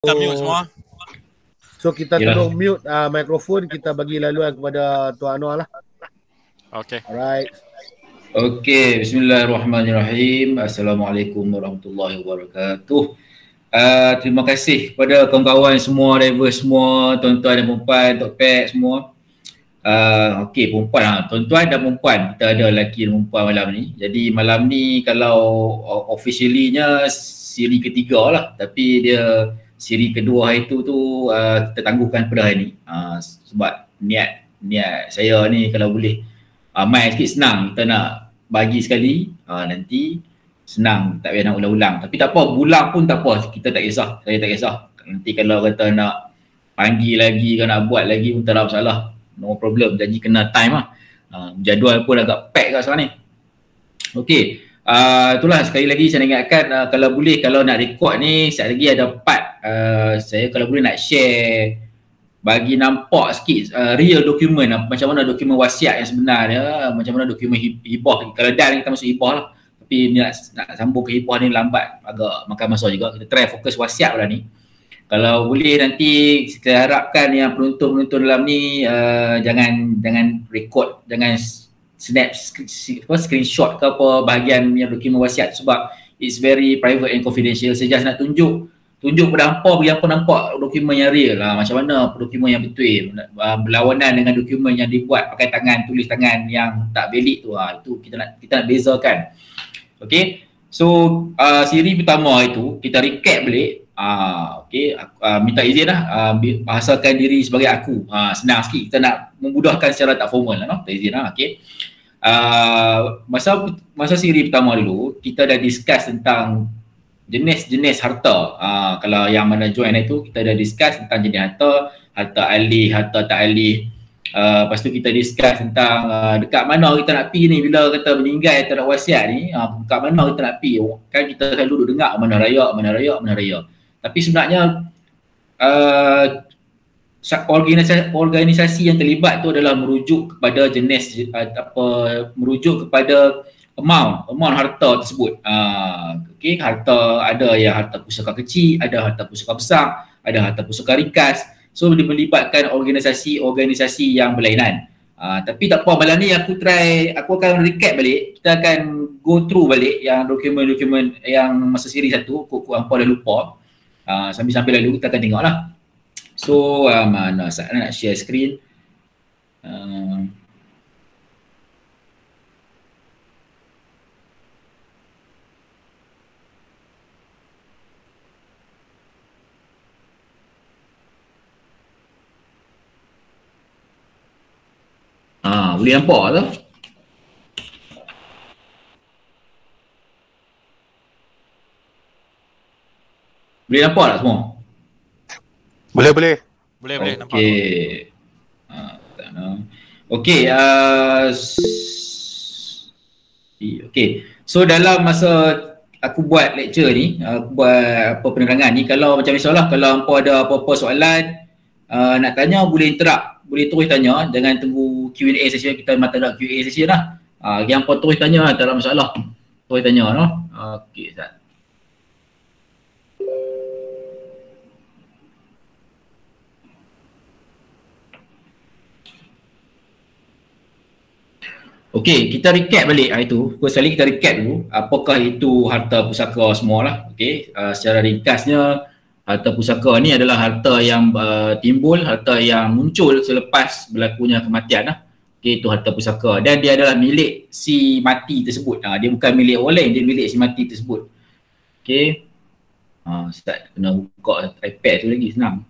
Kita mute semua. So kita tolong mute mikrofon, kita bagi laluan kepada Tuan Anwar lah. Okay. Alright. Okey, bismillahirrahmanirrahim. Assalamualaikum warahmatullahi wabarakatuh. Terima kasih kepada kawan-kawan semua, driver semua, tuan-tuan dan perempuan, Tok Pek semua. Okey, perempuan lah. Tuan-tuan dan perempuan, kita ada lelaki dan perempuan malam ni. Jadi malam ni kalau officially-nya siri ketiga lah, tapi dia siri kedua hari tu kita tangguhkan pada hari ni. Sebab niat saya ni kalau boleh main sikit senang, kita nak bagi sekali, nanti senang, tak payah nak ulang-ulang. Tapi tak apa, bulang pun tak apa, kita tak kisah, saya tak kisah. Nanti kalau kata nak panggil lagi, kalau nak buat lagi pun tak ada masalah, no problem, janji kena time lah. Jadual pun agak pack kat sekarang ni. Okey, itulah sekali lagi saya nak ingatkan, kalau boleh, kalau nak record ni, sekali lagi ada part, saya kalau boleh nak share, bagi nampak sikit real dokumen, macam mana dokumen wasiat yang sebenarnya, macam mana dokumen hibah. Kalau dah kita masuk hibah lah, tapi nak sambung ke hibah ni lambat, agak makan masa juga. Kita try fokus wasiat pula ni. Kalau boleh nanti kita harapkan yang penonton-penonton dalam ni jangan record, jangan snap screenshot ke apa bahagian yang dokumen wasiat, sebab it's very private and confidential. Saya just nak tunjuk pada hampa bagi hampa nampak dokumen yang real lah, macam mana dokumen yang betul, berlawanan dengan dokumen yang dibuat pakai tangan, tulis tangan yang tak valid tu. Itu kita nak bezakan. Okey, so siri pertama itu kita recap balik. Okey, minta izin lah, bahasakan diri sebagai aku. Senang sikit, kita nak memudahkan secara tak formal lah, no? Minta izin lah. Okey, masa siri pertama dulu kita dah discuss tentang jenis-jenis harta. Kalau yang mana join itu, kita dah discuss tentang jenis harta alih, harta tak alih. Lepas tu kita discuss tentang dekat mana kita nak pergi ni bila kata meninggal, kita nak wasiat ni, dekat mana kita nak pergi. Kan kita selalu duduk dengar mana raya. Tapi sebenarnya organisasi yang terlibat tu adalah merujuk kepada jenis merujuk kepada amount harta tersebut. Okey, harta ada yang harta pusaka kecil, ada harta pusaka besar, ada harta pusaka ringkas. So dia melibatkan organisasi yang berlainan. Tapi tak apa, malam ni aku akan recap balik. Kita akan go through balik yang dokumen-dokumen yang masa siri satu, kok hampa dah lupa. Sambil-sambil lalu kita akan tengoklah. So mana saya nak share screen. Boleh nampak tu? Boleh nampak tak semua? Boleh nampak. Okey, okey. So dalam masa aku buat lecture ni, aku buat penerangan ni, kalau macam biasalah, kalau hampa ada apa-apa soalan nak tanya, boleh interrupt, boleh terus tanya, jangan tunggu Q&A session. Kita memang tak ada Q&A session lah. Yang hampa terus tanya, tak ada masalah, terus tanya no? Okey, Ustaz. Okey, kita recap balik itu. First kali kita recap dulu apakah itu harta pusaka semua lah. Okey, secara ringkasnya harta pusaka ni adalah harta yang timbul, harta yang muncul selepas berlakunya kematian lah. Okey, itu harta pusaka dan dia adalah milik si mati tersebut. Dia bukan milik orang lain, dia milik si mati tersebut. Okey. Ustaz kena buka iPad tu lagi, senang.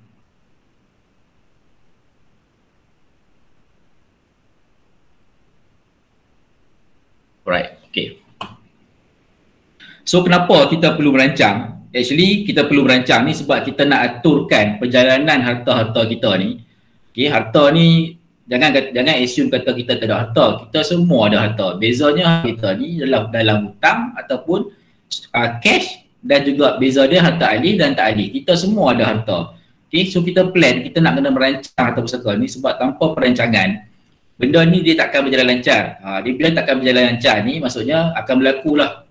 Alright, okay. So kenapa kita perlu merancang? Actually kita perlu merancang ni sebab kita nak aturkan perjalanan harta-harta kita ni. Okay, harta ni jangan assume kata kita tak ada harta. Kita semua ada harta. Bezanya kita ni dalam hutang ataupun cash, dan juga beza dia harta alih dan tak alih. Kita semua ada harta. Okay, so kita plan, kita nak kena merancang harta pusaka ni sebab tanpa perancangan benda ni dia takkan berjalan lancar. Dia bila takkan berjalan lancar ni maksudnya akan berlakulah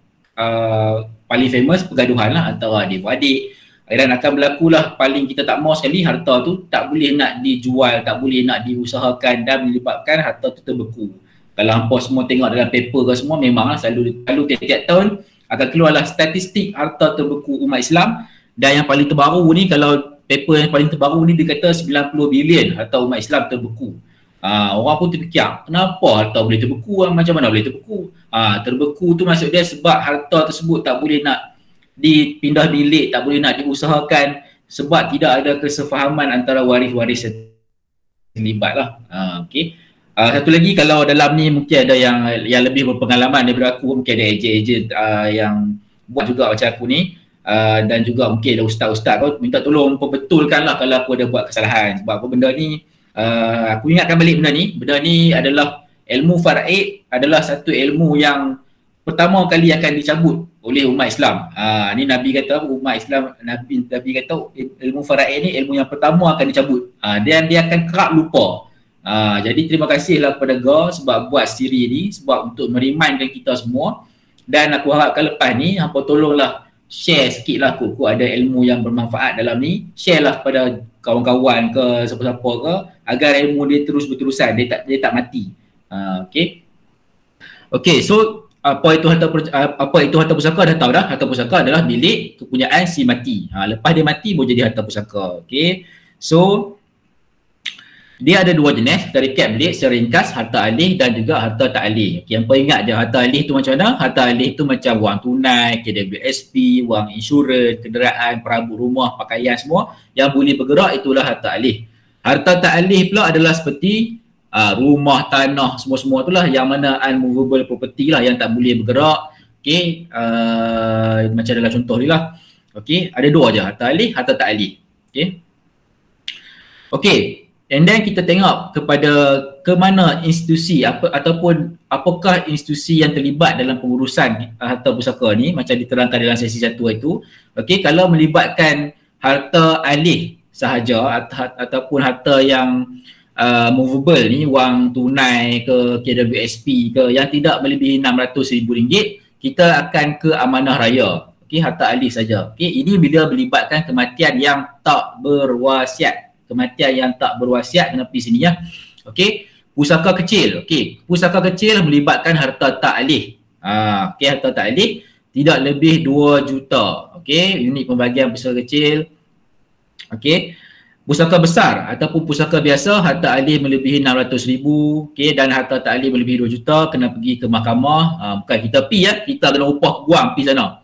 paling famous pergaduhan lah antara adik-beradik, Dan akan berlakulah paling kita tak mau sekali harta tu tak boleh nak dijual, tak boleh nak diusahakan dan menyebabkan harta tu terbeku. Kalau hampa semua tengok dalam paper ke semua, memanglah selalu tiap-tiap tahun akan keluarlah statistik harta terbeku umat Islam. Dan yang paling terbaru ni, kalau paper yang paling terbaru ni dia kata 90 bilion harta umat Islam terbeku. Orang pun terfikir, kenapa harta boleh terbeku? Macam mana boleh terbeku? Terbeku tu maksud dia sebab harta tersebut tak boleh nak dipindah bilik, tak boleh nak diusahakan sebab tidak ada kesefahaman antara waris-waris yang terlibat lah. Okay. Satu lagi, kalau dalam ni mungkin ada yang lebih berpengalaman daripada aku, mungkin ada ejen-ejen yang buat juga macam aku ni, dan juga mungkin ada ustaz-ustaz kau minta tolong perbetulkan lah kalau aku ada buat kesalahan. Sebab apa benda ni, aku ingatkan balik benda ni adalah ilmu faraid, adalah satu ilmu yang pertama kali akan dicabut oleh umat Islam. Ni Nabi kata umat Islam, Nabi kata ilmu faraid ni ilmu yang pertama akan dicabut. Dan dia akan kerap lupa. Jadi terima kasihlah kepada Ga sebab buat siri ni, sebab untuk meremindkan kita semua. Dan aku harapkan lepas ni hampa tolonglah share sikit lah aku ada ilmu yang bermanfaat dalam ni. Share lah kepada kawan-kawan ke siapa-siapa ke agar ilmu dia terus berterusan, dia tak mati. Okay, so apa itu harta pusaka dah tahu dah. Harta pusaka adalah bilik kepunyaan si mati. Lepas dia mati boleh jadi harta pusaka. Okay, so dia ada dua jenis. Kita recap balik secara ringkas, harta alih dan juga harta tak alih. Okay, yang paling ingat je harta alih tu macam mana? Harta alih tu macam wang tunai, KWSP, wang insurans, kenderaan, perabot rumah, pakaian semua yang boleh bergerak, itulah harta alih. Harta tak alih pula adalah seperti rumah, tanah, semua-semua itulah yang mana unmovable property lah, yang tak boleh bergerak. Okay, macam dalam contoh ni lah. Okay, ada dua je, harta alih, harta tak alih. Okay, and then kita tengok kepada ke mana institusi ataupun apakah institusi yang terlibat dalam pengurusan harta pusaka ni, macam diterangkan dalam sesi 1 itu. Okay, kalau melibatkan harta alih sahaja ataupun harta yang movable ni, wang tunai ke KWSP ke yang tidak melebihi RM600,000, kita akan ke amanah raya. Okay, harta alih saja. Okay, ini bila melibatkan kematian yang tak berwasiat. Kematian yang tak berwasiat, kena pergi sini ya. Okay, pusaka kecil. Okay, pusaka kecil melibatkan harta tak alih. Okay, harta tak alih tidak lebih 2 juta. Okay, unit pembagian pusaka kecil. Okay, pusaka besar ataupun pusaka biasa, harta alih melebihi RM600,000, okay, dan harta tak alih melebihi 2 juta, kena pergi ke mahkamah. Bukan kita pergi ya, kita kena upah peguam pergi sana.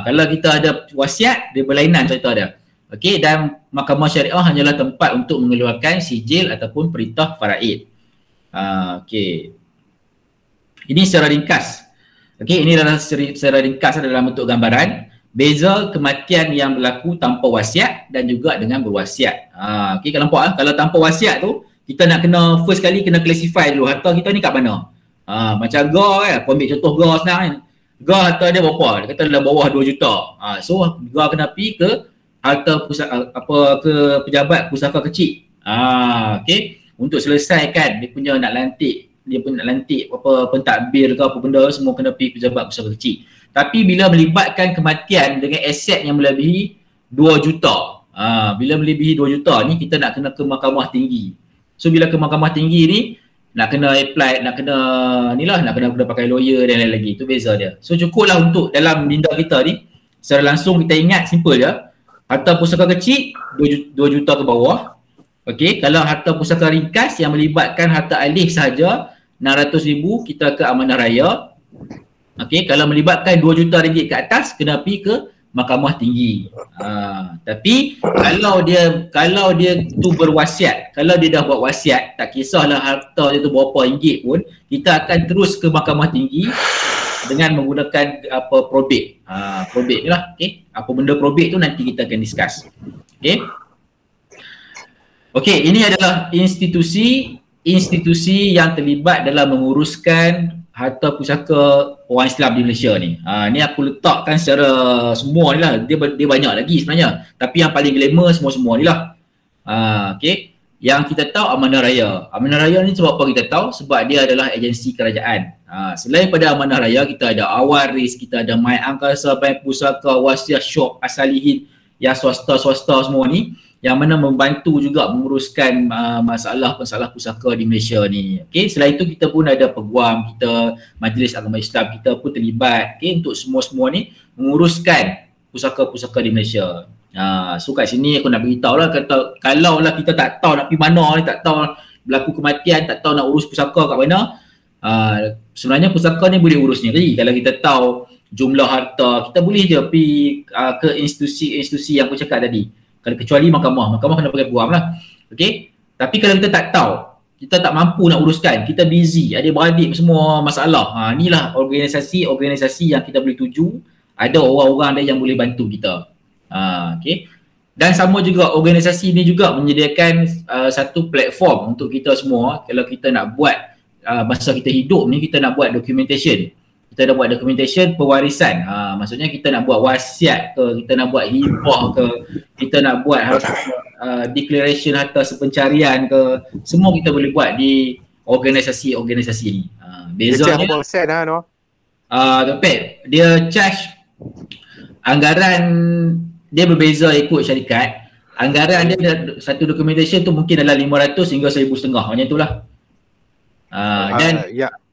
Kalau kita ada wasiat, dia berlainan cerita dia. Okay, dan mahkamah syariah hanyalah tempat untuk mengeluarkan sijil ataupun perintah faraid. Okay, ini secara ringkas. Okay, ini adalah secara ringkas dalam bentuk gambaran. Beza kematian yang berlaku tanpa wasiat dan juga dengan berwasiat. Okay, kalau nampak kalau tanpa wasiat tu, kita nak kena first kali kena classify dulu harta kita ni kat mana. Macam Ga aku ambil contoh Ga senang kan. Ga harta dia berapa? Dia kata dalam bawah 2 juta. So Ga kena pergi ke harta pusaka, ke pejabat pusaka kecil. Okay, untuk selesaikan dia punya nak lantik pentadbir ke apa benda, semua kena pergi pejabat pusaka kecil. Tapi bila melibatkan kematian dengan aset yang melebihi 2 juta, bila melebihi 2 juta ni kita nak kena ke mahkamah tinggi. So bila ke mahkamah tinggi ni nak kena apply, nak kena pakai lawyer dan lain lagi. Itu beza dia. So cukuplah untuk dalam minda kita ni secara langsung kita ingat simple je. Harta pusaka kecil 2 juta ke bawah. Okey, kalau harta pusaka ringkas yang melibatkan harta alih sahaja RM600,000, kita ke amanah raya. Okey, kalau melibatkan RM2 juta ke atas, kena pergi ke mahkamah tinggi. Tapi kalau dia tu berwasiat, kalau dia dah buat wasiat, tak kisahlah harta dia tu berapa ringgit pun, kita akan terus ke mahkamah tinggi dengan menggunakan probate. Probate ni lah. Okey, apa benda probate tu nanti kita akan discuss. Okey. Okey, ini adalah institusi yang terlibat dalam menguruskan harta pusaka orang Islam di Malaysia ni. Ni aku letakkan secara semua ni lah. Dia banyak lagi sebenarnya. Tapi yang paling glamour semua-semua ni lah. Okay. Yang kita tahu Amanah Raya. Amanah Raya ni sebab apa kita tahu? Sebab dia adalah agensi kerajaan. Selain pada Amanah Raya, kita ada Awaris, kita ada My Angkasa, Bank Pusaka, Wasiat Shop, Asalihin. yang swasta-swasta semua ni yang mana membantu juga menguruskan masalah-masalah pusaka di Malaysia ni. Okey, selain itu kita pun ada peguam kita, Majlis Agama Islam kita pun terlibat untuk semua-semua ni menguruskan pusaka-pusaka di Malaysia. So kat sini aku nak beritahu lah, kalau lah kita tak tahu nak pergi mana ni, tak tahu berlaku kematian, tak tahu nak urus pusaka kat mana, sebenarnya pusaka ni boleh urus sendiri. Kalau kita tahu jumlah harta, kita boleh je pergi ke institusi-institusi yang aku cakap tadi. Kalau kecuali mahkamah kena pakai peguam lah. Okay, tapi kalau kita tak tahu, kita tak mampu nak uruskan, kita busy, adik-beradik semua masalah, inilah organisasi yang kita boleh tuju, ada orang-orang ada yang boleh bantu kita. Okay. Dan sama juga organisasi ni juga menyediakan satu platform untuk kita semua. Kalau kita nak buat masa kita hidup ni, kita nak buat documentation, kita nak buat documentation pewarisan, maksudnya kita nak buat wasiat ke, kita nak buat hibah ke, kita nak buat declaration harta sepencarian ke, semua kita boleh buat di organisasi-organisasi ni. Bezanya berapa persen dia charge anggaran dia berbeza ikut syarikat. Anggaran dia satu documentation tu mungkin dalam 500 hingga 1,500 macam itulah. Dan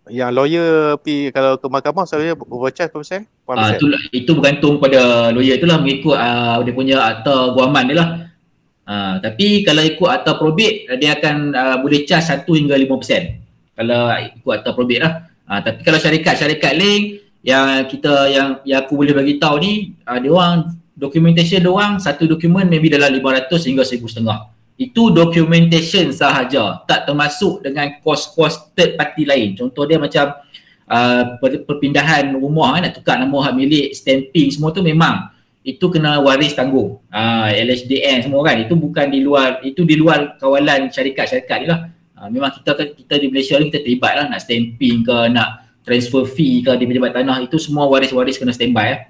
yang lawyer pi kalau ke mahkamah saya overcharge berapa persen? Itu bergantung pada lawyer itulah, mengikut dia punya akta guaman dia lah. Tapi kalau ikut akta probate dia akan boleh charge 1 hingga 5% kalau ikut akta probate lah. Tapi kalau syarikat lain yang aku boleh bagi tahu ni, dia orang documentation dia orang satu dokumen maybe dalam 500 hingga 1,500. Itu documentation sahaja, tak termasuk dengan kos-kos third party lain. Contoh dia macam perpindahan rumah nak tukar nama hak milik, stamping semua tu memang itu kena waris tanggung. LHDN semua kan, itu bukan di luar, itu di luar kawalan syarikat-syarikat ni lah. Memang kita di Malaysia ni kita terlibat lah, nak stamping ke, nak transfer fee ke di pejabat tanah, itu semua waris-waris kena standby lah.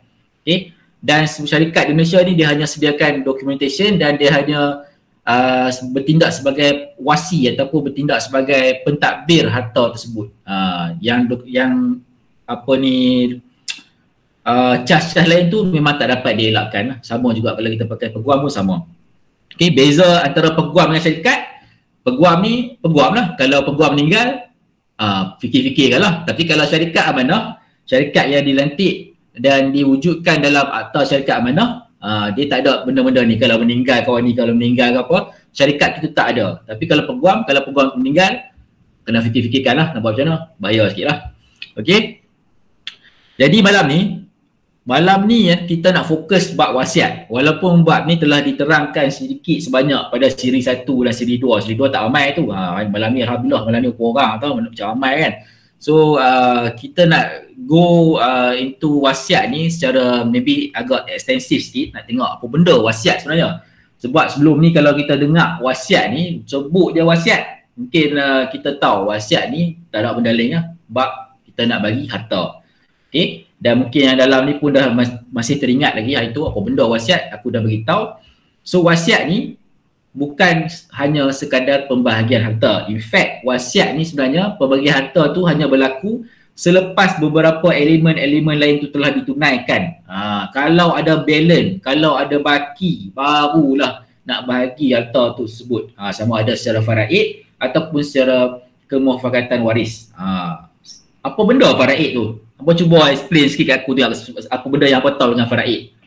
Okay. Dan syarikat di Malaysia ni dia hanya sediakan documentation dan dia hanya bertindak sebagai wasi ataupun bertindak sebagai pentadbir harta tersebut. Yang apa ni charge lain tu memang tak dapat dielakkan. Sama juga kalau kita pakai peguam pun sama. Okay, beza antara peguam dengan syarikat, peguam ni peguam lah. Kalau peguam meninggal, fikir-fikirkan lah. Tapi kalau syarikat amanah, syarikat yang dilantik dan diwujudkan dalam akta syarikat amanah, dia tak ada benda-benda ni. Kalau meninggal kawan ni, kalau meninggal ke apa, syarikat kita tak ada. Tapi kalau peguam meninggal, kena fikir-fikirkan lah nak buat macam mana, bayar sikit lah. Okay. Jadi malam ni kita nak fokus bab wasiat. Walaupun bab ni telah diterangkan sedikit sebanyak pada siri 1 dan siri 2. Siri 2 tak ramai tu. Malam ni alhamdulillah, malam ni orang tau, macam ramai kan. So kita nak go into wasiat ni secara maybe agak ekstensif sikit, nak tengok apa benda wasiat sebenarnya. Sebab sebelum ni kalau kita dengar wasiat ni, sebut je wasiat, mungkin kita tahu wasiat ni tak ada benda lain lah, bab kita nak bagi harta. Okay, dan mungkin yang dalam ni pun dah masih teringat lagi hari tu apa benda wasiat, aku dah beritahu. So wasiat ni bukan hanya sekadar pembahagian harta. In fact, wasiat ni sebenarnya pembahagian harta tu hanya berlaku selepas beberapa elemen-elemen lain tu telah ditunaikan. Kalau ada balance, kalau ada baki, barulah nak bahagi harta tu tersebut. Sama ada secara faraid ataupun secara kemufakatan waris. Apa benda faraid tu? Apa cuba explain sikit kat aku tu, apa benda yang apa tahu dengan faraid?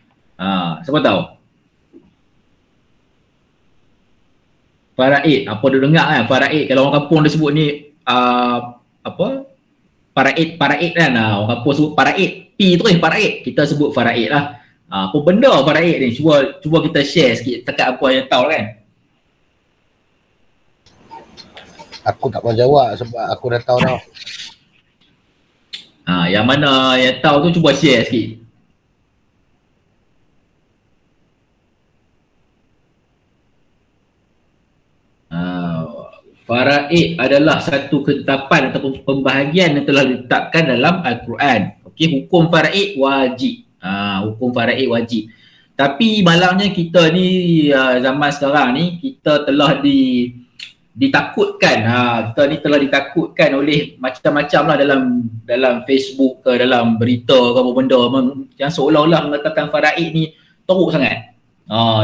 Siapa tahu? Faraid, apa dia dengar kan? Faraid, kalau orang kampung dia sebut ni apa? Faraid kan, orang kampung sebut faraid, P tu faraid, kita sebut faraid lah. Apa benda faraid ni? Cuba kita share sikit dekat apa yang tahu kan. Aku tak mau jawab sebab aku dah tahu dah. Yang mana yang tahu tu cuba share sikit. Faraid adalah satu ketetapan ataupun pembahagian yang telah ditetapkan dalam Al-Quran. Okey, hukum faraid wajib. Hukum faraid wajib. Tapi malangnya kita ni zaman sekarang ni kita telah ditakutkan. Kita ni telah ditakutkan oleh macam-macam lah dalam Facebook ke, dalam berita ke apa benda yang seolah-olah mengatakan faraid ni teruk sangat.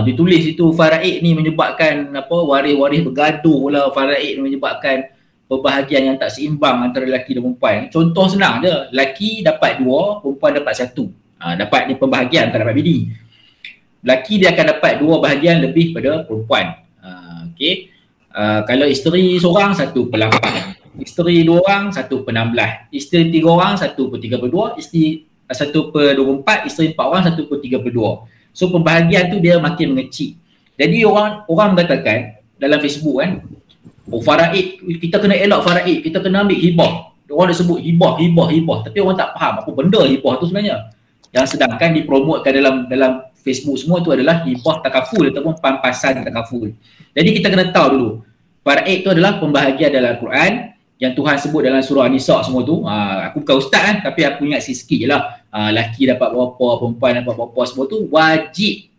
Ditulis itu faraid ni menyebabkan apa, waris-waris bergaduh lah, faraid ni menyebabkan perbahagian yang tak seimbang antara lelaki dan perempuan. Contoh senang je, lelaki dapat 2, perempuan dapat 1. Dapat ni pembahagian, tak dapat bini. Lelaki dia akan dapat 2 bahagian lebih pada perempuan. Okey. Kalau isteri seorang 1/8, isteri 2 orang 1/16, isteri 3 orang 1/32, isteri 1/24, isteri 4 orang 1/32. So pembahagian tu dia makin mengecil. Jadi orang mengatakan dalam Facebook kan, faraid, kita kena elak faraid, kita kena ambil hibah. Orang dah sebut hibah, tapi orang tak faham apa benda hibah tu sebenarnya. Yang sedangkan dipromotkan dalam Facebook semua tu adalah hibah takaful ataupun pampasan takaful. Jadi kita kena tahu dulu, faraid tu adalah pembahagian dalam Al-Quran yang Tuhan sebut dalam surah An-Nisa semua tu. Aku bukan ustaz kan, tapi aku ingat sikit je lah. Laki dapat berapa, perempuan dapat berapa, semua tu wajib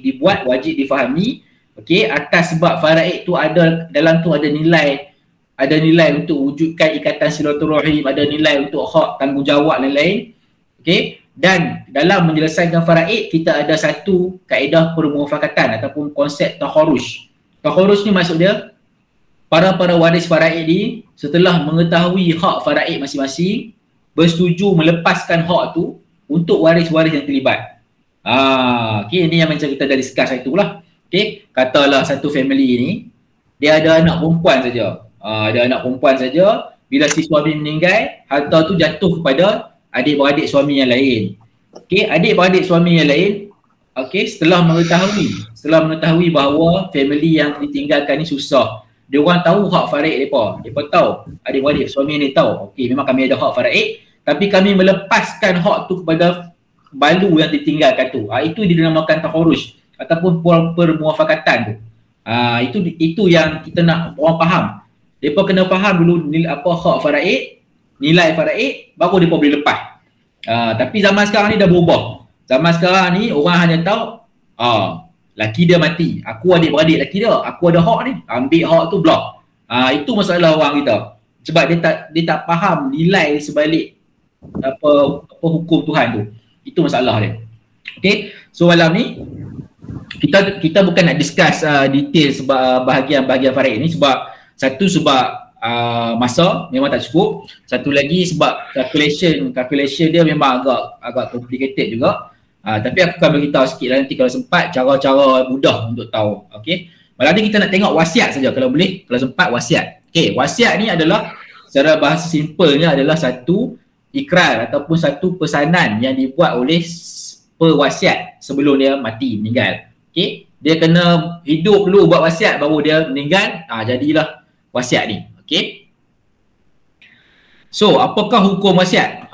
dibuat, wajib difahami. Okey, atas sebab faraid tu ada, dalam tu ada nilai untuk wujudkan ikatan silaturahim, ada nilai untuk hak tanggungjawab lain-lain. Okey, dan dalam menyelesaikan faraid kita ada satu kaedah permuafakatan ataupun konsep takharuj. Takharuj ni maksud dia para waris faraid ni setelah mengetahui hak faraid masing-masing bersetuju melepaskan hak tu untuk waris-waris yang terlibat. Okey, ini yang macam kita dah discuss hari tu lah. Okey, katalah satu family ni dia ada anak perempuan saja. Bila si suami meninggal, harta tu jatuh kepada adik-beradik suami yang lain. Okey, adik-beradik suami yang lain, okey, setelah mengetahui bahawa family yang ditinggalkan ni susah, dia orang tahu hak faraid depa tahu, adik-beradik suami ni tahu, okey, memang kami ada hak faraid, tapi kami melepaskan hak tu kepada balu yang ditinggalkan tu. Itu dinamakan takharuj ataupun permuafakatan tu. Itu yang kita nak orang faham. Depa kena faham dulu apa hak faraid, nilai faraid, baru depa boleh lepas. Tapi zaman sekarang ni dah berubah. Zaman sekarang ni orang hanya tahu laki dia mati, aku adik-beradik laki dia, aku ada hak ni, ambil hak tu blok. Itu masalah orang kita. Sebab dia tak faham nilai sebalik apa hukum Tuhan tu. Itu masalah dia. Okey, so malam ni kita bukan nak discuss detail sebab bahagian-bahagian faraid ni, sebab satu sebab masa memang tak cukup, satu lagi sebab calculation dia memang agak complicated juga. Tapi aku akan beritahu sikit lah nanti kalau sempat cara-cara mudah untuk tahu. Okey, malam ni kita nak tengok wasiat saja kalau boleh, kalau sempat wasiat. Okey, wasiat ni adalah secara bahasa simpelnya adalah satu ikrar ataupun satu pesanan yang dibuat oleh pewasiat sebelum dia mati, meninggal. Okey, dia kena hidup dulu buat wasiat baru dia meninggal, jadilah wasiat ni. Okey, so apakah hukum wasiat?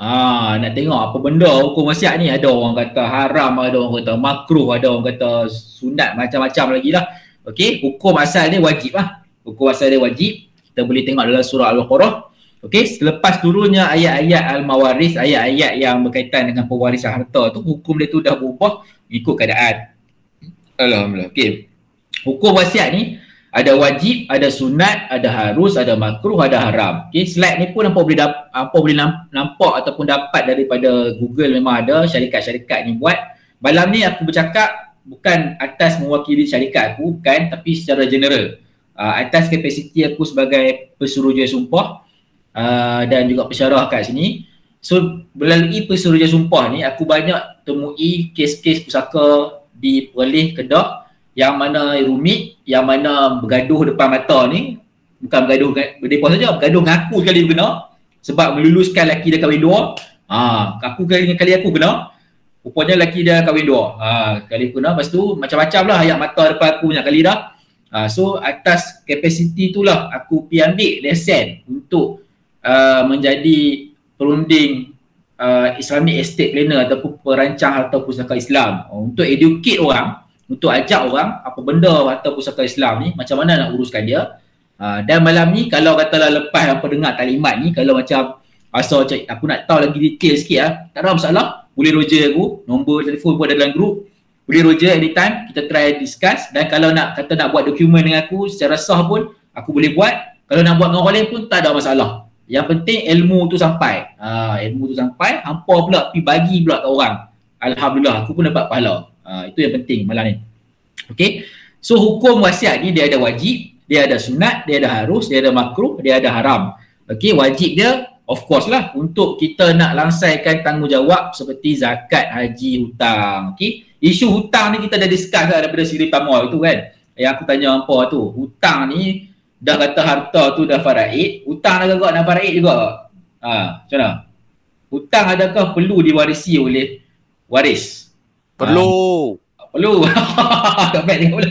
Nak tengok apa benda hukum wasiat ni. Ada orang kata haram, ada orang kata makruh, ada orang kata sunat, macam-macam lagi lah. Okey, hukum asal dia wajib lah. Hukum asal dia wajib. Kita boleh tengok dalam surah Al-Baqarah. Okey, selepas turunnya ayat-ayat Al-Mawaris, ayat-ayat yang berkaitan dengan pewarisan harta tu, hukum dia tu dah berubah ikut keadaan. Alhamdulillah. Okey, hukum wasiat ni ada wajib, ada sunat, ada harus, ada makruh, ada haram. Okey, slide ni pun boleh nampak ataupun dapat daripada Google, memang ada syarikat-syarikat ni buat. Malam ni aku bercakap bukan atas mewakili syarikat aku, bukan, tapi secara general. Atas kapasiti aku sebagai pesuruhjaya sumpah dan juga pensyarah kat sini. So melalui pesuruhjaya sumpah ni aku banyak temui kes-kes pusaka di Perlis, Kedah yang mana rumit, yang mana bergaduh depan mata ni. Bukan bergaduh berdepa saja, bergaduh ngaku sekali kena sebab meluluskan laki dia kahwin 2. Aku kali aku kena, rupanya laki dia kahwin 2. Kali kena, lepas tu macam-macam lah ayat mata depan aku banyak kali dah. So atas kapasiti itulah aku pergi ambil lesen untuk menjadi perunding Islamic Estate Planner ataupun perancang harta pusaka Islam, untuk educate orang, untuk ajak orang apa benda harta pusaka Islam ni, macam mana nak uruskan dia. Dan malam ni kalau katalah lepas apa dengar taklimat ni, kalau macam asal aku nak tahu lagi detail sikit tak ada masalah, boleh roger aku, nombor telefon pun ada dalam group, boleh roger anytime, kita try discuss. Dan kalau nak buat dokumen dengan aku secara sah pun aku boleh buat, kalau nak buat dengan orang lain pun tak ada masalah. Yang penting ilmu tu sampai. Ilmu tu sampai, hampa pula pergi bagi pula kat orang. Alhamdulillah, aku pun dapat pahala. Itu yang penting malam ni. Okey. So hukum wasiat ni dia ada wajib, dia ada sunat, dia ada harus, dia ada makruh, dia ada haram. Okey, wajib dia of course lah untuk kita nak langsaikan tanggungjawab seperti zakat, haji, hutang. Okey. Isu hutang ni kita dah discuss lah daripada siri pertama itu kan. Yang aku tanya hampa tu, hutang ni dah kata harta tu dah faraid, hutang dah agak nak faraid juga. Macam mana? Hutang adakah perlu diwarisi oleh waris? Perlu. Perlu. Tak baik dia pula.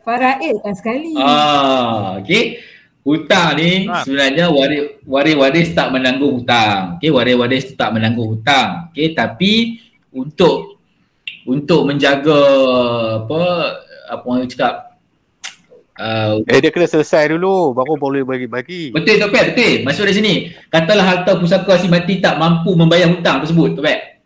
Faraid kan sekali. Okey. Hutang ni sebenarnya waris-waris tak menanggung hutang. Okey, waris-waris tak menanggung hutang. Okey, tapi untuk menjaga apa orang cakap Dia kena selesai dulu baru boleh bagi-bagi. Betul Tok Pet, betul. Maksud dari sini, katalah harta pusaka si mati tak mampu membayar hutang tersebut, Tok Pet.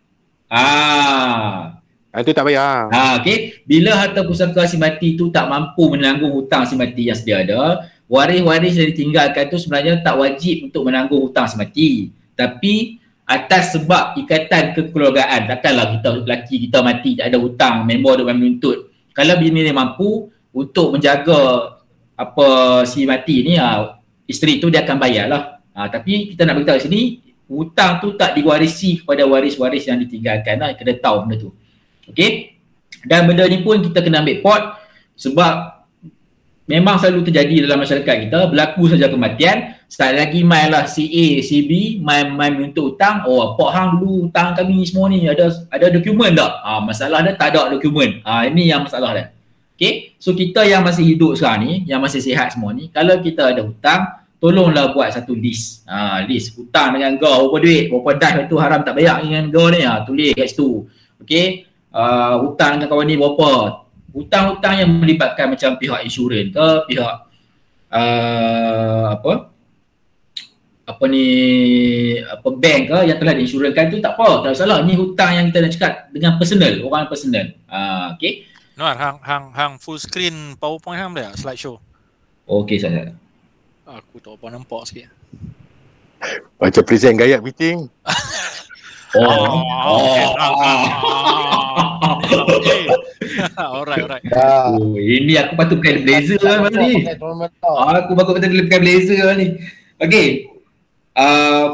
Itu tak payah. Okey. Bila harta pusaka si mati tu tak mampu menanggung hutang si mati yang sedia ada, waris-waris yang ditinggalkan tu sebenarnya tak wajib untuk menanggung hutang si mati. Tapi atas sebab ikatan kekeluargaan, takkanlah lelaki kita mati tak ada hutang, member dia menuntut. Kalau bini dia mampu untuk menjaga apa si mati ni, isteri tu dia akan bayar lah. Tapi kita nak beritahu sini, hutang tu tak diwarisi kepada waris-waris yang ditinggalkan lah. Kena tahu benda tu. Okey. Dan benda ni pun kita kena ambil pot sebab memang selalu terjadi dalam masyarakat kita, berlaku saja kematian, start lagi main lah si A, si B, main menuntut hutang. Pak hang dulu hutang kami semua ni ada dokumen tak? Masalah dia tak ada dokumen. Ini yang masalah dia. Okey. So kita yang masih hidup sekarang ni, yang masih sihat semua ni, kalau kita ada hutang, tolonglah buat satu list. List hutang dengan kau berapa duit, berapa dah itu haram tak bayar dengan kau ni, tulis kat situ. Okey. Hutang dengan kawan ni berapa? Hutang-hutang yang melibatkan macam pihak insurans ke, pihak bank ke yang telah diinsurankan tu tak apa, tak salah. Ni hutang yang kita nak cakap dengan personal, orang personal. Okey. Noor, hang full screen PowerPoint hang dah slideshow. Okey saya. Aku tak apa nampak sikit. Macam present gaya meeting. Alright. Ini aku patut pakai blazer lah ni. Aku patut pakai blazer lah ni. Okey.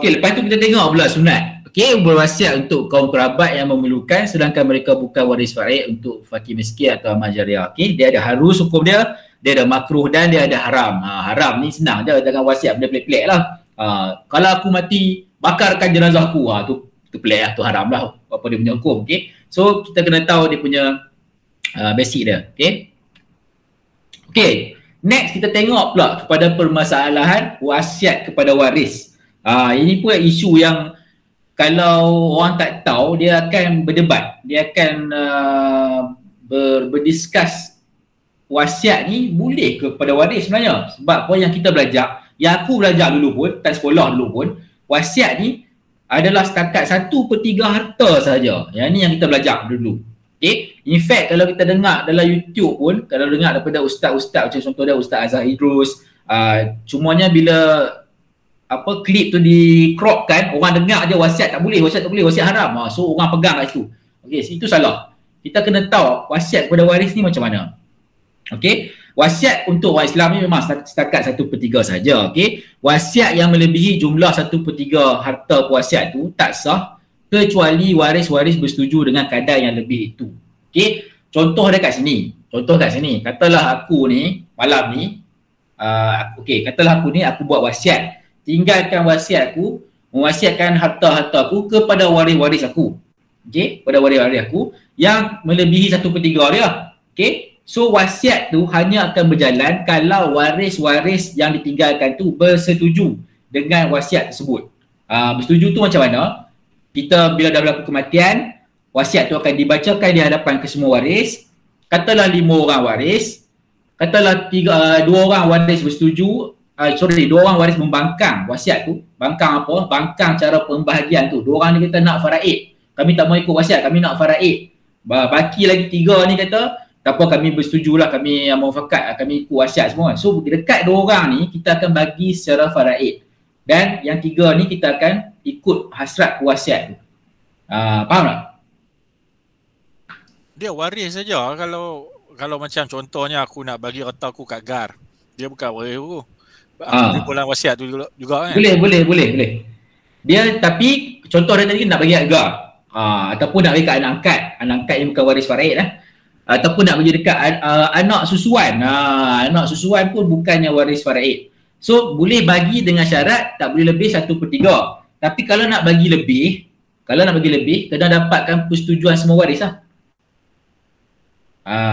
Lepas tu kita tengok pula sunat. Okey, berwasiat untuk kaum kerabat yang memerlukan sedangkan mereka bukan waris faraid untuk fakir miskin atau amal jariah. Okey, dia ada harus hukum dia ada makruh dan dia ada haram. Haram ni senang je, jangan wasiat benda pelik-pelik lah. Kalau aku mati, bakarkan jenazah aku. Tu pelik lah, tu haram lah apa dia punya hukum. Okey. So kita kena tahu dia punya basic dia. Okey. Next kita tengok pula kepada permasalahan wasiat kepada waris. Ini pun isu yang kalau orang tak tahu, dia akan berdebat, dia akan berdiskus wasiat ni boleh kepada waris sebenarnya. Sebab apa yang kita belajar, yang aku belajar dulu pun, tak sekolah dulu pun, wasiat ni adalah setakat 1/3 harta sahaja. Yang ni yang kita belajar dulu. Okay? In fact, kalau kita dengar dalam YouTube pun, kalau dengar daripada ustaz-ustaz macam contoh dia Ustaz Azhar Idrus, cumanya bila klip tu di crop kan, orang dengar je wasiat tak boleh, wasiat haram. So orang pegang kat situ. Okey, itu salah. Kita kena tahu wasiat kepada waris ni macam mana. Okey, wasiat untuk orang Islam ni memang setakat 1/3 saja. Okey, wasiat yang melebihi jumlah 1/3 harta pewasiat tu tak sah kecuali waris-waris bersetuju dengan kadar yang lebih itu. Okey, contoh dia kat sini. Katalah aku ni malam ni katalah aku ni aku buat wasiat. Tinggalkan wasiat aku, mewasiatkan harta-harta aku kepada waris-waris aku. Okey, pada waris-waris aku yang melebihi 1/3 dia. Okey, so wasiat tu hanya akan berjalan kalau waris-waris yang ditinggalkan tu bersetuju dengan wasiat tersebut. Bersetuju tu macam mana? Kita bila dah berlaku kematian, wasiat tu akan dibacakan di hadapan kesemua waris. Katalah 5 orang waris, katalah 2 orang waris bersetuju, 2 orang waris membangkang wasiat tu. Bangkang apa? Bangkang cara pembahagian tu. 2 orang ni kata nak faraid, kami tak mau ikut wasiat, kami nak faraid. Baki lagi 3 ni kata tak apa, kami bersetujulah, kami muafakat, kami ikut wasiat semua. So dekat 2 orang ni kita akan bagi secara faraid. Dan yang 3 ni kita akan ikut hasrat wasiat tu. Faham tak? dia waris saja. Kalau macam contohnya aku nak bagi harta aku kat GAR, dia bukan waris aku. Aku boleh wasiat tu juga kan? Boleh. Dia tapi contoh dia tadi nak bagi kat GAR. Ataupun nak bagi kat anak angkat yang bukan waris faraid lah. Ataupun nak bagi dekat anak susuan. Anak susuan pun bukannya waris faraid. So boleh bagi dengan syarat tak boleh lebih 1/3. Tapi kalau nak bagi lebih, kena dapatkan persetujuan semua waris lah.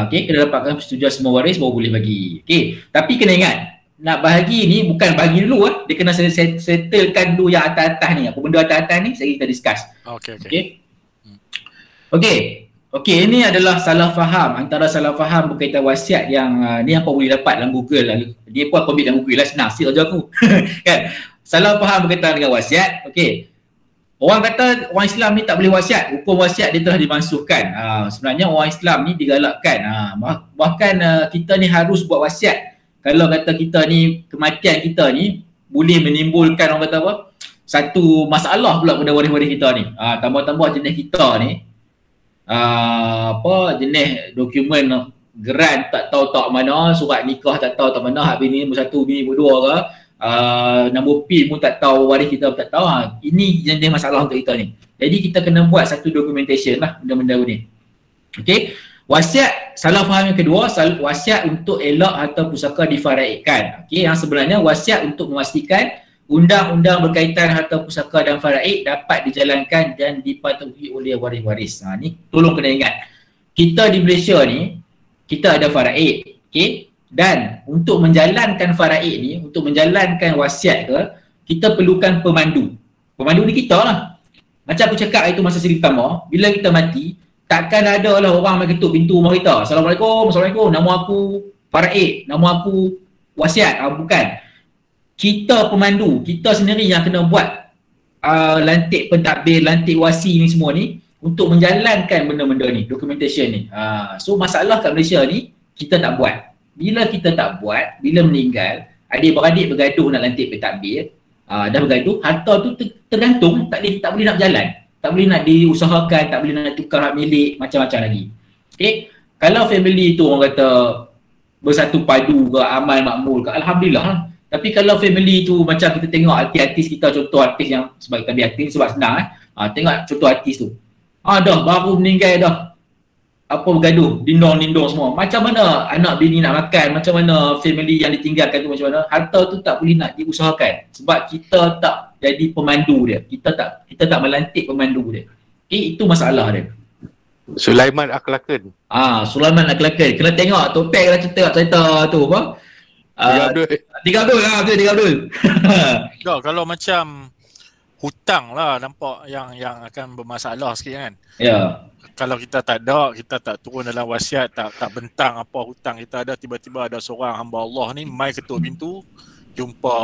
Kena dapatkan persetujuan semua waris baru boleh bagi. Tapi kena ingat, nak bahagi ni bukan bagi dulu dia kena settlekan dulu yang atas-atas ni. Apa benda atas-atas ni kita discuss. Okey, ini adalah salah faham, antara salah faham berkaitan wasiat yang ni apa boleh dapat dalam Google lah. Dia pun aku ambil dalam Google lah, senang sikit aja aku. Kan? Salah faham berkaitan dengan wasiat. Orang kata orang Islam ni tak boleh wasiat, hukum wasiat dia telah dimansuhkan. Sebenarnya orang Islam ni digalakkan. Bahkan kita ni harus buat wasiat. Kalau kata kita ni, kematian kita ni boleh menimbulkan orang kata apa? Satu masalah pula pada waris-waris kita ni. Tambah-tambah jenis kita ni jenis dokumen geran tak tahu tak mana, surat nikah tak tahu tak mana, hak bini nombor 1, bini nombor 2 ke, nombor PIN pun tak tahu, waris kita pun tak tahu. Ini jenis masalah untuk kita ni. Jadi kita kena buat satu documentation lah benda-benda ni. Wasiat, salah faham yang kedua, wasiat untuk elak harta pusaka difaraidkan. Yang sebenarnya wasiat untuk memastikan undang-undang berkaitan harta pusaka dan faraid dapat dijalankan dan dipatuhi oleh waris-waris. Ni tolong kena ingat. Kita di Malaysia ni, kita ada faraid. Dan untuk menjalankan faraid ni, untuk menjalankan wasiat ke, kita perlukan pemandu. Pemandu ni kita lah. Macam aku cakap itu masa segi pertama, bila kita mati, takkan ada lah orang main ketuk pintu rumah kita. Assalamualaikum, nama aku faraid, nama aku wasiat. Bukan. Kita pemandu, kita sendiri yang kena buat lantik pentadbir, lantik wasi ni semua ni untuk menjalankan benda-benda ni, documentation ni. So masalah kat Malaysia ni, kita tak buat. Bila kita tak buat, bila meninggal, adik-beradik bergaduh nak lantik pentadbir, dah bergaduh, harta tu tergantung, tak boleh nak berjalan, tak boleh nak diusahakan, tak boleh nak tukar hak milik, macam-macam lagi. Kalau family tu orang kata bersatu padu ke, amal makmul ke, alhamdulillah lah. Tapi kalau family tu macam kita tengok artis-artis kita, contoh artis yang sebab kita ambil artis sebab senang tengok contoh artis tu. Dah baru meninggal dah. Apa bergaduh, dindong-dindong semua. Macam mana anak bini nak makan, macam mana family yang ditinggalkan tu macam mana. Harta tu tak boleh nak diusahakan sebab kita tak jadi pemandu dia. Kita tak melantik pemandu dia. Itu masalah dia. Sulaiman Akhlakan. Sulaiman Akhlakan. Kena tengok topik lah cerita tu apa? 3 Abdul. Kalau macam hutang lah nampak yang akan bermasalah sikit kan. Kalau kita tak ada, kita tak turun dalam wasiat, tak bentang apa hutang kita ada, tiba-tiba ada seorang hamba Allah ni mai ketuk pintu, jumpa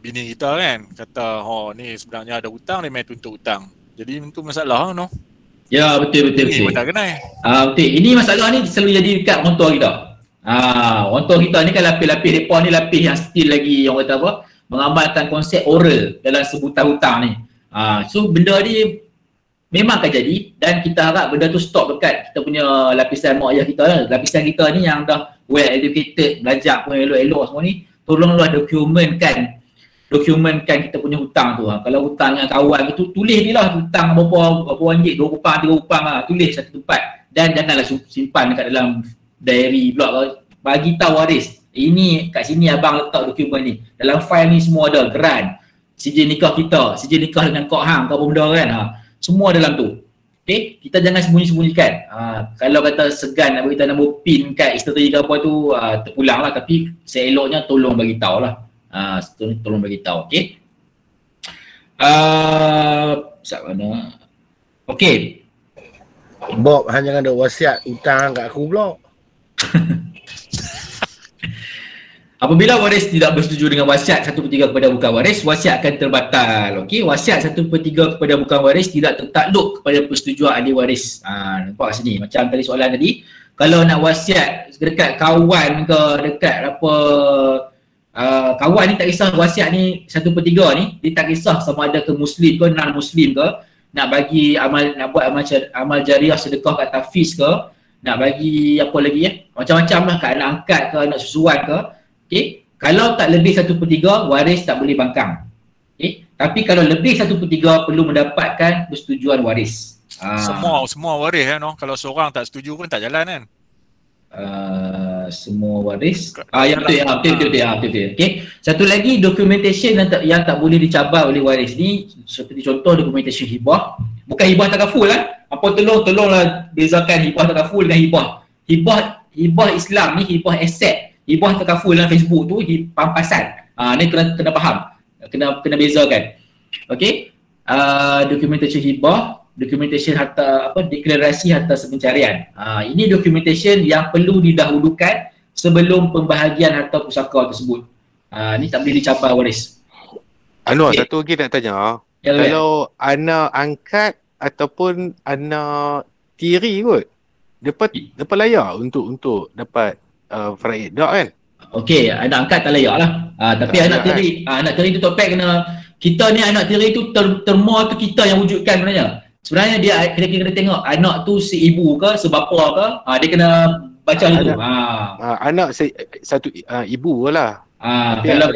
bini kita kan, kata ni sebenarnya ada hutang, dia mai tuntut hutang. Jadi itu masalah no. Ya, betul. Ini benda kenai. Betul. Ini masalah ni selalu jadi dekat orang tua kita. Orang tua kita ni kan lapis-lapis, mereka ni lapis yang still lagi orang kata apa, mengamalkan konsep oral dalam sebutan hutang ni. So benda ni memang akan jadi dan kita harap benda tu stop dekat kita punya lapisan mak ayah kita lah. Lapisan kita ni yang dah well educated, belajar pun elok-elok semua ni, tolonglah dokumenkan kita punya hutang tu. Kalau hutang dengan kawan tu, tulis je lah hutang berapa ringgit, 2 rupang, 3 rupang tulis satu tempat dan janganlah simpan dekat dalam diary pula. Bagi tahu waris, ini kat sini abang letak dokumen ni, dalam file ni semua ada geran, sijil nikah kita, sijil nikah dengan Kok Hang ke apa benda kan, semua dalam tu. Kita jangan sembunyi-sembunyikan. Kalau kata segan nak beritahu nombor PIN kat isteri ke apa tu, terpulang lah, tapi seeloknya tolong bagi tahu lah. Tolong bagi tahu. Sat mana? Bob hanya ada wasiat hutang kat aku pula. Apabila waris tidak bersetuju dengan wasiat 1/3 kepada bukan waris, wasiat akan terbatal. Wasiat 1/3 kepada bukan waris tidak tertakluk kepada persetujuan ahli waris. Nampak sini macam tadi soalan tadi, kalau nak wasiat dekat kawan ke dekat apa, kawan ni tak kisah wasiat ni 1/3 ni, dia tak kisah sama ada ke muslim ke non muslim ke, nak bagi nak buat amal jariah sedekah kat tahfiz ke, nak bagi apa lagi ya, macam-macam lah kat anak angkat ke, anak susuan ke. Okey, kalau tak lebih 1/3 waris tak boleh bangkang. Okey, tapi kalau lebih 1/3 perlu mendapatkan persetujuan waris. Semua waris no. Kalau seorang tak setuju pun tak jalan kan. Semua waris. Betul. Okey. Satu lagi dokumentation yang tak boleh dicabar oleh waris ni, seperti contoh dokumentation hibah. Bukan hibah takaful lah. Apa tolonglah bezakan hibah takaful dengan hibah Islam ni, hibah aset. Hibah takaful dalam Facebook tu pampasan. Ni kena faham. Kena bezakan. Okey. Dokumentation hibah, dokumentation harta deklarasi harta pencarian. Ini dokumentation yang perlu didahulukan sebelum pembahagian harta pusaka tersebut. Ni tak boleh dicabar waris. Anwar, satu lagi nak tanya. Ya, kalau anak angkat ataupun anak tiri kot, dapat layak untuk dapat faraid tak kan? Okey, anak angkat tak layak lah. Tapi anak tiri, anak tiri tu topik kena, kita ni anak tiri tu terma tu kita yang wujudkan sebenarnya. Sebenarnya dia kena tengok anak tu si ibu ke, sebapa ke, dia kena baca dulu. Anak satu ibu lah. Kalau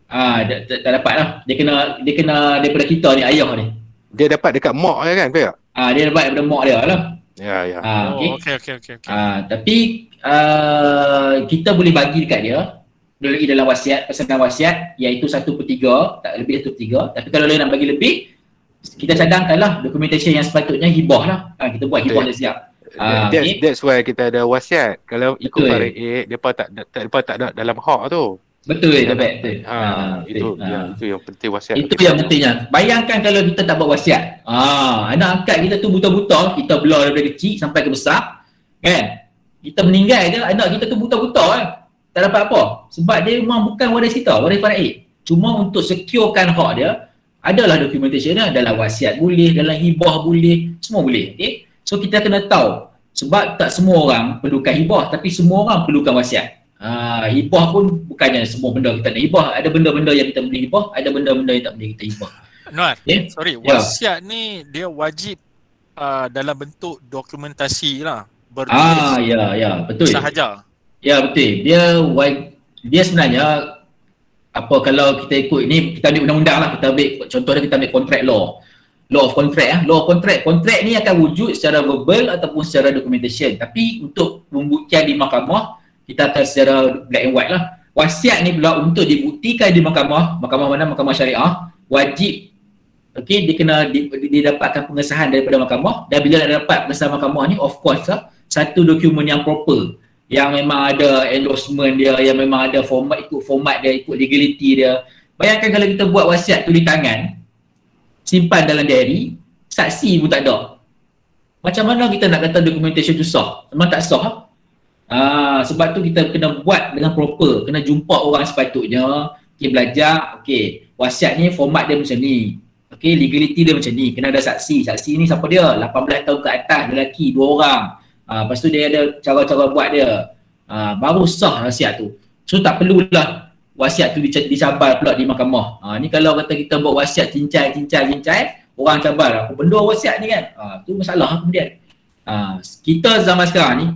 tak dapat lah. Dia kena daripada kita ni, ayah ni. Dia dapat dekat mak dia kan, Pak? Dia dapat daripada mak dia lah. Ya. Okey. Tapi kita boleh bagi dekat dia lagi dalam wasiat, pesanan wasiat, iaitu 1/3, tak lebih 1/3. Tapi kalau dia nak bagi lebih, kita cadangkanlah dokumentation yang sepatutnya hibah lah. Kita buat hibah dah siap. That's why kita ada wasiat. Kalau ikut faraid, depa tak ada dalam hak tu. Betul. Itu yang penting wasiat. Itu yang pentingnya. Bayangkan kalau kita tak buat wasiat. Anak angkat kita tu buta-buta, kita belah daripada kecil sampai ke besar. Kan? Kita meninggal je, anak kita tu buta-buta kan. Tak dapat apa. Sebab dia memang bukan waris kita, waris faraid. Cuma untuk securekan hak dia, adalah dokumentation dia, dalam wasiat boleh, dalam hibah boleh, semua boleh. Okay? So kita kena tahu, sebab tak semua orang perlukan hibah, tapi semua orang perlukan wasiat. Hibah pun bukannya semua benda kita nak hibah. Ada benda-benda yang kita boleh hibah, ada benda-benda yang tak boleh kita hibah. Wasiat ni dia wajib dalam bentuk dokumentasi lah. Betul. Sahaja. Ya, betul. Dia sebenarnya kalau kita ikut ni, kita ambil undang-undang lah, kita ambil contoh dia, kita ambil contract law of contract. Law of contract ni akan wujud secara verbal ataupun secara documentation, tapi untuk pembuktian di mahkamah kita akan secara black and white lah. Wasiat ni pula untuk dibuktikan di mahkamah mana? Mahkamah syariah, wajib dia kena didapatkan pengesahan daripada mahkamah, dan bila dah dapat pengesahan mahkamah ni, of course lah, satu dokumen yang proper, yang memang ada endorsement dia, yang memang ada ikut format dia, ikut legality dia. Bayangkan kalau kita buat wasiat tulis tangan, simpan dalam diary, saksi pun tak ada. Macam mana kita nak kata dokumentation tu sah? Memang tak sah. Sebab tu kita kena buat dengan proper, kena jumpa orang sepatutnya, belajar, wasiat ni format dia macam ni. Legality dia macam ni, kena ada saksi. Saksi ni siapa dia? 18 tahun ke atas, lelaki, 2 orang. Lepas tu dia ada cara-cara buat dia. Baru sah wasiat tu. So tak perlulah wasiat tu dicabar pula di mahkamah. Ni kalau kata kita buat wasiat cincai, orang cabar, apa benda wasiat ni kan? Tu masalah kemudian. Kita zaman sekarang ni,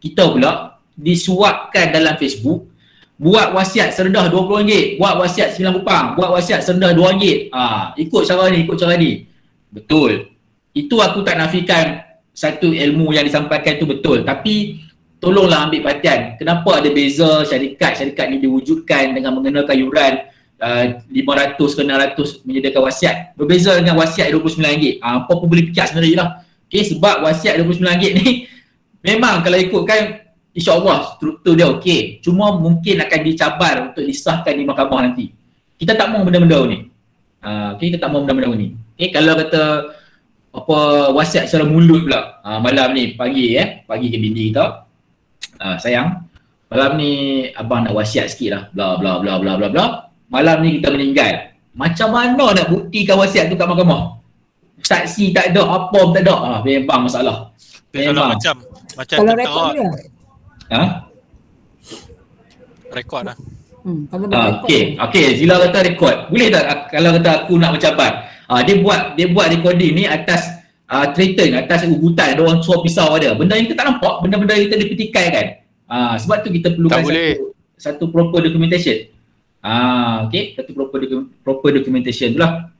kita pula disuapkan dalam Facebook, buat wasiat serendah RM20, buat wasiat 9 kupang, buat wasiat serendah RM2. Ikut cara ni. Betul. Itu aku tak nafikan satu ilmu yang disampaikan itu betul, tapi tolonglah ambil perhatian. Kenapa ada beza syarikat ni diwujudkan dengan mengenakan yuran 500 ke 600 menyediakan wasiat, berbeza dengan wasiat RM29. Apa pun boleh fikir sendiri lah. Sebab wasiat RM29 ni memang kalau ikutkan, insyaAllah struktur dia okey, cuma mungkin akan dicabar untuk disahkan di mahkamah nanti. Kita tak mahu benda-benda ni. Kita tak mahu benda-benda ni. Kalau kata wasiat secara mulut pula, malam ni pagi ke bini kita, sayang, malam ni abang nak wasiat sikit lah, bla bla bla bla bla bla, malam ni kita meninggal. Macam mana nak buktikan wasiat tu kat mahkamah? Saksi tak ada, apa pun tak ada. Memang masalah. Memang. Macam kalau rekod dia? Rekod lah. Kalau Okey, Zila kata rekod. Boleh tak kalau kata aku nak mencabar? Dia buat recording ni atas Triton, atas ugutan, ada orang suruh pisau ada. Benda yang kita tak nampak, benda-benda yang kita dipetikai kan. Sebab tu kita perlukan satu proper documentation. Okay, satu proper documentation tu lah.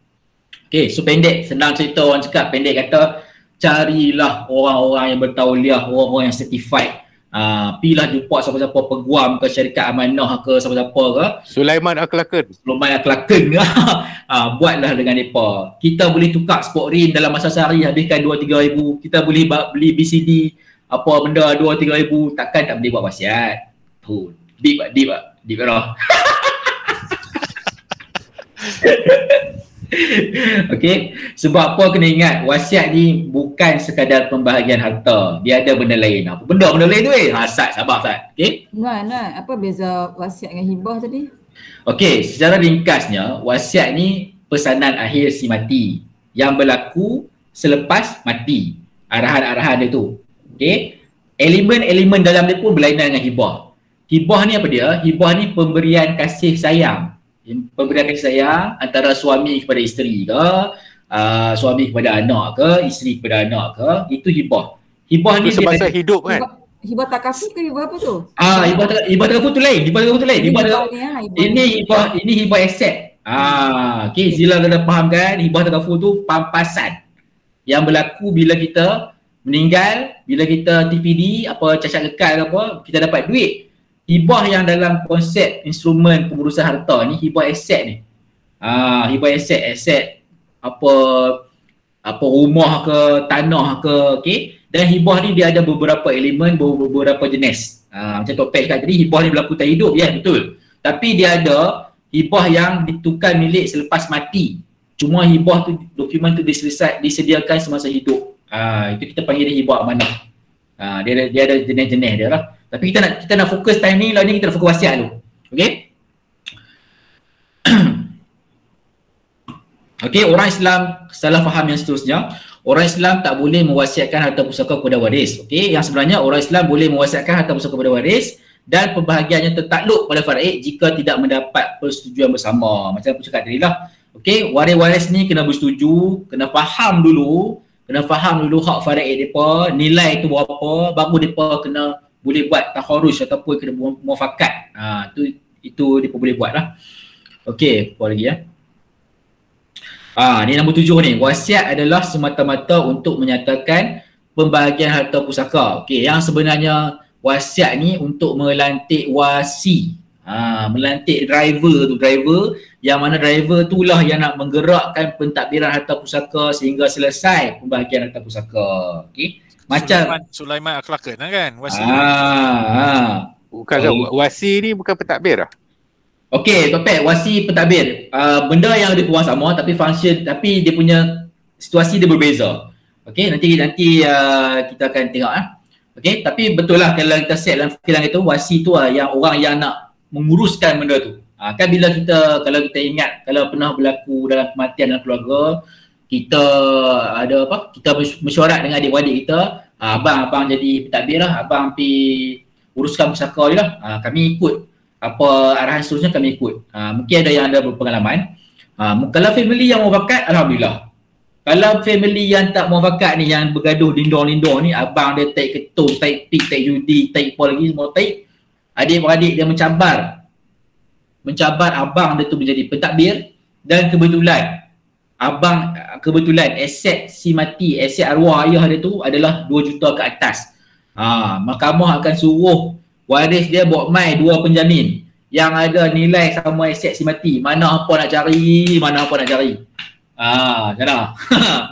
Okay, so pendek, senang cerita orang cakap, pendek kata, carilah orang-orang yang bertauliah, orang-orang yang certified. Pilah jumpa siapa-siapa peguam ke syarikat amanah ke siapa-siapa ke. Sulaiman Akhlaken ke. Buatlah dengan mereka. Kita boleh tukar sport rim dalam masa sehari, habiskan 2-3 ribu. Kita boleh beli BCD apa benda 2-3 ribu. Takkan tak boleh buat wasiat. Deep lah. Okay, sebab apa kena ingat, wasiat ni bukan sekadar pembahagian harta, dia ada benda lain. Apa benda lain tu sabar Ustaz. Okay, apa beza wasiat dengan hibah tadi? Okay, secara ringkasnya, wasiat ni pesanan akhir si mati yang berlaku selepas mati, arahan-arahan dia tu. Okay, elemen-elemen dalam dia pun berlainan dengan hibah. Hibah ni apa dia? Hibah ni pemberian kasih sayang. Pemberian kasih sayang antara suami kepada isteri ke, suami kepada anak ke, isteri kepada anak ke, itu hibah. Hibah ni semasa hidup kan? Hibah takaful ke hibah apa tu? Hibah takaful tu lain. Ini hibah aset. Okay, Zila kena faham kan, hibah takaful tu pampasan yang berlaku bila kita meninggal, bila kita TPD, apa cacat kekal ke apa, kita dapat duit. Hibah yang dalam konsep instrumen pengurusan harta ni, hibah aset ni. Hibah aset apa rumah ke, tanah ke, okey. Dan hibah ni dia ada beberapa elemen, beberapa jenis. Macam topik kat tadi, hibah ni berlaku tak hidup, ya betul. Tapi dia ada hibah yang ditukar milik selepas mati. Cuma hibah tu, dokumen tu disediakan semasa hidup. Itu kita panggil dia hibah amanah. Dia ada jenis-jenis dia lah. Tapi kita nak fokus time ni, lah ni kita nak fokus wasiat dulu. Okey? Okey, orang Islam salah faham yang seterusnya. Orang Islam tak boleh mewasiatkan harta pusaka kepada waris. Okey, yang sebenarnya orang Islam boleh mewasiatkan harta pusaka kepada waris dan pembahagiannya tertakluk pada faraid jika tidak mendapat persetujuan bersama. Macam aku cakap tadi lah. Okey, waris-waris ni kena bersetuju, kena faham dulu hak faraid depa, nilai tu berapa, baru depa kena boleh buat takharuj ataupun kena muafakat. Itu dia boleh buat lah. Okey, apa lagi ya? Ni nombor 7 ni. Wasiat adalah semata-mata untuk menyatakan pembahagian harta pusaka. Okey, yang sebenarnya wasiat ni untuk melantik wasi. Melantik driver yang mana driver itulah yang nak menggerakkan pentadbiran harta pusaka sehingga selesai pembahagian harta pusaka. Okey. Macam Sulaiman Akhlaken kan wasi. Bukan wasi ni bukan pentadbir lah. Okey, topik wasi pentadbir. Benda yang ada kurang sama tapi function, tapi dia punya situasi dia berbeza. Okey, nanti kita akan tengok Okey, tapi betul lah kalau kita set dalam fikiran itu, wasi tu yang orang yang nak menguruskan benda tu. Kan bila kalau kita ingat, kalau pernah berlaku dalam kematian dalam keluarga, kita ada kita mesyuarat dengan adik-adik kita, abang jadi pentadbir lah, abang pergi uruskan pusaka je lah, kami ikut apa arahan seterusnya, kami ikut. Mungkin ada yang ada berpengalaman. Kalau family yang muafakat, alhamdulillah. Kalau family yang tak muafakat ni, yang bergaduh lindung-lindung ni, abang dia taik ketum, taik pik, taik judi, taik apa lagi semua taik, adik-beradik dia mencabar abang dia tu menjadi pentadbir, dan kebetulan aset si mati, aset arwah ayah dia tu adalah 2 juta ke atas. Mahkamah akan suruh waris dia bawa mai 2 penjamin yang ada nilai sama aset si mati. Mana apa nak cari.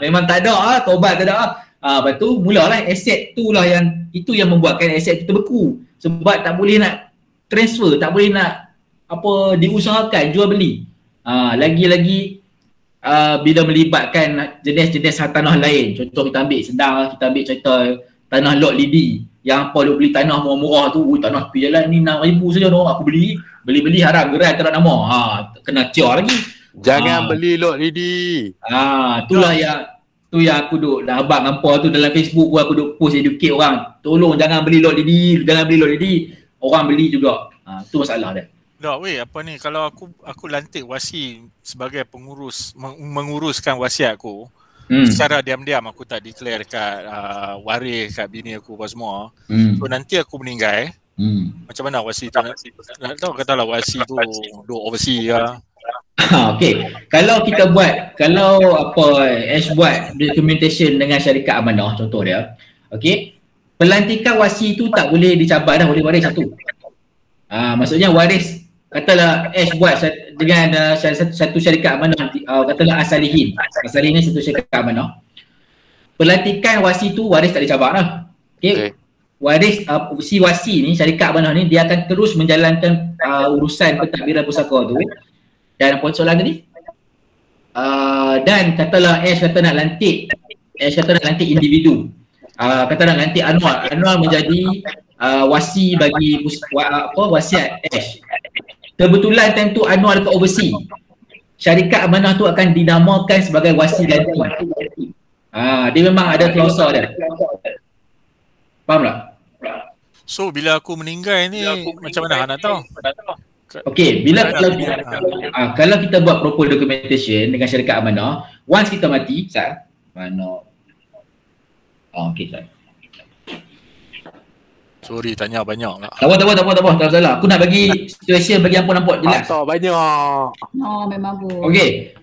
Memang tak ada taubat tak ada. Lepas tu mulalah aset tu lah yang membuatkan aset tu terbeku. Sebab tak boleh nak transfer, tak boleh nak diusahakan jual beli. Lagi-lagi bila melibatkan jenis-jenis tanah lain. Contoh kita ambil cerita tanah lot lidi yang apa duk beli tanah murah-murah tu, tanah tepi jalan ni 6,000 saja aku beli haram gerai tak ada nama. Kena ciar lagi. Jangan beli lot lidi. Itulah yang aku duk abang hampa tu dalam Facebook aku duk post educate orang. Tolong jangan beli lot lidi, Orang beli juga. Tu masalah dia. Tak weh, apa ni, kalau aku lantik wasi sebagai pengurus, menguruskan wasiat aku, secara diam-diam aku tak declare kat waris, kat bini aku apa semua. So nanti aku meninggal, macam mana wasi tu nak tahu, katalah wasi tu duduk overseas lah. Okey, kalau kita buat, kalau Ash buat documentation dengan syarikat amanah contoh dia, okey, pelantikan wasi tu tak boleh dicabar dah oleh waris satu. Maksudnya waris, katalah Ash buat dengan satu syarikat amanah, katalah Asalihin ni satu syarikat amanah. Pelantikan wasi tu waris tak dicabar dah. Okey. Waris si wasi ni, syarikat amanah ni, dia akan terus menjalankan urusan pentadbiran pusaka tu. Dan apa soalan tadi? Dan katalah Ash kata nak lantik individu. Kata nak lantik Anwar menjadi wasi bagi wasiat Ash. Kebetulan time tu Anwar dekat overseas. Syarikat amanah tu akan dinamakan sebagai wasi ganti. Dia memang ada klausul dia. Faham tak? So bila aku meninggal ni macam mana nak tahu? Okey, kalau kita buat proper documentation dengan syarikat amanah, once kita mati, mana? Okey, sorry tanya banyak lah. Tak apa, salah. Aku nak bagi situation bagi apa nampak jelas. Tak banyak. Memang pun. Okey.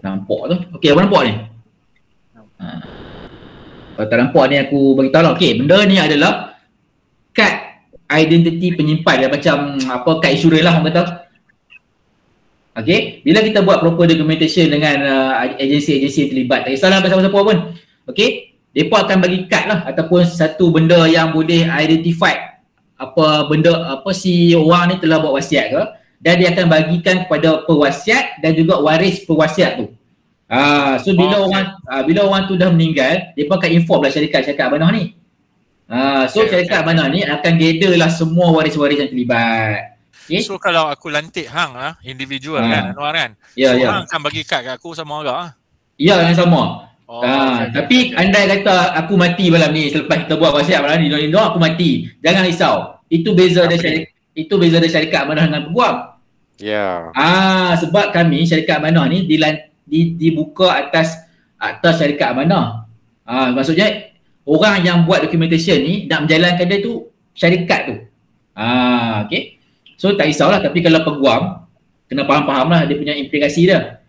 Nampak tu. Okey, apa nampak ni? Kalau tak nampak ni aku bagi tahu lah. Okey, benda ni adalah kad identiti penyimpan, macam kad insurans lah orang kata. Okey, bila kita buat proper documentation dengan agensi-agensi yang terlibat, tak kisahlah siapa-siapa pun. Okey, mereka akan bagi kad lah ataupun satu benda yang boleh identify si orang ni telah buat wasiat ke, dan dia akan bagikan kepada pewasiat dan juga waris pewasiat tu. So bila orang tu dah meninggal, mereka akan inform lah syarikat amanah ni. Syarikat amanah ni akan gather lah semua waris-waris yang terlibat. Okay? So kalau aku lantik hang lah, individual kan, Anwar kan, hang akan bagi kad kat aku sama agak lah? Ya, yang sama. Tapi andai kata aku mati malam ni, selepas kita buat wasiat malam ni, aku mati, jangan risau. Itu beza dia syarikat amanah dengan peguam. Ya. Sebab kami syarikat amanah ni dibuka atas syarikat amanah. Maksudnya orang yang buat documentation ni nak menjalankan dia tu syarikat tu. Okay. So tak risaulah, tapi kalau peguam kena faham-faham lah dia punya implikasi dia.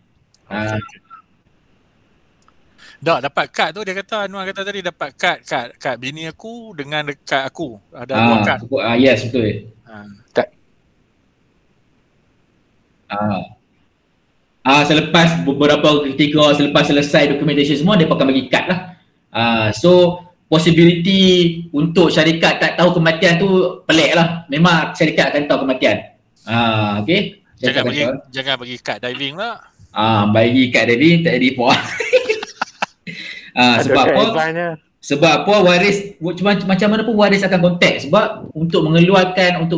Dapat kad tu, dia kata, Anwar kata tadi dapat kad bini aku dengan dekat aku. Ada dua kad. Yes, betul. Selepas beberapa ketika selepas selesai documentation semua, dia akan bagi kad lah. So possibility untuk syarikat tak tahu kematian tu pelik lah. Memang syarikat akan tahu kematian. Okay. Jangan bagi kad diving lah. Bagi kad diving tak ada apa. Sebab apa waris macam mana pun waris akan kontak, sebab untuk mengeluarkan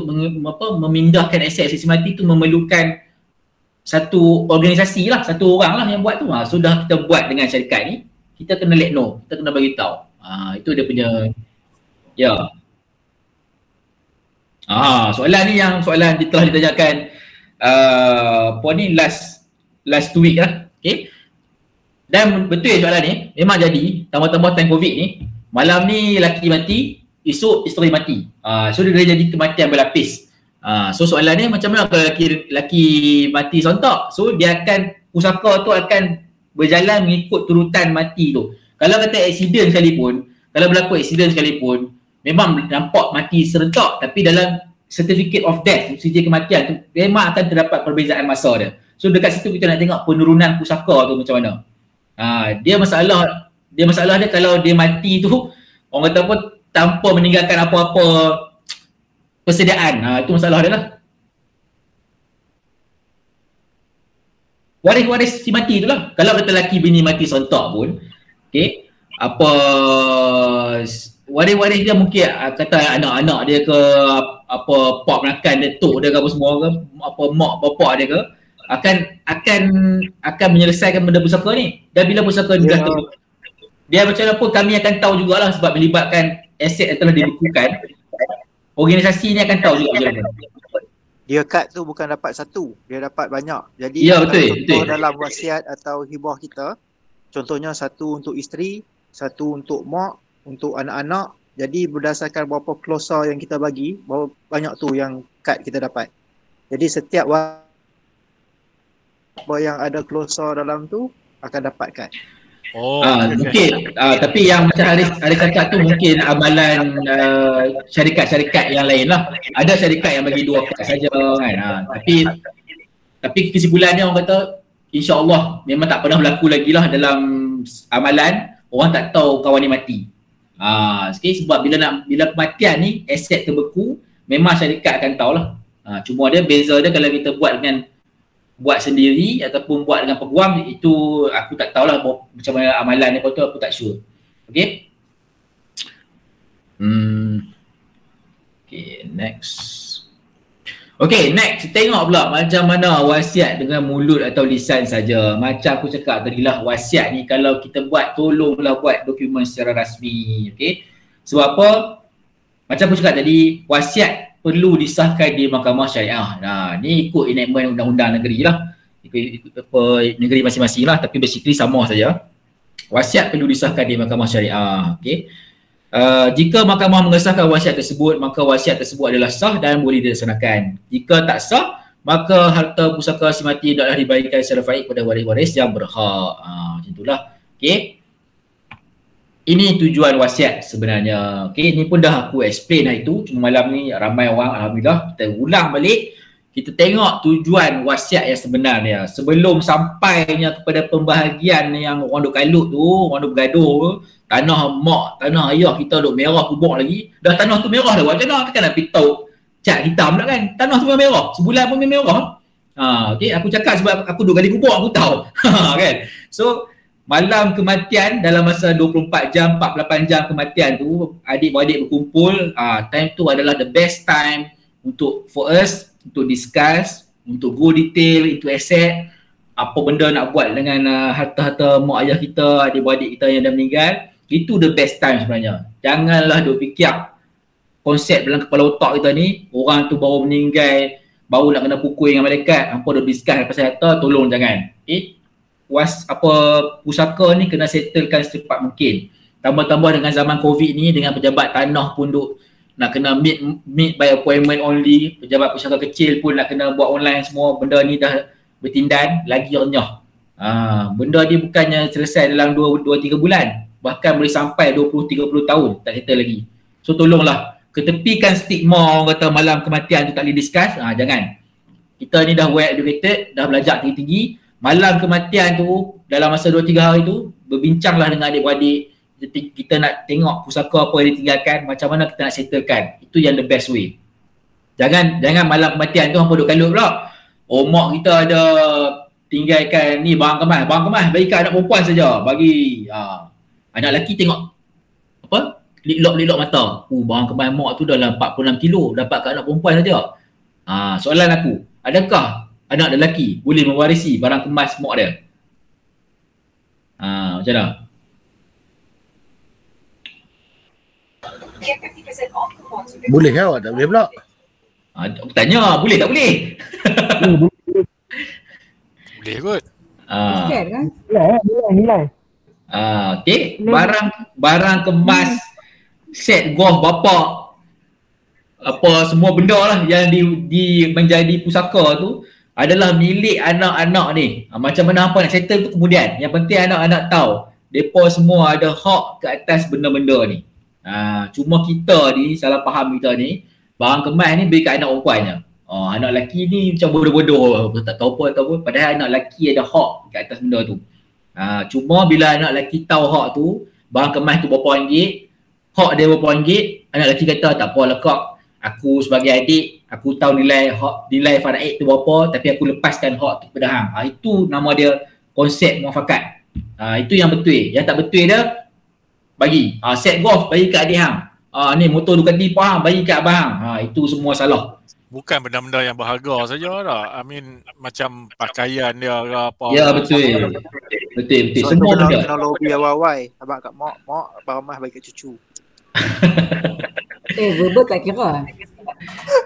memindahkan aset mati tu memerlukan satu organisasi lah, satu orang lah yang buat tu. Sudah kita buat dengan syarikat ni, kita kena let know, kita kena bagi tahu. Itu dia punya soalan ni yang telah ditanyakan last 2 week lah. Okay. Dan betul soalan ni, memang jadi tambah-tambah time COVID ni, malam ni lelaki mati, esok isteri mati. So dia jadi kematian berlapis. So soalan ni macam mana kalau lelaki mati sontak? So dia akan, pusaka tu akan berjalan mengikut turutan mati tu. Kalau kata accident sekalipun, kalau berlaku accident sekalipun, memang nampak mati serentak, tapi dalam certificate of death, CJ kematian tu, memang akan terdapat perbezaan masa dia. So dekat situ kita nak tengok penurunan pusaka tu macam mana. Dia masalah dia kalau dia mati tu, orang kata apa, tanpa meninggalkan apa-apa persediaan. Itu masalah dia lah. Waris-waris si mati tu lah. Kalau kata lelaki bini mati sontak pun, okay, waris-waris dia mungkin kata anak-anak dia ke, pak menakan dia, tok dia ke apa semua ke, mak bapak dia ke, akan menyelesaikan benda pusaka ni. Dan bila pusaka ni dia macam apa, kami akan tahu jugalah, sebab melibatkan aset yang telah dibukukan, organisasi ni akan tahu juga macam mana. dia kad tu bukan dapat satu, dia dapat banyak. Jadi betul. dalam wasiat atau hibah kita, contohnya satu untuk isteri, satu untuk mak, untuk anak-anak. Jadi berdasarkan berapa klausa yang kita bagi, berapa banyak tu yang kad kita dapat. Jadi setiap apa yang ada klausa dalam tu akan dapat kad. Mungkin tapi yang macam Haris cakap tu mungkin amalan syarikat-syarikat yang lain lah. Ada syarikat yang bagi 2 kad saja kan. Tapi kesimpulannya orang kata insya-Allah memang tak pernah berlaku lagi lah dalam amalan orang tak tahu kawan ni mati. Sebab bila kematian ni aset terbeku, memang syarikat akan tahulah. Cuma dia beza dia kalau kita buat sendiri ataupun buat dengan peguam, itu aku tak tahulah macam mana amalan dia tu, aku tak sure. Okay, next. Okay, next. Tengok pula macam mana wasiat dengan mulut atau lisan saja. Macam aku cakap tadi lah, wasiat ni kalau kita buat, tolonglah buat dokumen secara rasmi. Okay, sebab apa? Macam aku cakap tadi, wasiat perlu disahkan di Mahkamah Syariah. Ni ikut enactment undang-undang negeri lah. Ikut negeri masing-masing lah, tapi basically sama saja. Wasiat perlu disahkan di Mahkamah Syariah. Okay. Jika mahkamah mengesahkan wasiat tersebut, maka wasiat tersebut adalah sah dan boleh dilaksanakan. Jika tak sah, maka harta pusaka si mati hendaklah dibagikan secara baik kepada waris-waris yang berhak. Macam itulah. Okay. Ini tujuan wasiat sebenarnya. Okay, ini pun dah aku explain hari tu. Cuma malam ni ramai orang, alhamdulillah, kita ulang balik. Kita tengok tujuan wasiat yang sebenarnya. Sebelum sampainya kepada pembahagian yang orang duk kalut tu, orang duk bergaduh tu, tanah mak, tanah ayah kita duk merah kubur lagi. Dah tanah tu merah dah buat macam mana? Takkan nak beritahu cat hitam pula kan? Tanah tu memang merah. Sebulan pun memang merah. Okay, aku cakap sebab aku duk gali kubur, aku tahu. Kan? So, malam kematian dalam masa 24 jam, 48 jam kematian tu, adik-beradik berkumpul, time tu adalah the best time for us, untuk discuss, untuk go detail into asset, apa benda nak buat dengan harta-harta mak ayah kita, adik-beradik kita yang dah meninggal. Itu the best time sebenarnya. Janganlah duk fikir konsep dalam kepala otak kita ni, orang tu baru meninggal, baru nak kena pukul dengan malaikat, apa duk discuss pasal harta, tolong jangan. Pusaka ni kena settlekan secepat mungkin. Tambah-tambah dengan zaman COVID ni, dengan pejabat tanah pun nak kena meet by appointment only. Pejabat pusaka kecil pun nak kena buat online semua. Benda ni dah bertindan, lagi renyah. Benda ni bukannya selesai dalam 2-3 bulan. Bahkan boleh sampai 20-30 tahun tak settle lagi. So tolonglah, ketepikan stigma orang kata malam kematian tu tak boleh discuss. Jangan. Kita ni dah well educated, dah belajar tinggi-tinggi. Malam kematian tu, dalam masa 2-3 hari tu, berbincanglah dengan adik-beradik. Kita nak tengok pusaka apa yang ditinggalkan, macam mana kita nak settlekan. Itu yang the best way. Jangan malam kematian tu hampa duk kalut pula. Oh, mak kita ada tinggalkan ni barang kemas, bagikan anak perempuan saja. Bagi anak lelaki tengok apa? Liklok mata. Barang kemas mak tu dalam 46 kilo, dapat kat anak perempuan saja. Soalan aku, adakah anak lelaki boleh mewarisi barang kemas mak dia? Macam mana? Boleh ke awak? Tak boleh pula. Aku tanya, boleh tak boleh? Boleh kot. Kan? Nilai. Okay, barang kemas, set golf bapak, apa semua benda lah yang menjadi pusaka tu adalah milik anak-anak ni. Macam mana apa nak settle tu kemudian. Yang penting anak-anak tahu mereka semua ada hak ke atas benda-benda ni. Cuma kita ni, salah faham kita ni, barang kemas ni beri kat anak perempuannya. Anak lelaki ni macam bodoh-bodoh, tak tahu apa. Padahal anak lelaki ada hak kat atas benda tu. Cuma bila anak lelaki tahu hak tu, barang kemas tu berapa ringgit, hak dia berapa ringgit, anak lelaki kata tak apalah kak, aku sebagai adik, aku tahu nilai faraid tu berapa, tapi aku lepaskan hak tu kepada hang. Itu nama dia konsep muafakat. Itu yang betul. Yang tak betul dia bagi set golf bagi kat adik hang. Ni motor Ducati apa hang bagi kat abang hang. Itu semua salah. Bukan benda-benda yang berharga saja lah. I mean macam pakaian dia ke apa. Ya betul. Betul. Semua benda. Kena lobby awal-awal. Abang kat mak barang emas bagi kat cucu. Verbal tak kira.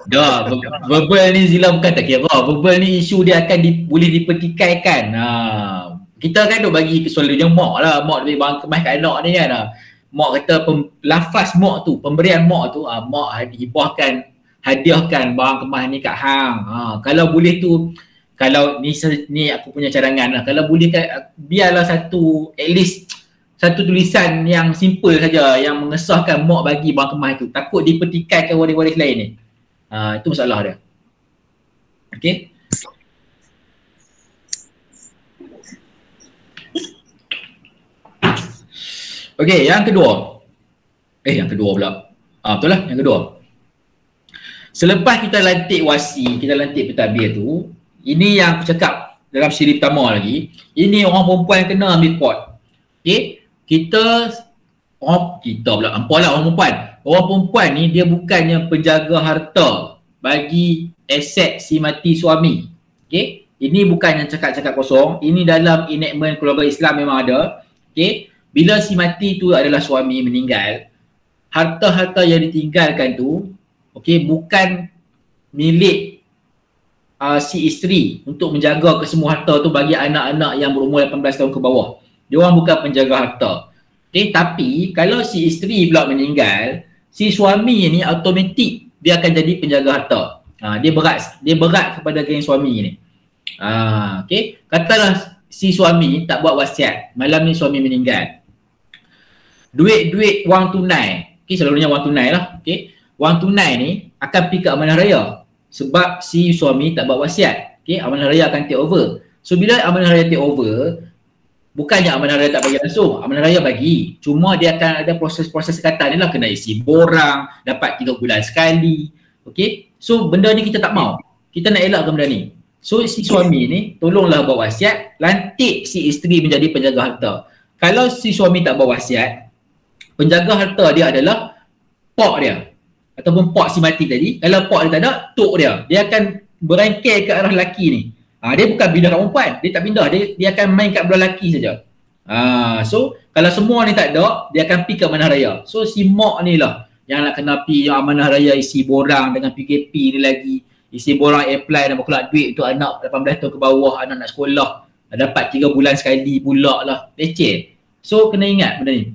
Dah, verbal ni Zila bukan tak kira. Verbal ni isu dia akan boleh dipertikaikan. Kita kan duk bagi selalunya mak lah. Mak lebih barang kemas kat anak ni kan. Mak kata lafaz mak tu, pemberian mak tu, mak hadiahkan barang kemas ni kat hang. Kalau boleh tu, kalau ni aku punya cadangan lah. Kalau boleh biarlah satu, at least satu tulisan yang simple saja yang mengesahkan mak bagi barang kemas tu. Takut dipertikaikan waris-waris lain ni. Itu masalah dia. Okay. Okay, yang kedua. Yang kedua pula. Betul lah, yang kedua. Selepas kita lantik wasi, kita lantik pentadbir tu, ini yang aku cakap dalam siri pertama lagi, ini orang perempuan kena ambil pot. Okay, kita pula, ampalah orang perempuan. Orang perempuan ni dia bukannya penjaga harta bagi aset si mati suami. Okay, ini bukan yang cakap-cakap kosong. Ini dalam enactment keluarga Islam memang ada. Okay, bila si mati tu adalah suami meninggal, harta-harta yang ditinggalkan tu, okay, bukan milik si isteri untuk menjaga kesemua harta tu bagi anak-anak yang berumur 18 tahun ke bawah. Dia orang bukan penjaga harta. Okay, tapi kalau si isteri pula meninggal, si suami ni automatik dia akan jadi penjaga harta. Dia berat kepada geng suami ni. Okay, katalah si suami tak buat wasiat, malam ni suami meninggal. Duit wang tunai, okay, selalunya wang tunai lah. Okay, wang tunai ni akan pergi ke amanah raya sebab si suami tak buat wasiat. Okay, amanah raya akan take over. So bila amanah raya take over, bukannya amanah raya tak bagi langsung, amanah raya bagi. Cuma dia akan ada proses-proses sekatan ni lah, kena isi borang, dapat 3 bulan sekali. Okay, so benda ni kita tak mau. Kita nak elakkan benda ni. So si suami ni tolonglah buat wasiat, lantik si isteri menjadi penjaga harta. Kalau si suami tak buat wasiat, penjaga harta dia adalah pak dia ataupun pak si mati tadi. Kalau pak dia tak ada, tok dia. Dia akan berengkai ke arah lelaki ni. Dia bukan pindah kat perempuan, dia tak pindah, dia akan main kat belah lelaki saja. So kalau semua ni tak ada, dia akan pergi ke amanah raya. So si mak ni lah yang nak kena pergi amanah raya, isi borang dengan PKP ni lagi, isi borang apply dan berkelak duit untuk anak 18 tahun ke bawah, anak nak sekolah, dapat 3 bulan sekali pula lah, leceh. So kena ingat benda ni.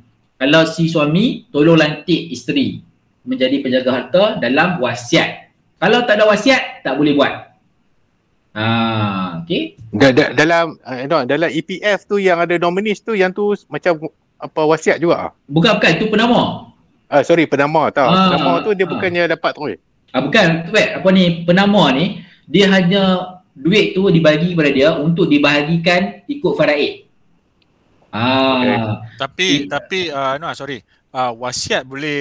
Kalau si suami, tolong lantik isteri menjadi penjaga harta dalam wasiat. Kalau tak ada wasiat, tak boleh buat. Okay. Dalam EPF tu yang ada nominis tu, yang tu macam apa wasiat juga? Bukan, itu penama. Penama tau. Penama tu dia bukannya dapat tu. Bukan, apa ni, penama ni dia hanya duit tu dibagi kepada dia untuk dibahagikan ikut faraid. Okay. Tapi wasiat boleh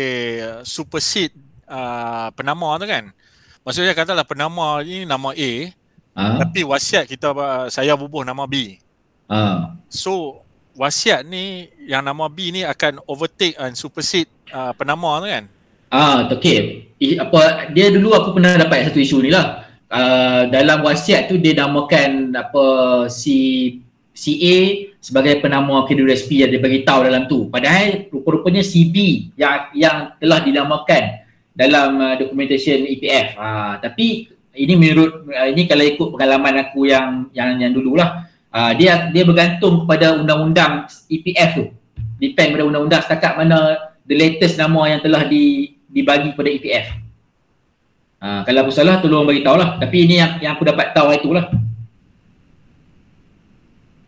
supersede penama tu kan? Maksudnya katalah penama ni nama A, tapi wasiat saya bubuh nama B. So wasiat ni yang nama B ni akan overtake and supersede penama tu kan? Okay. Dia dulu aku pernah dapat satu isu ni lah. Dalam wasiat tu dia namakan si A sebagai penama KWSP yang dia bagi tahu dalam tu. Padahal rupa-rupanya CB yang telah dinamakan dalam documentation EPF. Tapi ini ini kalau ikut pengalaman aku yang dululah. Dia bergantung kepada undang-undang EPF tu. Depend pada undang-undang setakat mana the latest nama yang telah dibagi kepada EPF. Kalau aku salah tolong bagi tahu lah. Tapi ini yang aku dapat tahu itulah.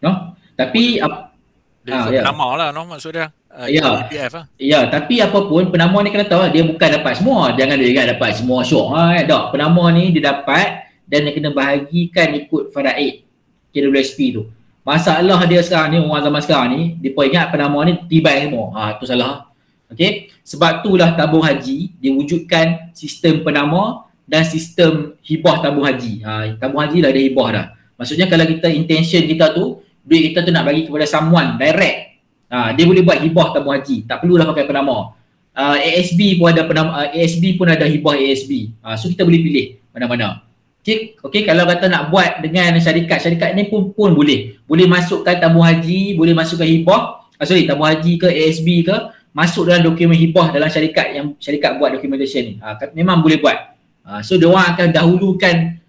No? Tapi penama lah maksud dia. EPF lah. Ya, tapi apapun penama ni kena tahu dia bukan dapat semua. Jangan dia ingat dapat semua syok. Tak, penama ni dia dapat dan dia kena bahagikan ikut faraid KWSP tu. Masalah dia sekarang ni, orang zaman sekarang ni, dia pun ingat penama ni tibai semua. Tu salah. Okay, sebab itulah tabung haji diwujudkan sistem penama dan sistem hibah tabung haji. Tabung haji lah dia hibah dah. Maksudnya kalau kita intention kita tu, duit kita tu nak bagi kepada someone direct, dia boleh buat hibah tabung haji, tak perlulah pakai penama. ASB pun ada penama, ASB pun ada hibah ASB. So kita boleh pilih mana-mana. Okay, kalau kata nak buat dengan syarikat ni pun boleh masukkan tabung haji, boleh masukkan hibah, tabung haji ke ASB ke, masuk dalam dokumen hibah dalam syarikat buat documentation ni. Memang boleh buat. So diorang akan dahulukan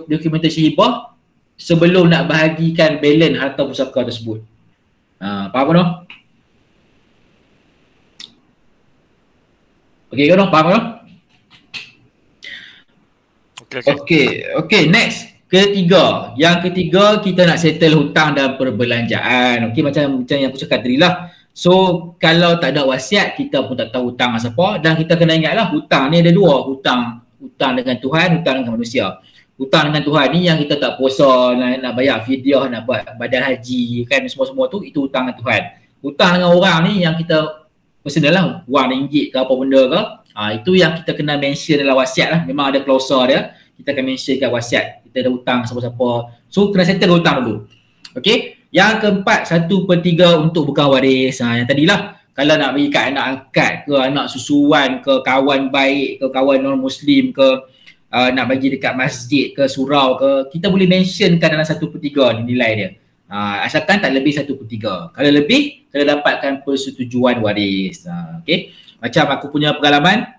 dokumentasi hibah sebelum nak bahagikan balance harta pusaka tersebut. Faham tak? Okey kan? Faham tak? Okay, next. Yang ketiga kita nak settle hutang dan perbelanjaan. Okey, macam yang aku cakap tadi lah. So kalau tak ada wasiat, kita pun tak tahu hutang siapa, dan kita kena ingatlah hutang ni ada dua, hutang dengan Tuhan, hutang dengan manusia. Hutang dengan Tuhan ni yang kita tak puasa, nak bayar fidyah, nak buat badan haji kan, semua-semua tu itu hutang dengan Tuhan. Hutang dengan orang ni yang kita personal lah, wang ringgit ke apa benda ke, itu yang kita kena mention dalam wasiat lah. Memang ada klausa dia, kita akan mention kat wasiat kita ada hutang siapa-siapa. So kena settle hutang dulu. Okey. Yang keempat, 1/3 untuk bukan waris. Yang tadilah, kalau nak bagi kat anak angkat ke, anak susuan ke, kawan baik ke, kawan non-Muslim ke, nak bagi dekat masjid ke, surau ke, kita boleh mentionkan dalam 1/3 ni nilai dia. Asalkan tak lebih 1/3. Kalau lebih, kena dapatkan persetujuan waris. Okay. Macam aku punya pengalaman,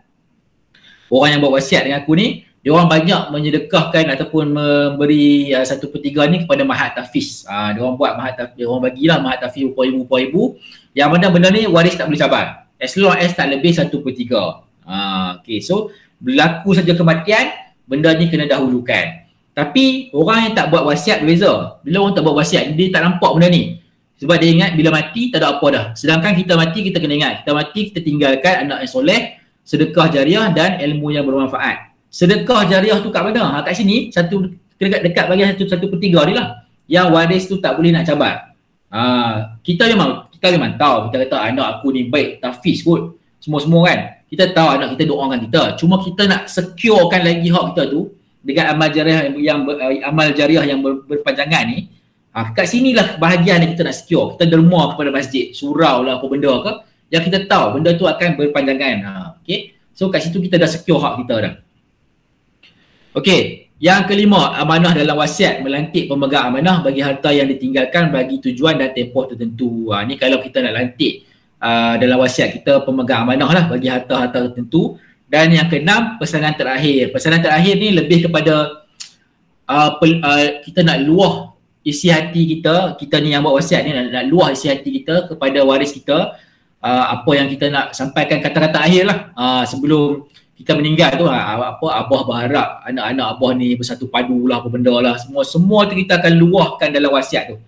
orang yang buat wasiat dengan aku ni, dia orang banyak menyedekahkan ataupun memberi 1/3 ni kepada mahat tahfiz. Dia orang buat mahat tahfiz, dia orang bagilah mahat tahfiz upah ibu. Yang mana benda ni waris tak boleh cabar. As long as tak lebih 1/3. Okay, so berlaku saja kematian, benda ni kena dahulukan. Tapi orang yang tak buat wasiat berbeza. Bila orang tak buat wasiat, dia tak nampak benda ni. Sebab dia ingat bila mati tak ada apa dah. Sedangkan kita mati, kita kena ingat. Kita mati, kita tinggalkan anak yang soleh, sedekah jariah dan ilmu yang bermanfaat. Sedekah jariah tu kat mana? Kat sini, dekat bahagian 1/3 ni lah. Yang waris tu tak boleh nak cabar. Kita memang tahu, kita kata anak aku ni baik, tahfiz kot. Semua-semua kan. Kita tahu anak kita doakan kita. Cuma kita nak securekan lagi hak kita tu dengan amal jariah yang berpanjangan ni. Kat sinilah bahagian yang kita nak secure. Kita derma kepada masjid, surau lah apa benda ke, yang kita tahu benda tu akan berpanjangan. Okay. So kat situ kita dah secure hak kita dah. Okey, yang kelima, amanah dalam wasiat, melantik pemegang amanah bagi harta yang ditinggalkan bagi tujuan dan tempoh tertentu. Ni kalau kita nak lantik dalam wasiat kita pemegang amanah lah bagi harta-harta tertentu. Dan yang keenam, pesanan terakhir. Pesanan terakhir ni lebih kepada kita nak luah isi hati kita ni yang buat wasiat ni nak luah isi hati kita kepada waris kita, apa yang kita nak sampaikan kata-kata akhir lah sebelum kita meninggal tu. Abah berharap anak-anak abah ni bersatu padu lah apa benda lah, semua tu kita akan luahkan dalam wasiat tu.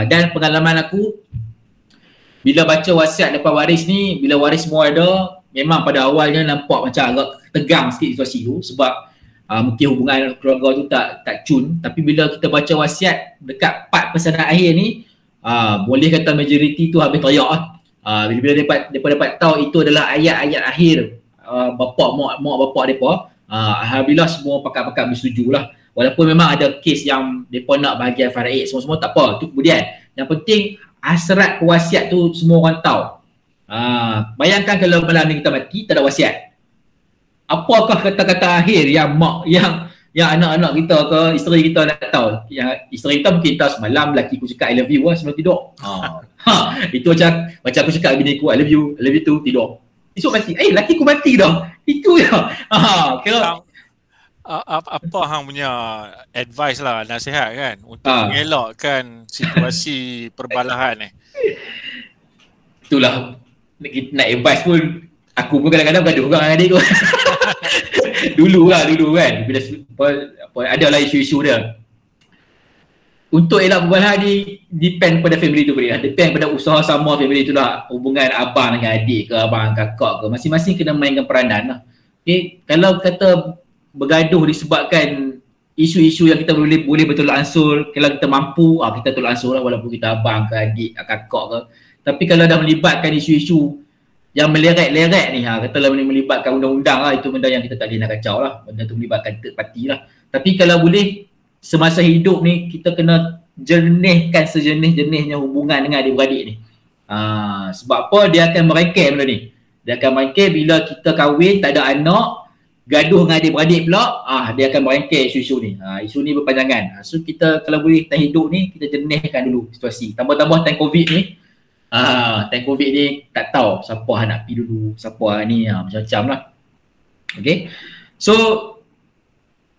Dan pengalaman aku bila baca wasiat depan waris ni, bila waris semua ada, memang pada awalnya nampak macam agak tegang sikit situasi tu sebab mungkin hubungan keluarga tu tak cun. Tapi bila kita baca wasiat dekat part pesanan akhir ni, boleh kata majoriti tu habis teriak lah. Bila dapat tahu itu adalah ayat-ayat akhir mak bapak mereka, alhamdulillah semua pakar-pakar bersetuju lah. Walaupun memang ada kes yang mereka nak bahagian faraid semua-semua, tak apa, tu kemudian. Yang penting hasrat wasiat tu semua orang tahu. Bayangkan kalau malam ni kita mati tak ada wasiat, apakah kata-kata akhir yang anak-anak kita ke isteri kita nak tahu? Yang isteri kita mungkin tahu semalam lelaki aku cakap I love you sebelum tidur. Itu macam aku cakap bini aku I love you too, tidur. Esok mati, lelaki aku mati dah. Itu je. Apa hang punya advice lah, nasihat kan untuk mengelakkan situasi perbalahan ni? Itulah, nak advice pun aku pun kadang-kadang bergaduh dengan adik tu. dulu kan bila adalah isu-isu dia. Untuk elak perbalahan ni depend pada family tu boleh lah. Depend pada usaha sama family tu lah. Hubungan abang dengan adik ke, abang dengan kakak ke, masing-masing kena mainkan peranan lah. Okay, kalau kata bergaduh disebabkan isu-isu yang kita boleh betul ansur, kalau kita mampu, kita tolak ansur lah walaupun kita abang ke adik, kakak ke. Tapi kalau dah melibatkan isu-isu yang meleret-leret ni, katalah melibatkan undang-undang lah, itu benda yang kita tak boleh nak kacau lah. Benda tu melibatkan third party lah. Tapi kalau boleh, semasa hidup ni kita kena jernihkan sejenis-jenisnya hubungan dengan adik-beradik ni. Sebab apa? Dia akan merengkel benda ni. Dia akan merengkel bila kita kahwin, tak ada anak, gaduh dengan adik-beradik pula, dia akan merengkel isu-isu ni. Isu ni berpanjangan. So kita kalau boleh time hidup ni, kita jernihkan dulu situasi. Tambah-tambah time COVID ni, time COVID ni tak tahu siapa nak pergi dulu, siapa ni, macam-macam lah. Okay. So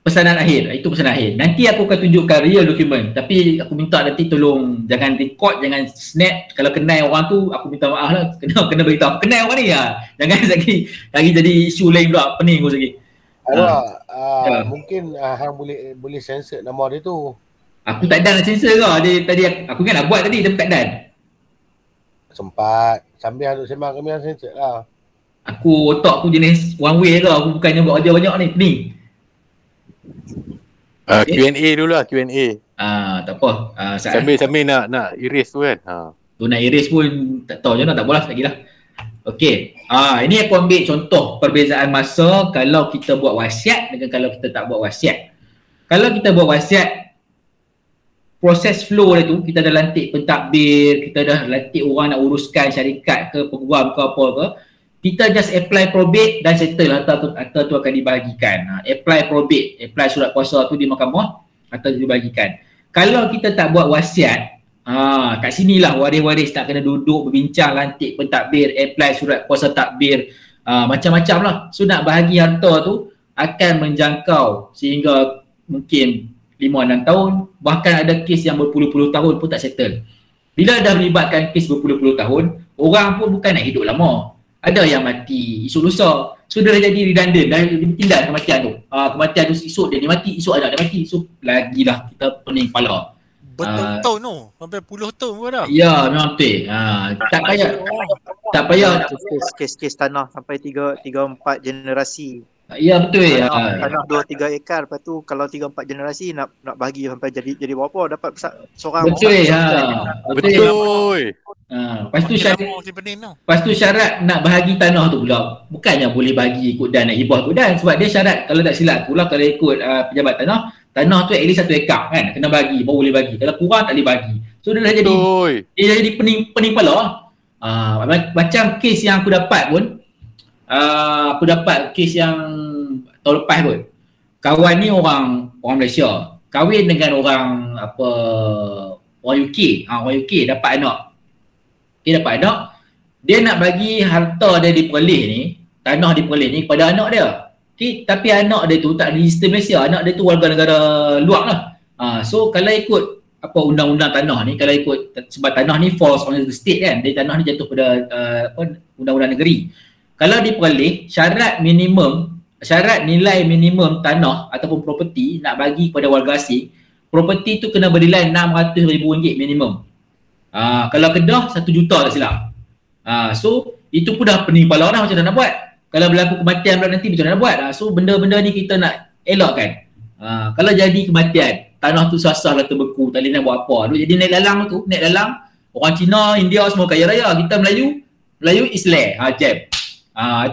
pesanan akhir, itu pesanan akhir. Nanti aku akan tunjukkan real dokumen, tapi aku minta nanti tolong jangan record, jangan snap. Kalau kenal orang tu aku minta maaf lah, kena beritahu kenal orang ni ya. Jangan lagi jadi isu lain pula, pening aku lagi. Mungkin hang boleh sensor nama dia tu. Aku tak dan nak sensor kau. Dia tadi aku kan nak buat tadi, tapi tak dan. Sempat sambil hadut sembang kami yang sensor lah. Aku otak aku jenis one way ke, aku bukannya buat kerja banyak ni, pening. Q&A dulu lah, Q&A. Tak apa. Sambil nak erase tu kan. Tu nak erase pun tak tahu je lah, tak apalah lagi lah. Okey. Ini aku ambil contoh perbezaan masa kalau kita buat wasiat dengan kalau kita tak buat wasiat. Kalau kita buat wasiat, proses flow dia tu, kita dah lantik pentadbir, kita dah lantik orang nak uruskan syarikat ke, peguam ke apa ke, kita just apply probate dan settle harta tu akan dibahagikan. Apply probate, apply surat kuasa tu di mahkamah, harta dibahagikan. Kalau kita tak buat wasiat, kat sinilah waris-waris tak kena duduk berbincang, lantik pentadbir, apply surat kuasa takbir, macam-macam lah. So nak bahagi harta tu akan menjangkau sehingga mungkin 5-6 tahun, bahkan ada kes yang berpuluh-puluh tahun pun tak settle. Bila dah melibatkan kes berpuluh-puluh tahun, orang pun bukan nak hidup lama. Ada yang mati esok lusa. So dia dah jadi redundant, dah tinggal kematian tu. Kematian tu esok dia mati, esok anak dia mati. So lagilah kita pening kepala. Bertahun-tahun tu, sampai puluh tahun pun dah. Ya, memang betul. Tak payah. Kes tanah sampai 3-4 generasi. Ya betul. Tanah 2-3 ekar, lepas tu kalau 3-4 generasi nak bagi sampai jadi berapa dapat seorang. Betul. Betul. Lepas tu syarat nak bahagi tanah tu pula bukannya boleh bagi ikut dan nak hibah ikut dan, sebab dia syarat kalau tak silap pula kalau ikut pejabat tanah tu at least 1 ekar kan, kena bagi baru boleh bagi, kalau kurang tak boleh bagi. So dia dah jadi pening kepala. Macam kes yang aku dapat pun, aku dapat kes yang tahun lepas pun, kawan ni orang Malaysia kahwin dengan orang UK. Orang UK dapat anak. Dia nak bagi harta dia di Perlis ni, tanah di Perlis ni kepada anak dia. Tapi anak dia tu tak register Malaysia, anak dia tu warga negara luar lah. So kalau ikut undang-undang tanah ni, kalau ikut, sebab tanah ni falls on the state kan, dia tanah ni jatuh pada undang-undang negeri. Kalau di Perlis, syarat nilai minimum tanah ataupun property nak bagi kepada warga asing, property tu kena bernilai RM600,000 minimum. Kalau Kedah 1 juta tak silap. So itu pun dah pening kepala dah, macam mana nak buat. Kalau berlaku kematian pula nanti macam mana nak buat. So benda-benda ni kita nak elakkan. Kalau jadi kematian, tanah tu sasar lah terbeku, tak boleh nak buat apa. Jadi naik dalang, orang Cina, India semua kaya raya, kita Melayu Islam. Jam.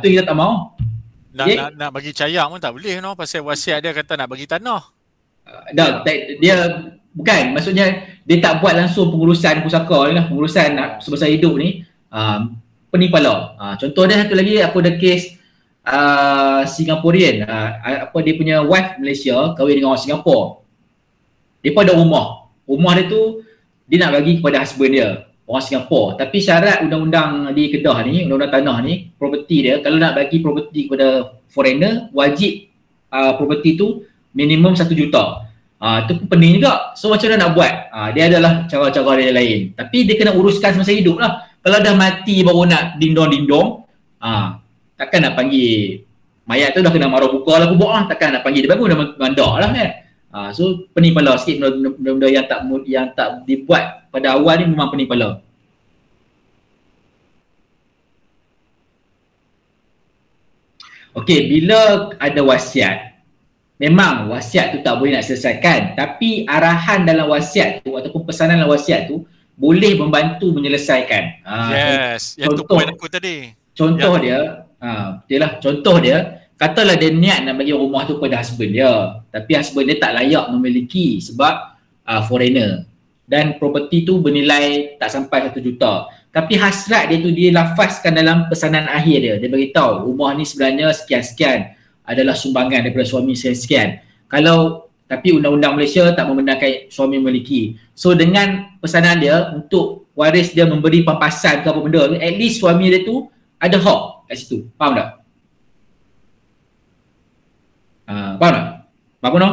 Itu kita tak mau. Nak bagi cayak pun tak boleh pasal wasiat dia kata nak bagi tanah. Dia bukan, maksudnya dia tak buat langsung pengurusan pusaka ni lah, pengurusan semasa hidup ni, pening kepala. Contoh dia satu lagi, aku ada kes Singaporean, dia punya wife Malaysia kahwin dengan orang Singapura. Dia pun ada rumah dia tu dia nak bagi kepada husband dia, orang Singapura. Tapi syarat undang-undang di Kedah ni, undang-undang tanah ni, property dia, kalau nak bagi property kepada foreigner, wajib property tu minimum 1 juta. Itu pun pening juga. So macam mana nak buat? Dia adalah cara-cara dia lain. Tapi dia kena uruskan semasa hidup lah. Kalau dah mati baru nak dindong-dindong, takkan nak panggil mayat tu dah kena marah buka lah kubur lah. Takkan nak panggil dia bangun, dah mengandak lah kan. So pening kepala sikit benda-benda yang tak dibuat pada awal ni, memang pening kepala. Okey, bila ada wasiat, memang wasiat tu tak boleh nak selesaikan, tapi arahan dalam wasiat tu ataupun pesanan dalam wasiat tu boleh membantu menyelesaikan. Yes, yang tu poin aku tadi. Contoh dia, contoh dia, katalah dia niat nak bagi rumah tu pada husband dia, tapi husband dia tak layak memiliki sebab foreigner, dan property tu bernilai tak sampai 1 juta. Tapi hasrat dia tu dia lafazkan dalam pesanan akhir dia. Dia beritahu rumah ni sebenarnya sekian-sekian adalah sumbangan daripada suami sekian. Tapi undang-undang Malaysia tak membenarkan suami memiliki. So dengan pesanan dia untuk waris dia memberi pampasan ke apa benda, at least suami dia tu ada hak kat situ. Faham tak? Faham tak? Faham no?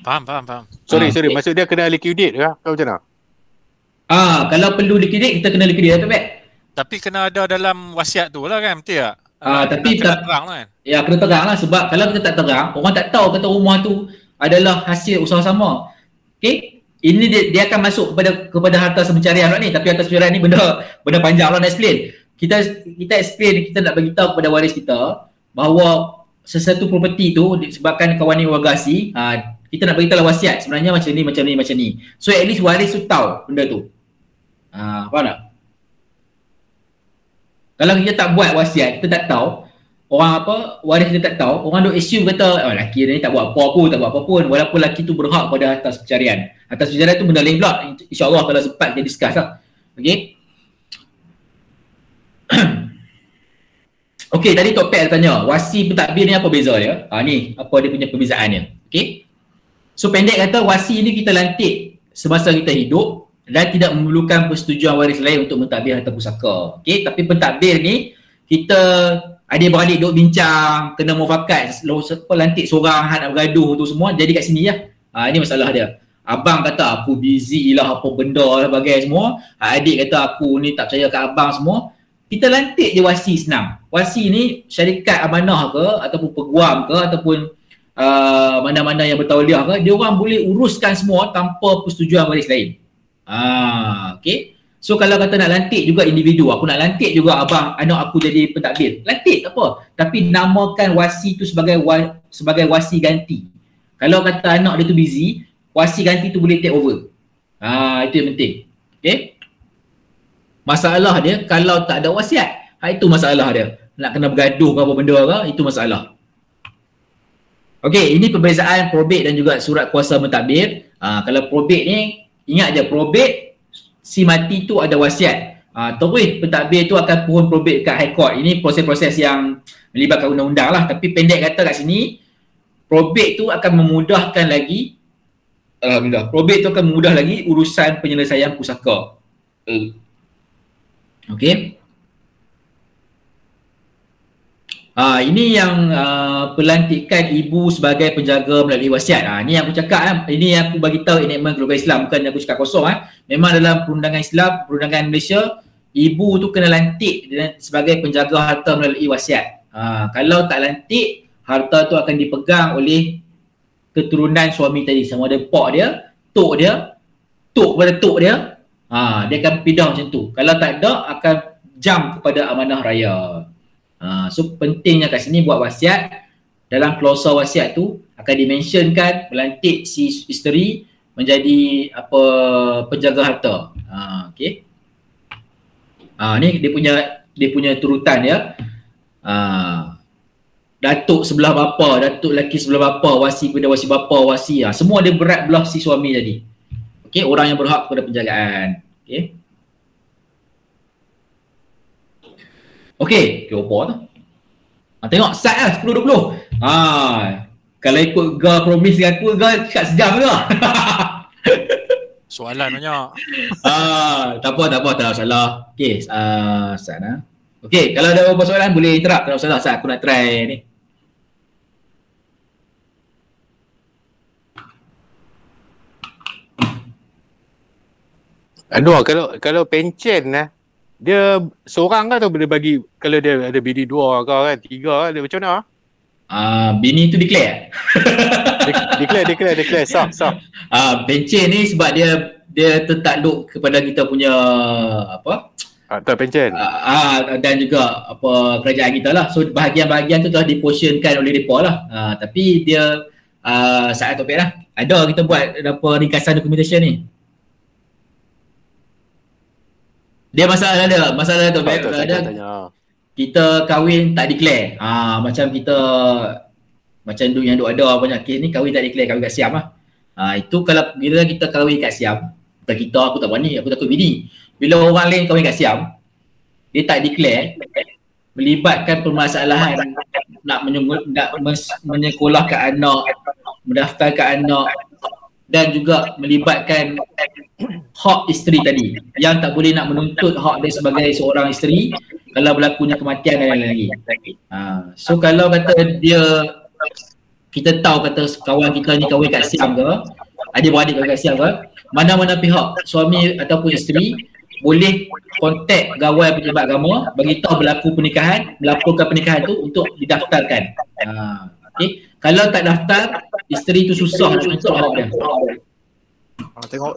Faham. Sorry. Maksud dia kena liquidate ke? Kau macam mana? Kalau perlu liquidate, kita kena liquidate, Tok Pat. Tapi kena ada dalam wasiat tu lah kan, betul tak? Tapi kena terang lah kan? Ya, kena terang lah, sebab kalau kita tak terang, orang tak tahu kata rumah tu adalah hasil usaha sama. Okay? Ini dia akan masuk kepada harta pencarian ni, tapi harta pencarian ni benda panjang lah nak explain. Kita explain, kita nak bagi tahu kepada waris kita bahawa sesuatu properti tu disebabkan kawan ni warga asli, kita nak beritahu wasiat sebenarnya macam ni. So at least waris tu tahu benda tu. Faham tak? Kalau kita tak buat wasiat, kita tak tahu, waris kita tak tahu, orang duk assume kata, lelaki ni tak buat apa pun, walaupun lelaki tu berhak pada harta pencarian. Harta pencarian tu benda lain pula. InsyaAllah kalau sempat kita discuss lah. Okay? Okay, tadi Tok Pat tanya, wasi pentadbir ni apa beza dia? Ni, apa dia punya perbezaan dia. Okay? So pendek kata, wasi ni kita lantik semasa kita hidup dan tidak memerlukan persetujuan waris lain untuk mentadbir harta pusaka. Okay? Tapi pentadbir ni, kita adik-beradik duk bincang, kena mufakat, lantik seorang nak bergaduh tu semua, jadi kat sini lah. Ini masalah dia. Abang kata aku busy lah, apa benda lah bagai semua. Adik kata aku ni tak percaya kat abang semua. Kita lantik je wasi senang. Wasi ni syarikat amanah ke, ataupun peguam ke, ataupun mana-mana yang bertauliah ke, dia orang boleh uruskan semua tanpa persetujuan waris lain. Okay. So kalau kata nak lantik juga individu, aku nak lantik juga abang anak aku jadi pentadbir, lantik tak apa, tapi namakan wasi tu sebagai wasi ganti. Kalau kata anak dia tu busy, wasi ganti tu boleh take over. Itu yang penting. Okay. Masalah dia kalau tak ada wasiat, itu masalah dia. Nak kena bergaduh ke apa benda ke, itu masalah. Okay, ini perbezaan probate dan juga surat kuasa mentadbir. Kalau probate ni, ingat je probate, si mati tu ada wasiat. Terus pentadbir tu akan pohon probate kat high court. Ini proses-proses yang melibatkan undang-undang lah. Tapi pendek kata kat sini, probate tu akan memudahkan lagi, alhamdulillah, probate tu akan memudah lagi urusan penyelesaian pusaka. Okay. Ini yang pelantikan ibu sebagai penjaga melalui wasiat. Ini yang aku cakap, ini yang aku bagi tahu enakmen keluarga Islam, bukan aku cakap kosong. Memang dalam perundangan Islam, perundangan Malaysia, ibu tu kena lantik sebagai penjaga harta melalui wasiat. Kalau tak lantik, harta tu akan dipegang oleh keturunan suami tadi, sama ada pak dia, tok kepada tok dia. Dia akan pindah macam tu. Kalau tak ada, akan jam kepada amanah raya. So pentingnya kat sini buat wasiat. Dalam klausa wasiat tu akan dimensionkan melantik si isteri menjadi penjaga harta. Okay. Ni dia punya turutan ya. Datuk sebelah bapa, datuk lelaki sebelah bapa, wasi kepada wasi bapa, wasi. Semua dia berat belah si suami tadi. Okay, orang yang berhak kepada penjagaan. Okay. Okay, apa tu? Tengok sat lah 10-20. Kalau ikut Ga promise dengan aku, Ga cakap sejam ke? Soalan banyak. Tak apa, tak ada masalah. Okay, sat lah. Okay, kalau ada beberapa soalan boleh interrupt. Tak ada masalah, sat aku nak try ni. Anwar, kalau pencen lah, dia seorang ke atau boleh bagi, kalau dia ada bini 2 ke kan, 3 dia macam mana? Bini tu declare. declare sah. Pencen ni sebab dia tertakluk kepada kita punya Harta pencen. Dan juga kerajaan kita lah. So bahagian-bahagian tu telah diportionkan oleh mereka lah. Tapi dia saat topik lah. Ada kita buat ringkasan dokumentasi ni. Dia masalah tu kita kahwin tak declare. Macam kita dulu yang ada banyak kes ni, kahwin tak declare, kahwin kat Siam lah. Itu kalau bila kita kahwin kat Siam, bukan kita, aku tak berani, aku takut bini. Bila orang lain kahwin kat Siam, dia tak declare, melibatkan permasalahan nak menyekolahkan anak, mendaftarkan anak, dan juga melibatkan hak isteri tadi yang tak boleh nak menuntut hak dia sebagai seorang isteri kalau berlakunya kematian dan lain-lain lagi. So kalau kata kita tahu kata kawan kita ni kahwin kat Siam ke, adik-beradik kat Siam ke, mana-mana pihak suami ataupun isteri boleh kontak gawai pejabat agama, beritahu berlaku pernikahan, melaporkan pernikahan tu untuk didaftarkan. Okay. Kalau tak daftar, isteri tu susah untuk awak dia.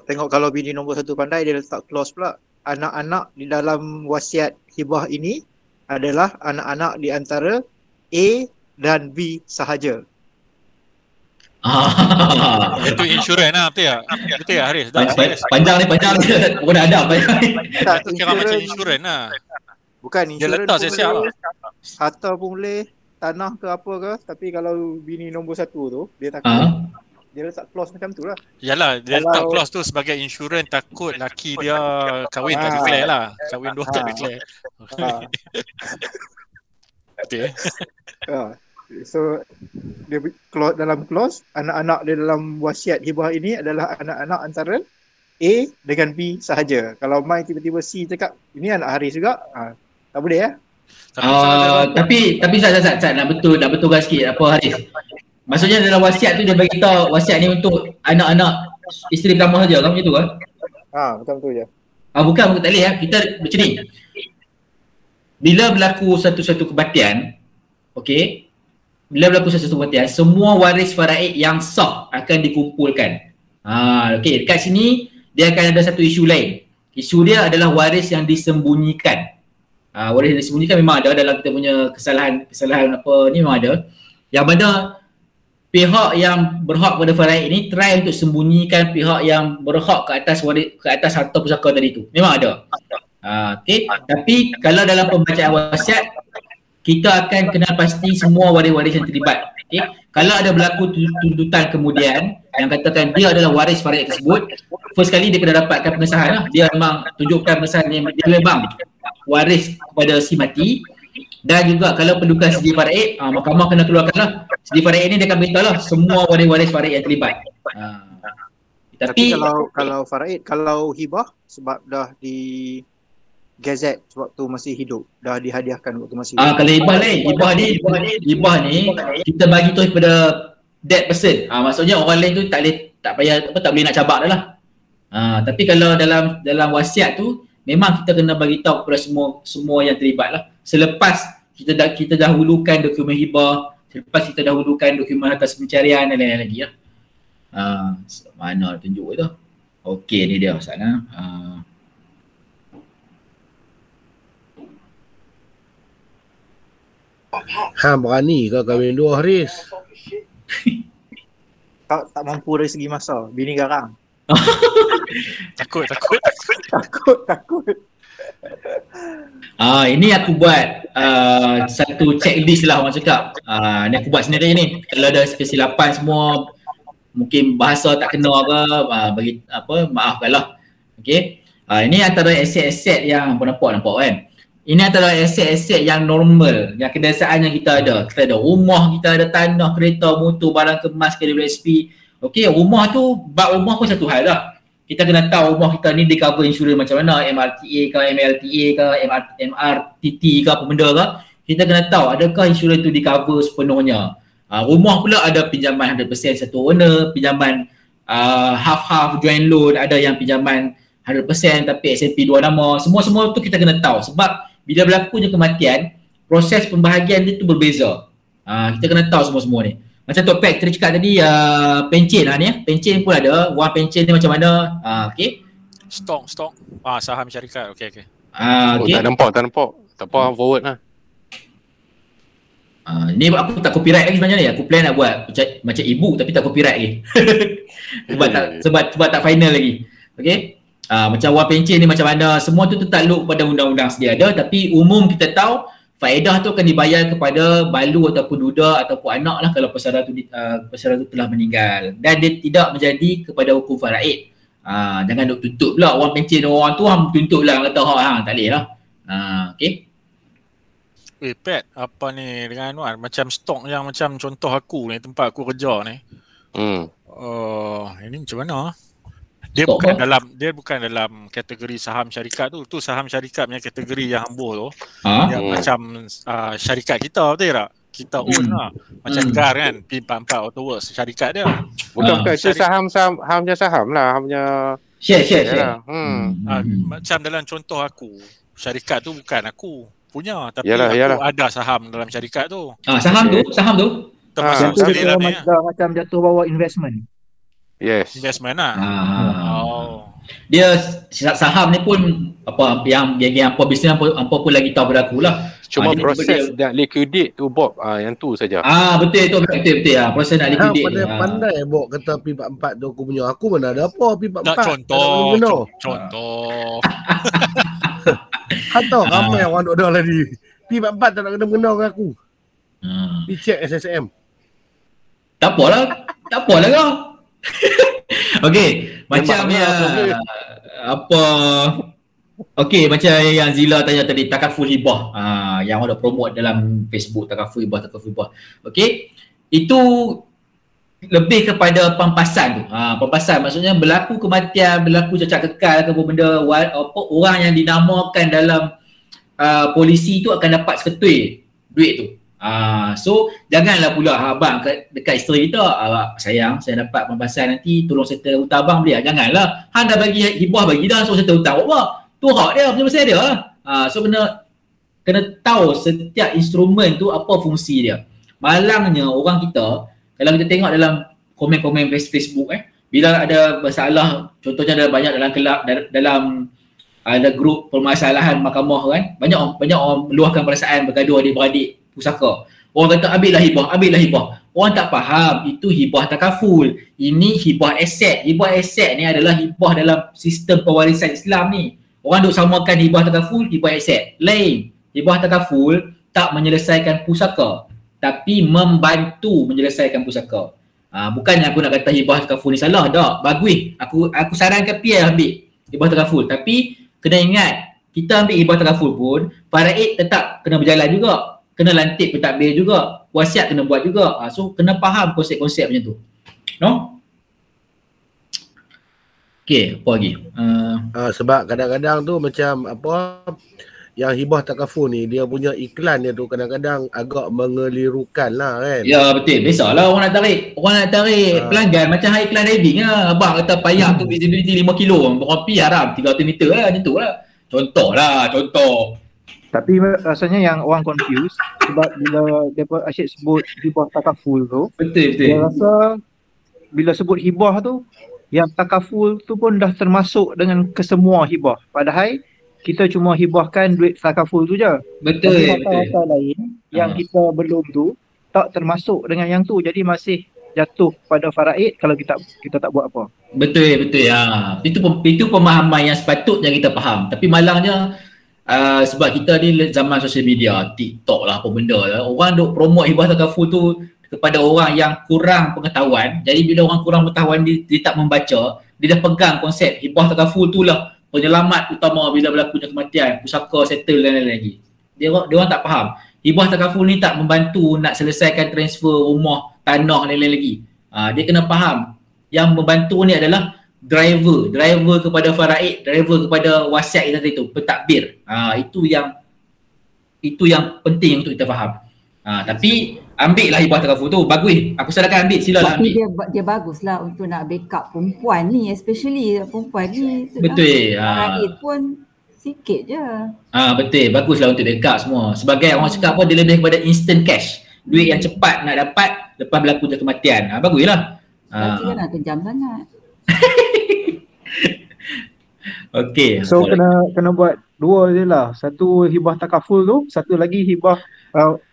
Tengok kalau bini nombor 1 pandai, dia letak clause pula. Anak-anak di dalam wasiat hibah ini adalah anak-anak di antara A dan B sahaja. Itu insurans lah, betul tak? Betul tak Haris? Panjang ni. Pun ada panjang ni. Itu kira macam insurans lah. Bukan insurans pun siap boleh, harta pun boleh, tanah ke apa ke. Tapi kalau bini nombor 1 tu, dia takut. Dia letak clause macam tu lah. Yalah, dia letak clause tu sebagai insurans, takut laki dia kahwin tak declare lah. Kahwin 2 tak declare. Betul. So dia dalam clause, anak-anak dia dalam wasiat hibah ini adalah anak-anak antara A dengan B sahaja. Kalau Mai tiba-tiba C cakap ini anak Haris juga, tak boleh ya. Tapi Zat nak betulkan sikit apa Haris. Maksudnya dalam wasiat tu dia bagi tahu wasiat ni untuk anak-anak isteri pertama saja kan, macam tu kan? Betul je. Bukan tak boleh ya. Kita macam ni. Bila berlaku satu-satu kematian, okey, semua waris faraid yang sah akan dikumpulkan. Okey, dekat sini dia akan ada satu isu lain. Isu dia adalah waris yang disembunyikan. Waris yang disembunyikan memang ada dalam kita punya kesalahan apa ni, memang ada. Yang mana pihak yang berhak pada faraid ini try untuk sembunyikan pihak yang berhak ke atas harta pusaka tadi tu. Memang ada. Okey, tapi kalau dalam pembacaan wasiat kita akan kenal pasti semua waris-waris yang terlibat. Okay? Kalau ada berlaku tuntutan kemudian yang katakan dia adalah waris faraid tersebut, first kali dia kena dapatkan pengesahan lah. Dia memang tunjukkan pengesahan dia memang waris kepada si mati. Dan juga kalau perlukan sedi faraid, mahkamah kena keluarkanlah sedi faraid ini, dia akan beritahu lah semua waris-waris faraid yang terlibat. Tapi kalau faraid, kalau hibah sebab dah di gazet waktu masih hidup, dah dihadiahkan waktu masih hidup. Kalau hibah ni kita bagi tu kepada dead person. Maksudnya orang lain tu tak boleh nak cabak dah lah. Tapi kalau dalam wasiat tu memang kita kena bagi tahu kepada semua yang terlibat lah. Selepas kita dahulukan dokumen hibah, selepas kita dahulukan dokumen atas pencarian dan lain-lain lagi lah. Mana tunjuk tu? Okey, ni dia sana. Berani kau kahwin 2 Haris? Tak mampu dari segi masa, bini garang. Takut. Ini aku buat satu checklist lah orang cakap. Ni aku buat sendiri ni. Kalau ada kesilapan semua, mungkin bahasa tak kena ke, bagi maafkanlah. Okey. Ini antara aset-aset yang nampak kan. Ini antara aset-aset yang normal, yang kebiasaan yang kita ada. Kita ada rumah, kita ada tanah, kereta, motor, barang kemas, KWSP. Okey, rumah tu, bab rumah pun satu hal lah. Kita kena tahu rumah kita ni di cover insurans macam mana, MRTA ke, MLTA ke, MRTT ke, apa benda ke. Kita kena tahu adakah insurans tu di cover sepenuhnya. Rumah pula ada pinjaman 100% satu owner, pinjaman half-half joint loan, ada yang pinjaman 100% tapi SMP 2 nama. Semua tu kita kena tahu sebab bila berlakunya kematian, proses pembahagian dia tu berbeza. Kita kena tahu semua ni. Macam Tok Pek tadi cakap tadi, pencen lah ni. Pencen pun ada, wang pencen ni macam mana. Okay. Stok. Saham syarikat. Okay. Okay. Tak nampak. Tak apa, forward lah. Ni aku tak copyright lagi sebenarnya ni. Aku plan nak buat macam e-book tapi tak copyright lagi. sebab tak final lagi. Okay. Macam wang pencen ni macam mana, semua tu takluk pada undang-undang sedia ada, tapi umum kita tahu faedah tu akan dibayar kepada balu ataupun duda ataupun anak lah kalau pesara tu telah meninggal, dan dia tidak menjadi kepada hukum faraid. Jangan duk tuntut pula wang pencen orang tu tuntut lah, kata tak boleh lah. Okay. Pat, apa ni dengan Anwar, macam stok yang macam contoh aku ni, tempat aku kerja ni. Ini macam mana? Dia bukan dalam kategori saham syarikat tu. Tu saham syarikat punya kategori yang hambur tu. Yang macam syarikat kita, betul tak? Kita own lah. Macam GAR kan, P44 AutoWorks, syarikat dia. Bukan, itu hamnya saham lah, hamnya share. Macam dalam contoh aku, syarikat tu bukan aku punya, tapi yalah. aku ada saham dalam syarikat tu. Saham tu termasuk sekali ni. Macam jatuh bawah investment. Yes. Investment lah. Dia saham ni pun apa yang apa bisnes apa pun lagi tahu pada aku lah. Cuma proses nak liquidate tu Bob, yang tu saja. Betul proses nak liquidate. Pandai Bob kata P44 tu aku punya. Aku mana ada apa P44. Tak contoh. Kata ramai orang duk dah lagi. P44 tak nak kena mengenal dengan aku. Pergi check SSM. Tak apalah kau. Okey, macam macam yang Zila tanya tadi, takaful hibah. Yang ada promote dalam Facebook, takaful hibah. Okey. Itu lebih kepada pampasan tu. Pampasan maksudnya berlaku kematian, berlaku cacat kekal ke apa benda, orang yang dinamakan dalam polisi tu akan dapat seketui duit tu. So janganlah pula abang dekat isteri kita, sayang saya dapat pampasan nanti tolong settle hutang abang boleh. Janganlah, hang dah bagi hibah bagi dah, so settle hutang apa? Tu hak dia, punya pasal dia lah. So kena tahu setiap instrumen tu apa fungsi dia. Malangnya orang kita, kalau kita tengok dalam komen-komen Facebook bila ada masalah, contohnya ada banyak dalam kelab, dalam ada grup permasalahan mahkamah kan, banyak orang meluahkan perasaan bergaduh adik-beradik pusaka. Orang kata ambillah hibah. Orang tak faham itu hibah takaful. Ini hibah aset. Hibah aset ni adalah hibah dalam sistem pewarisan Islam ni. Orang duk samakan hibah takaful, hibah aset. Lain. Hibah takaful tak menyelesaikan pusaka, tapi membantu menyelesaikan pusaka. Bukannya aku nak kata hibah takaful ni salah, tak. Bagus. Aku sarankan Pierre ambil hibah takaful, tapi kena ingat kita ambil hibah takaful pun faraid tetap kena berjalan juga. Kena lantik pentadbir juga, wasiat kena buat juga. So kena faham konsep-konsep macam tu. No? Okay, apa lagi? Sebab kadang-kadang tu macam apa, yang hibah takaful ni dia punya iklan dia tu kadang-kadang agak mengelirukan lah kan. Ya betul, biasalah orang nak tarik pelanggan macam iklan diving lah. Abang kata payah tu visibility 5 kilo, berapa haram 300 meter lah, macam tu lah. Contoh. Tapi rasanya yang orang confuse sebab bila depa asyik sebut hibah takaful tu, betul. Dia rasa bila sebut hibah tu, yang takaful tu pun dah termasuk dengan kesemua hibah. Padahal kita cuma hibahkan duit takaful tu je. Betul. Harta lain yang kita belum tu tak termasuk dengan yang tu. Jadi masih jatuh pada faraid kalau kita tak buat apa. Betul ya. Itu pemahaman yang sepatutnya kita faham. Tapi malangnya sebab kita ni zaman sosial media, TikTok lah apa benda lah, orang duk promote hibah takaful tu kepada orang yang kurang pengetahuan. Jadi bila orang kurang pengetahuan, dia tak membaca, dia dah pegang konsep hibah takaful tu lah penyelamat utama bila berlakunya kematian, pusaka, settle dan lain-lain lagi. Dia orang tak faham. Hibah takaful ni tak membantu nak selesaikan transfer rumah, tanah dan lain-lain lagi. Dia kena faham yang membantu ni adalah driver kepada faraid, driver kepada wasiat kita itu, pentadbir. Itu yang penting untuk kita faham. Tapi ambillah hibah takaful tu, bagus. Aku sarankan ambil, silalah ambil. Tapi dia baguslah untuk nak backup perempuan ni, especially perempuan ni. Betul. Faraid pun sikit je. Betul, baguslah untuk backup semua. Sebagai orang cakap apa, dia lebih kepada instant cash. Duit yang cepat nak dapat lepas berlakunya kematian. Baguslah. Nanti kan nak kejam sangat. Okey. So kena buat dua je lah. Satu hibah takaful tu, satu lagi hibah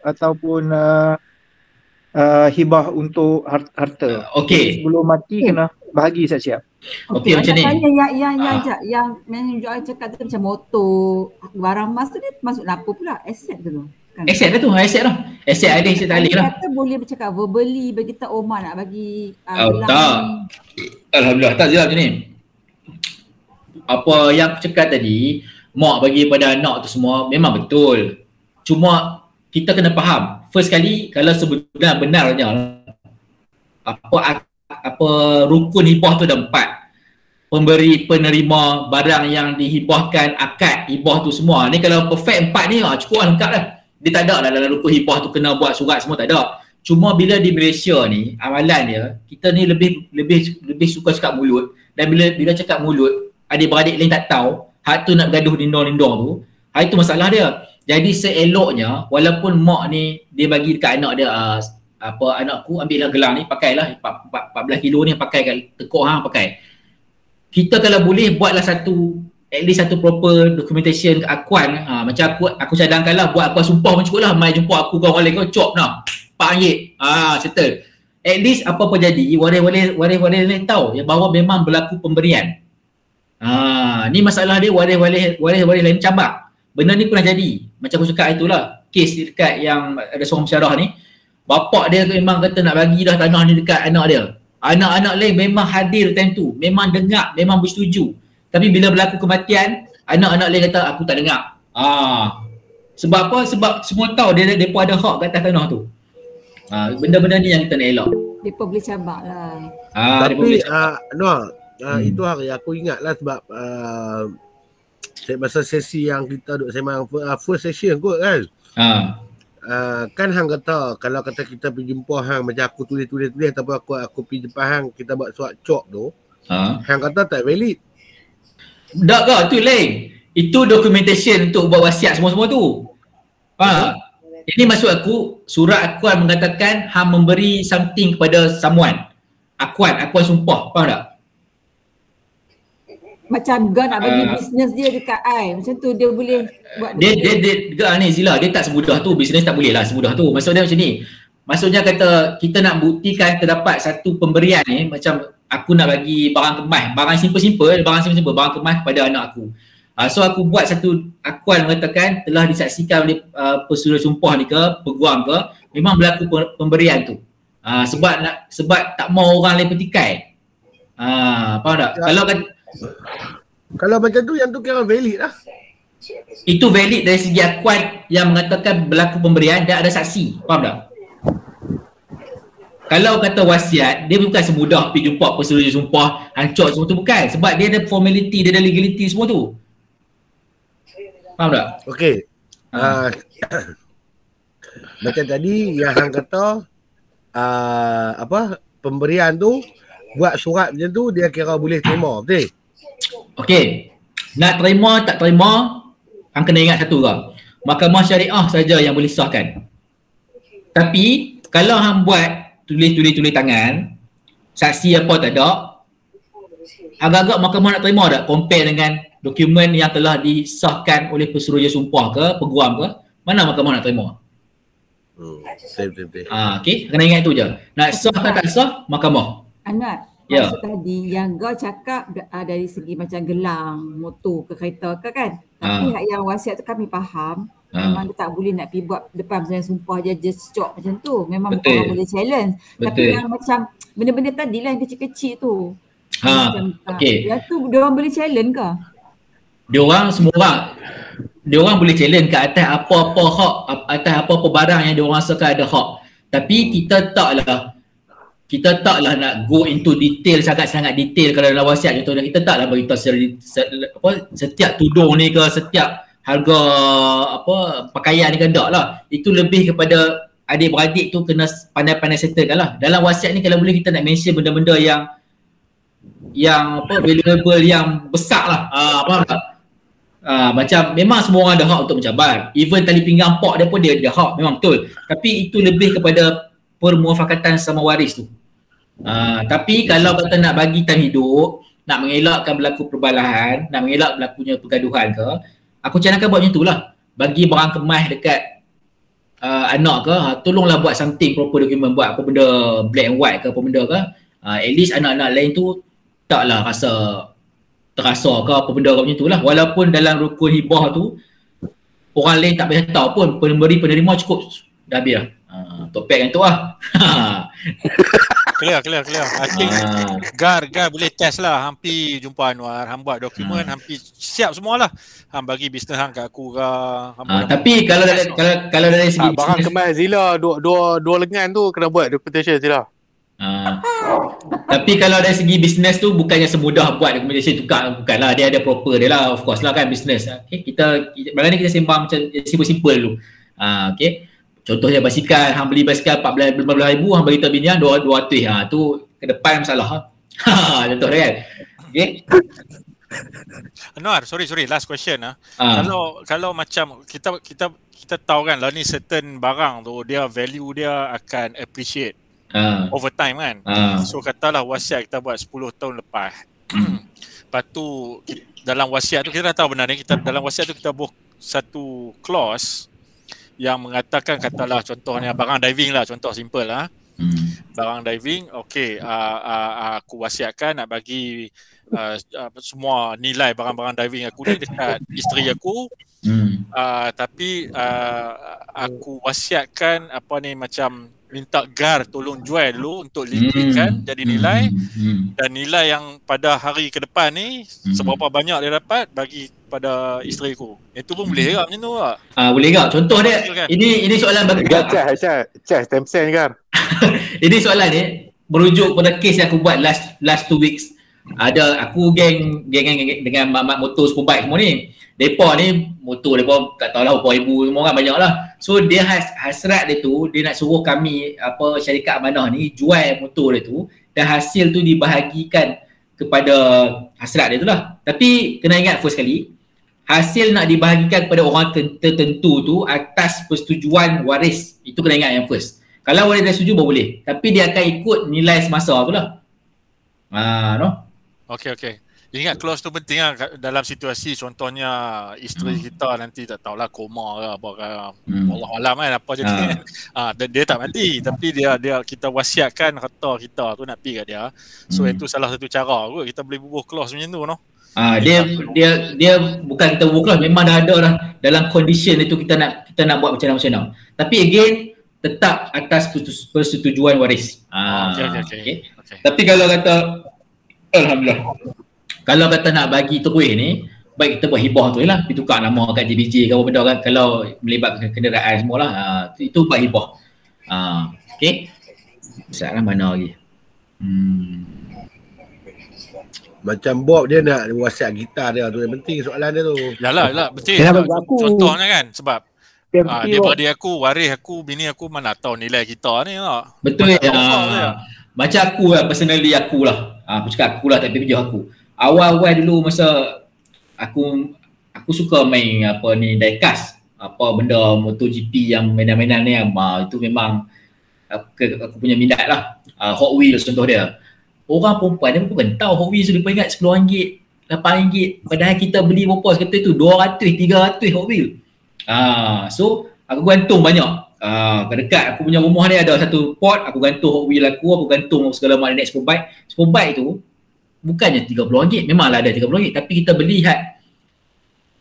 ataupun hibah untuk harta. Okey. Sebelum mati kena bahagi siap-siap. Okey, macam ni. Yang manager cakap tu macam motor, barang emas tu dia masuk apa pula? Aset tu. Kan? Aset lah. Aset ada, aset tak boleh lah. Kata boleh bercakap verbally bagi kita Omar nak bagi tak. Alhamdulillah, tak je lah macam ni. Apa yang aku cakap tadi, mak bagi pada anak tu semua memang betul. Cuma kita kena faham. First kali, kalau sebenarnya apa rukun hibah tu ada 4. pemberi penerima barang yang dihibahkan, akad hibah tu semua. Ni kalau perfect 4 ni cukup lah, lengkap lah. Dia tak ada lah dalam rukun hibah tu kena buat surat semua, tak ada. Cuma bila di Malaysia ni amalan dia, kita ni lebih suka cakap mulut, dan bila cakap mulut adik-beradik lain tak tahu, hak tu nak gaduh lindung-lindung tu, itu masalah dia. Jadi seeloknya walaupun mak ni dia bagi dekat anak dia anakku ambillah gelang ni, pakailah 14 kilo ni, pakai kat tekuk hang pakai. Kita kalau boleh buatlah at least satu proper documentation akuan. Macam aku cadangkanlah buat akuan sumpah pun cukup lah. Mai jumpa aku kau balik kau cop nah. RM4. Settle. At least apa-apa jadi waris-waris ni tahu ya bahawa memang berlaku pemberian. Ni masalah dia, waris-waris lain cabak. Benda ni pernah jadi. Macam aku cakap itulah kes dekat yang ada seorang pensyarah ni. Bapak dia memang kata nak bagi dah tanah ni dekat anak dia. Anak-anak lain memang hadir time tu, memang dengar, memang bersetuju. Tapi bila berlaku kematian, anak-anak lain kata aku tak dengar. Sebab apa? Sebab semua tahu dia ada hak kat atas tanah tu. Benda-benda ni yang kita nak elak. Depa boleh cabak lah. Tapi itu hari aku ingat lah sebab masa sesi yang kita duduk sembang first session kot kan. Kan hang kata kalau kata kita pergi jumpa hang macam aku tulis ataupun aku pergi jumpa hang kita buat surat cop tu, hang kata tak valid. Tak ke? Tu lain. Itu documentation untuk buat wasiat semua-semua tu. Faham? Ini maksud aku, surat akuan mengatakan hang memberi something kepada someone. Akuan sumpah. Faham tak? Macam Gan nak bagi bisnes dia dekat I. Macam tu dia boleh buat. Dia ni Zila, dia tak semudah tu. Bisnes tak boleh lah semudah tu. Maksud dia macam ni. Maksudnya kata kita nak buktikan terdapat satu pemberian ni. Macam aku nak bagi barang kemas. Barang simple, barang kemas kepada anak aku. So aku buat satu akuan mengatakan telah disaksikan oleh pesuruh sumpah ni ke, peguam ke, memang berlaku pemberian tu. Sebab tak mau orang lain petikai. Faham tak? Kalau macam tu, yang tu kira valid lah. Itu valid dari segi akuan yang mengatakan berlaku pemberian dan ada saksi. Faham tak? Kalau kata wasiat, dia bukan semudah pergi jumpa pesuruh sumpah, hancur semua tu, bukan. Sebab dia ada formality, dia ada legality semua tu. Faham tak? Okey. Macam tadi yang hang kata pemberian tu buat surat macam tu dia kira boleh terima, betul? Okey. Nak terima tak terima, hang kena ingat satu ke. Mahkamah syariah saja yang boleh sahkan. Tapi kalau hang buat tulis tangan, saksi apa tak ada, agak-agak mahkamah nak terima tak compare dengan dokumen yang telah disahkan oleh pesuruh sumpah ke, peguam ke, mana mahkamah nak terima? Betul. Okey, kena ingat tu je. Nak sah ke tak sah, mahkamah. Anak, maksud tadi yang kau cakap dari segi macam gelang, motor ke kereta ke kan. Tapi yang wasiat tu kami faham. Memang dia tak boleh nak pergi buat depan persidangan sumpah je just cop macam tu. Memang orang boleh challenge. Betul. Tapi yang macam benda-benda tadi lah yang kecil-kecil tu. Yang tu dia orang boleh challenge ke? Dia orang boleh challenge ke atas apa-apa hak, atas apa-apa barang yang dia orang rasakan ada hak. Tapi kita taklah nak go into detail, sangat-sangat detail kalau dalam wasiat contohnya. Kita taklah beritahu setiap tudung ni ke, setiap harga pakaian ni ke, tak lah. Itu lebih kepada adik-beradik tu kena pandai-pandai settlekan lah. Dalam wasiat ni kalau boleh kita nak mention benda-benda yang valuable, yang besar lah. Faham tak? Macam memang semua orang ada hak untuk mencabar. Even tali pinggang pak dia pun dia ada hak, memang betul. Tapi itu lebih kepada permuafakatan sama waris tu. Tapi kalau kata nak bagi time hidup, nak mengelakkan berlaku perbalahan, nak mengelak berlakunya pergaduhan ke, aku cadangkan buat macam tu lah. Bagi barang kemas dekat anak ke, tolonglah buat something proper dokumen, buat apa benda black and white ke, apa benda ke. At least anak-anak lain tu taklah terasa ke apa benda macam tu lah. Walaupun dalam rukun hibah tu orang lain tak payah tahu pun, pemberi penerima cukup dah habis lah. Topik yang tu lah. Clear. I think Gar boleh test lah. Hampir jumpa Anwar, hang buat dokumen, hampir siap semualah. Hang bagi bisnes hang kat aku ke. Tapi kalau dari segi barang kemas Zila dua lengan tu kena buat documentation Zila. Tapi kalau dari segi bisnes tu bukannya semudah buat accommodation tukar, bukanlah, dia ada proper dia lah, of course lah kan bisnes. Okay, barang ni kita sembang macam simple-simple dulu. Okay, contohnya basikal, hang beli basikal 14,000, hang bagi tahu bini hang 200, tu ke depan masalah. Contoh dia kan. Okay. Anwar, sorry, last question Kalau macam kita tahu kan lah ni certain barang tu dia value dia akan appreciate over time kan. So katalah wasiat kita buat 10 tahun lepas. Lepas tu dalam wasiat tu kita dah tahu benda ni, dalam wasiat tu kita buat satu clause yang mengatakan, katalah contohnya barang diving lah, contoh simple lah. Barang diving, okey, aku wasiatkan nak bagi semua nilai barang-barang diving aku ni dekat isteri aku. Tapi aku wasiatkan apa ni, macam minta GAR tolong jual dulu untuk liquidkan jadi nilai, dan nilai yang pada hari ke depan ni seberapa banyak dia dapat bagi pada isteri aku. Itu pun boleh tak macam tu tak? Boleh tak? Contoh dia, ini soalan bagi Cas 10% kan? Ini soalan ni merujuk pada kes yang aku buat last 2 weeks. Ada aku geng dengan mak motor Superbike semua ni. Depa ni motor depa tak tahulah berapa ribu semua kan, banyak lah. So dia hasrat dia tu, dia nak suruh kami syarikat amanah ni jual motor dia tu, dan hasil tu dibahagikan kepada hasrat dia tu lah. Tapi kena ingat first kali, hasil nak dibahagikan kepada orang tertentu tu atas persetujuan waris. Itu kena ingat yang first. Kalau waris dah setuju baru boleh, tapi dia akan ikut nilai semasa tu lah. Okey. Ingat clause tu penting lah dalam situasi contohnya isteri kita nanti tak tahulah koma ke apa ke, Allah alam kan apa jadi. Dia tak mati tapi dia kita wasiatkan harta kita tu nak pergi kat dia. So itu salah satu cara kot kita boleh bubuh clause macam tu dia bukan kita bubuh clause, memang dah ada dah dalam condition itu kita nak buat macam mana. Tapi again tetap atas persetujuan waris. Okay. Tapi kalau kata alhamdulillah, kalau kata nak bagi terus ni, baik kita buat hibah tu lah, pergi tukar nama kat JBJ ke apa benda kan, kalau melibatkan kenderaan semua lah, itu buat hibah. Okay, soalan mana lagi? Macam Bob dia nak wasiat gitar dia tu, yang penting soalan dia tu. Yalah betul. Contohnya kan, sebab daripada aku, waris aku, bini aku mana tahu nilai gitar ni tak. Betul macam aku lah, personally aku lah, aku cakap aku lah, tapi video aku awal-awal dulu masa aku suka main diecast, benda MotoGP yang mainan-mainan ni, itu memang aku punya minat lah. Hot Wheels contoh dia, orang perempuan dia pun tahu Hot Wheels tu, dia ingat RM10, RM8, padahal kita beli berapa kata itu 200, 300 Hot Wheels. So aku gantung banyak. Dekat aku punya rumah ni ada satu pot, aku gantung Hot Wheels aku gantung segala macam naik Superbike tu. Bukannya RM30, memanglah ada RM30, tapi kita beli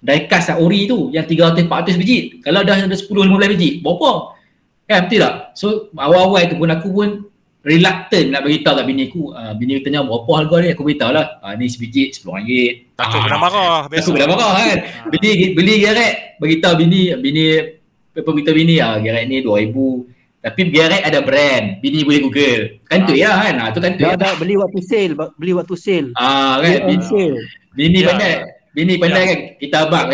diecast ori tu yang 300-400 biji. Kalau dah ada 10-15 biji, berapa? Kan, betul tak? So awal-awal tu pun aku pun reluctant nak beritahu kat bini aku. Bini tanya berapa harga ni, aku beritahu lah, ni sebiji RM10. Takut kena marah. Takut kena marah kan. Beli gerek, beritahu bini beritahu bini, gerek ni RM2,000. Tapi gerek ada brand, bini boleh Google. Kan tu ya kan? Tu kan tu ya. Beli waktu sale. Kan bini pandai kan. Kita abang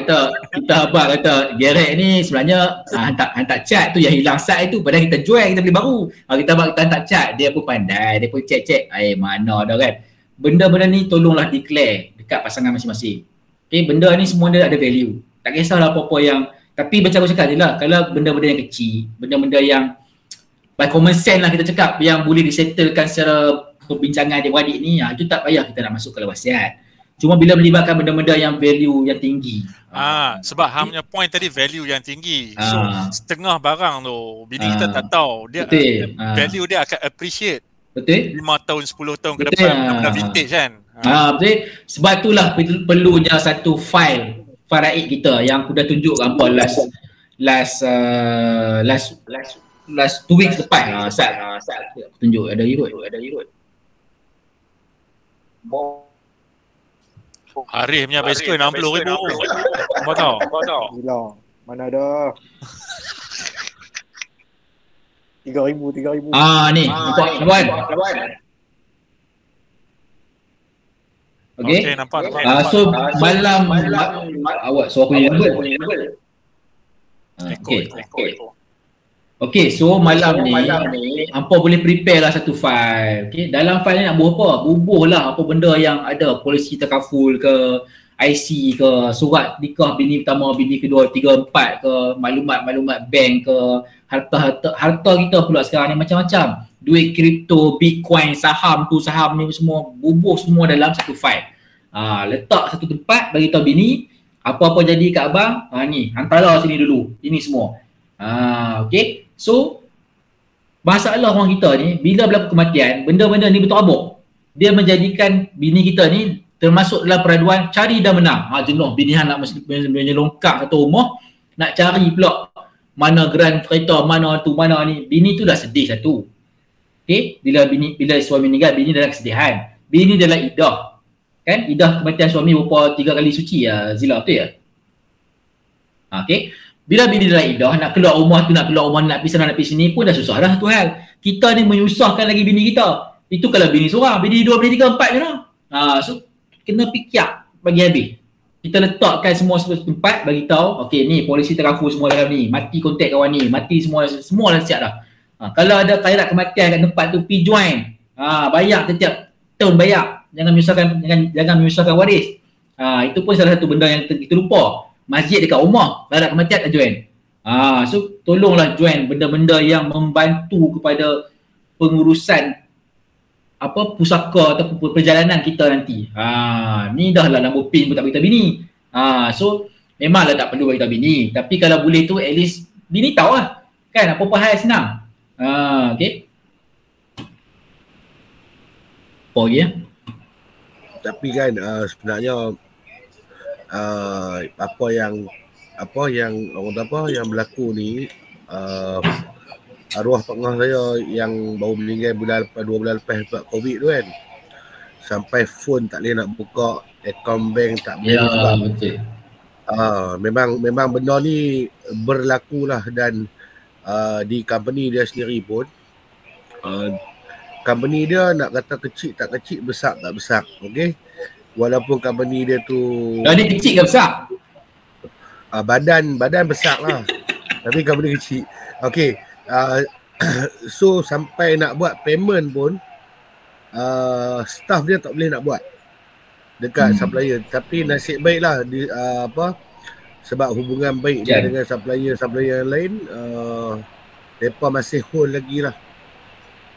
kata gerek ni sebenarnya hantar cat tu yang hilang sat itu, padahal kita jual, kita beli baru. Kita abang kita hantar cat, dia pun pandai, dia pun cek mana dah kan. Benda-benda ni tolonglah declare dekat pasangan masing-masing. Okay, benda ni semua dia ada value. Tak kisahlah apa-apa yang, tapi macam aku cakap je lah, kalau benda-benda yang kecil, benda-benda yang by common sense lah kita cakap, yang boleh disettlekan secara perbincangan adik-beradik ni, itu tak payah kita nak masuk ke wasiat. Cuma bila melibatkan benda-benda yang value yang tinggi. Sebab Ham punya point tadi value yang tinggi. So setengah barang tu bini kita tak tahu, dia value dia akan appreciate. Betul. 5 tahun 10 tahun ke depan, benda vintage kan. Betul. Sebab itulah perlunya satu file faraid kita yang aku dah tunjuk apa last 2 weeks lepas. Aku tunjuk ada irut. Arif punya bicycle RM60,000. Apa tahu? Gila. Mana ada. RM3,000. Ni. Nampak? Okay, nampak. So malam awak suara aku ni Okay, so malam ni hampa boleh prepare lah satu file. Okay, dalam file ni nak bubuh apa? Bubuh lah apa benda yang ada, polisi terkaful ke, IC ke, surat nikah bini pertama, bini kedua, 3, 4 ke, maklumat bank ke, harta kita pula sekarang ni macam-macam. Duit kripto, bitcoin, saham ni semua, bubuh semua dalam satu file. Letak satu tempat, bagi tahu bini, apa-apa jadi kat abang, ni hantarlah sini dulu. Ini semua. Okay. So masalah orang kita ni, bila berlaku kematian, benda-benda ni berterabuk. Dia menjadikan bini kita ni termasuk dalam peraduan cari dan menang. Jenuh bini hang nak menyelongkak satu rumah, nak cari pula mana geran kereta, mana tu, mana ni. Bini tu dah sedih satu. Okay, bila suami meninggal, bini dalam kesedihan. Bini dalam iddah. Kan, iddah kematian suami berapa 3 kali suci ya, Zila, betul ya? Okay. Bila bini dalam iddah, nak keluar rumah tu, nak pergi sana, nak pergi sini pun dah susah dah tu hal. Kita ni menyusahkan lagi bini kita. Itu kalau bini seorang, bini 2, bini 3, 4 je lah. So kena fikir bagi habis. Kita letakkan semua tempat, bagi tahu, okey ni polisi terkaful semua dalam ni, mati kontak kawan ni, mati semua dah siap dah. Kalau ada khairat kematian kat tempat tu, pergi join. Bayar setiap tahun bayar. Jangan menyusahkan waris. Itu pun salah satu benda yang kita lupa. Masjid dekat rumah, khairat kematian join. So tolonglah join benda-benda yang membantu kepada pengurusan pusaka atau perjalanan kita nanti. Ni dah lah nombor PIN pun tak beritahu bini. So memanglah tak perlu beritahu bini, tapi kalau boleh tu at least bini tahu lah. Kan apa-apa hal senang. Okay. Apa lagi ya? Tapi kan sebenarnya apa yang berlaku ni, arwah pak ngah saya yang baru meninggal 2 bulan lepas sebab COVID tu kan, sampai phone tak boleh nak buka, akaun bank tak boleh buka. Betul. Memang benda ni berlaku lah. Dan di company dia sendiri pun, company dia nak kata kecil tak kecil, besar tak besar, okey. Walaupun company dia tu dia kecil ke besar? Badan besar lah. Tapi company kecil. Okey. So sampai nak buat payment pun staff dia tak boleh nak buat dekat supplier. Tapi nasib baiklah sebab hubungan baik dia dengan supplier yang lain, mereka masih hold lagi lah.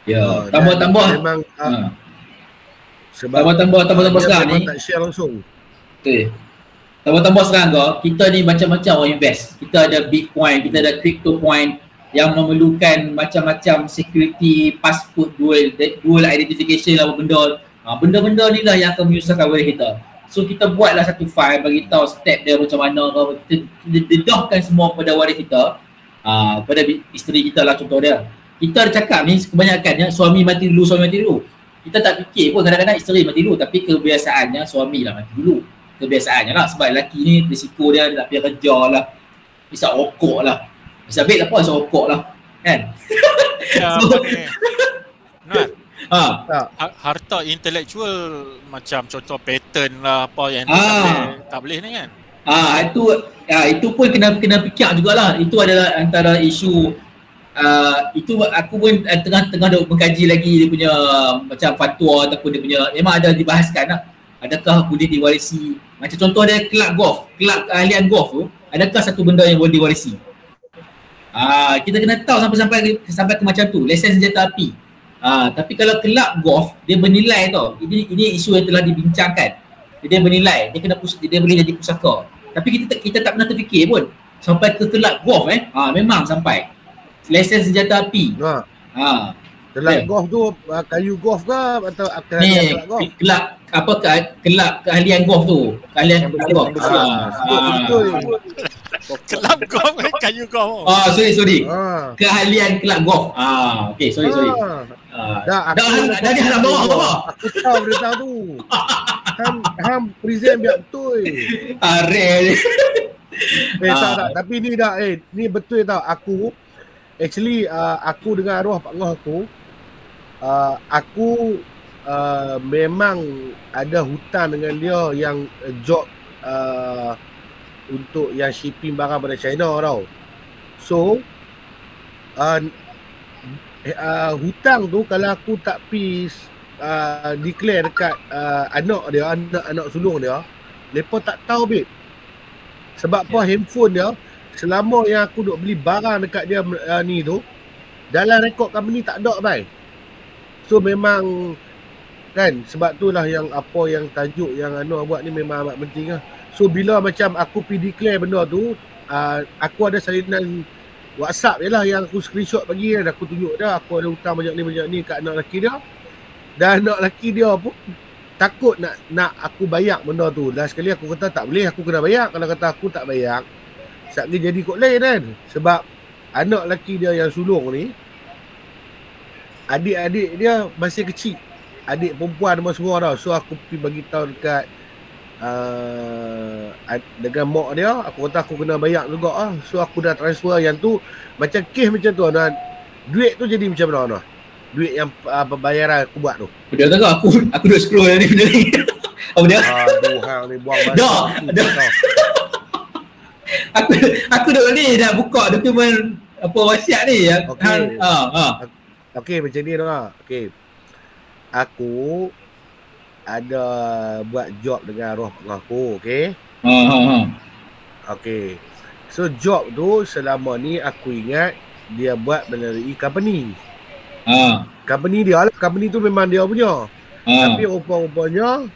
Ya, tambah memang tambah sekarang ni tak share langsung. Betul. Tambah sekarang kita ni macam-macam orang invest. Kita ada Bitcoin, kita ada crypto coin yang memerlukan macam-macam security, passport, dual identification lah benda. Benda-benda ni lah yang akan menyusahkan oleh kita. So kita buatlah satu file, bagi tahu step dia macam mana, kita dedahkan semua pada waris kita, pada isteri kita lah contoh dia. Kita ada cakap ni kebanyakannya suami mati dulu. Kita tak fikir pun kadang-kadang isteri mati dulu, tapi kebiasaannya suami lah mati dulu. Kebiasaannya lah, sebab lelaki ni risiko dia nak pergi kerja lah, bisa rokok lah. Bisa baik lah pun bisa rokok lah, kan? Harta intelektual macam contoh pattern lah apa yang tak boleh ni kan? Itu pun kena fikir jugalah. Itu adalah antara isu. Itu aku pun tengah mengkaji lagi dia punya macam fatwa ataupun dia punya, memang ada dibahaskan lah. Adakah boleh diwarisi? Macam contoh dia kelab keahlian golf tu, adakah satu benda yang boleh diwarisi? Kita kena tahu sampai ke macam tu, lesen senjata api. Tapi kalau kelab golf, dia bernilai tau. Ini isu yang telah dibincangkan. Dia bernilai, dia boleh jadi pusaka. Tapi kita tak pernah terfikir pun sampai ke kelab golf memang sampai lesen senjata api. Kelab golf tu kayu golf ke atau kelab golf? Kelab keahlian golf tu. Keahlian golf. Kelab golf kayu golf. Sorry. Keahlian kelab golf. Okey, sorry. Dah dihalang bawah. Aku tahu berita tu. Ham present biar betul. Rare. Tak. Tapi ni dah ni betul tau. Aku actually aku dengan arwah pak ngah aku memang ada hutang dengan dia yang job untuk yang shipping barang pada China tau. So hutang tu kalau aku tak pergi declare dekat anak sulung dia, mereka tak tahu babe. Sebab apa handphone dia selama yang aku duk beli barang dekat dia ni tu, dalam rekod company tak ada bye. So memang kan, sebab itulah yang apa yang tajuk yang Anwar buat ni memang amat penting lah. So bila macam aku pergi declare benda tu, aku ada salinan WhatsApp je lah yang aku screenshot bagi dan aku tunjuk dah aku ada hutang banyak ni kat anak lelaki dia. Dan anak lelaki dia pun takut nak aku bayar benda tu. Dan sekali aku kata tak boleh, aku kena bayar. Kalau kata aku tak bayar, sekali jadi kot lain kan. Sebab anak lelaki dia yang sulung ni, adik-adik dia masih kecil. Adik perempuan nama semua tau. So aku pergi bagi tahu dekat dengan mak dia, aku kata aku kena bayar juga lah. So aku dah transfer yang tu. Macam kes macam tu, dan duit tu jadi macam mana? Duit yang pembayaran aku buat tu. Dia kata aku dah scroll ni benda ni. Apa dia? Aduh, hang ni buang masa. Dah. Aku dah ni dah buka dokumen apa wasiat ni. Okey. Okey, macam ni lah. Okey. Aku ada buat job dengan arwah aku, okey? Okey. So job tu selama ni aku ingat dia buat melalui company. Company dia lah, company tu memang dia punya. Tapi rupa-rupanya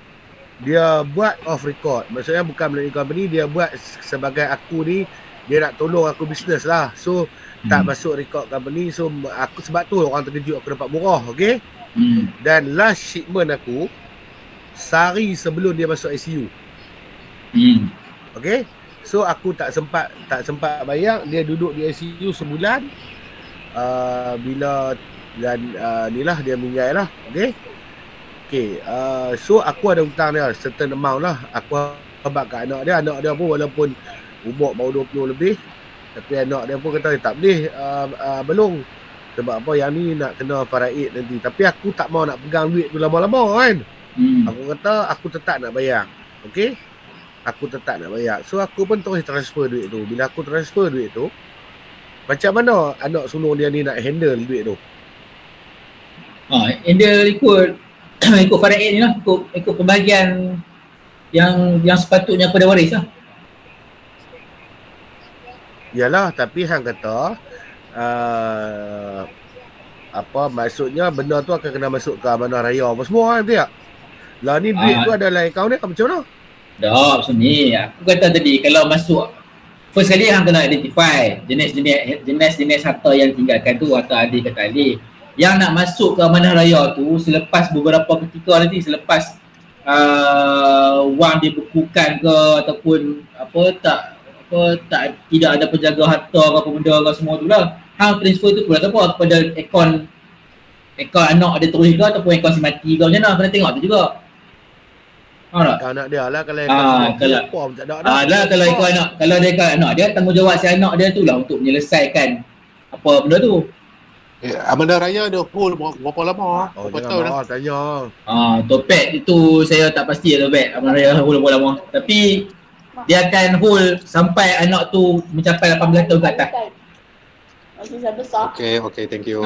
dia buat off record. Maksudnya bukan melalui company, dia buat sebagai aku ni, dia nak tolong aku bisnes lah. So tak masuk record company. So aku sebab tu orang terkejut aku dapat murah, okey? Dan last shipment aku sehari sebelum dia masuk ICU. Okay. So aku tak sempat bayar. Dia duduk di ICU sebulan. Bila dan inilah dia meninggal lah. Okay. So aku ada hutang dia certain amount lah. Aku habaq kat anak dia. Anak dia pun walaupun umur baru 20 lebih, tapi anak dia pun kata tak boleh belum. Sebab apa yang ni nak kena faraid nanti. Tapi aku tak mau nak pegang duit tu lama-lama kan. Aku kata aku tetap nak bayar. Okey? Aku tetap nak bayar. So aku pun terus transfer duit tu. Bila aku transfer duit tu, macam mana anak sulung dia ni nak handle duit tu? Handle ikut faraid ni lah. Ikut pembahagian yang sepatutnya pada waris lah. Yalah, tapi hang kata apa maksudnya benda tu akan kena masuk ke amanah raya apa semua kan, betul tak? Lah ni duit tu ada dalam akaun dia macam mana? Dah macam ni. Aku kata tadi kalau masuk first kali hang kena identify jenis harta yang tinggalkan tu, harta adik kata adik. Yang nak masuk ke amanah raya tu selepas beberapa ketika nanti, selepas wang dibekukan ke ataupun tidak ada penjaga harta ke apa benda ke semua tu lah. Hang transfer tu pula apa kepada akaun anak dia terus ke ataupun akaun si mati ke macam mana, kena tengok tu juga. Akaun anak dia lah, kalau akaun tak ada. Kalau akaun anak, kalau dia akaun anak dia, tanggungjawab si anak dia tu lah untuk menyelesaikan apa benda tu. Amanah raya dia hold berapa lama? Berapa tahun dah? Tanya. Topek itu saya tak pasti lah Topek. Amanah raya hold berapa lama. Tapi dia akan hold sampai anak tu mencapai 18 tahun ke atas. Okay, thank you.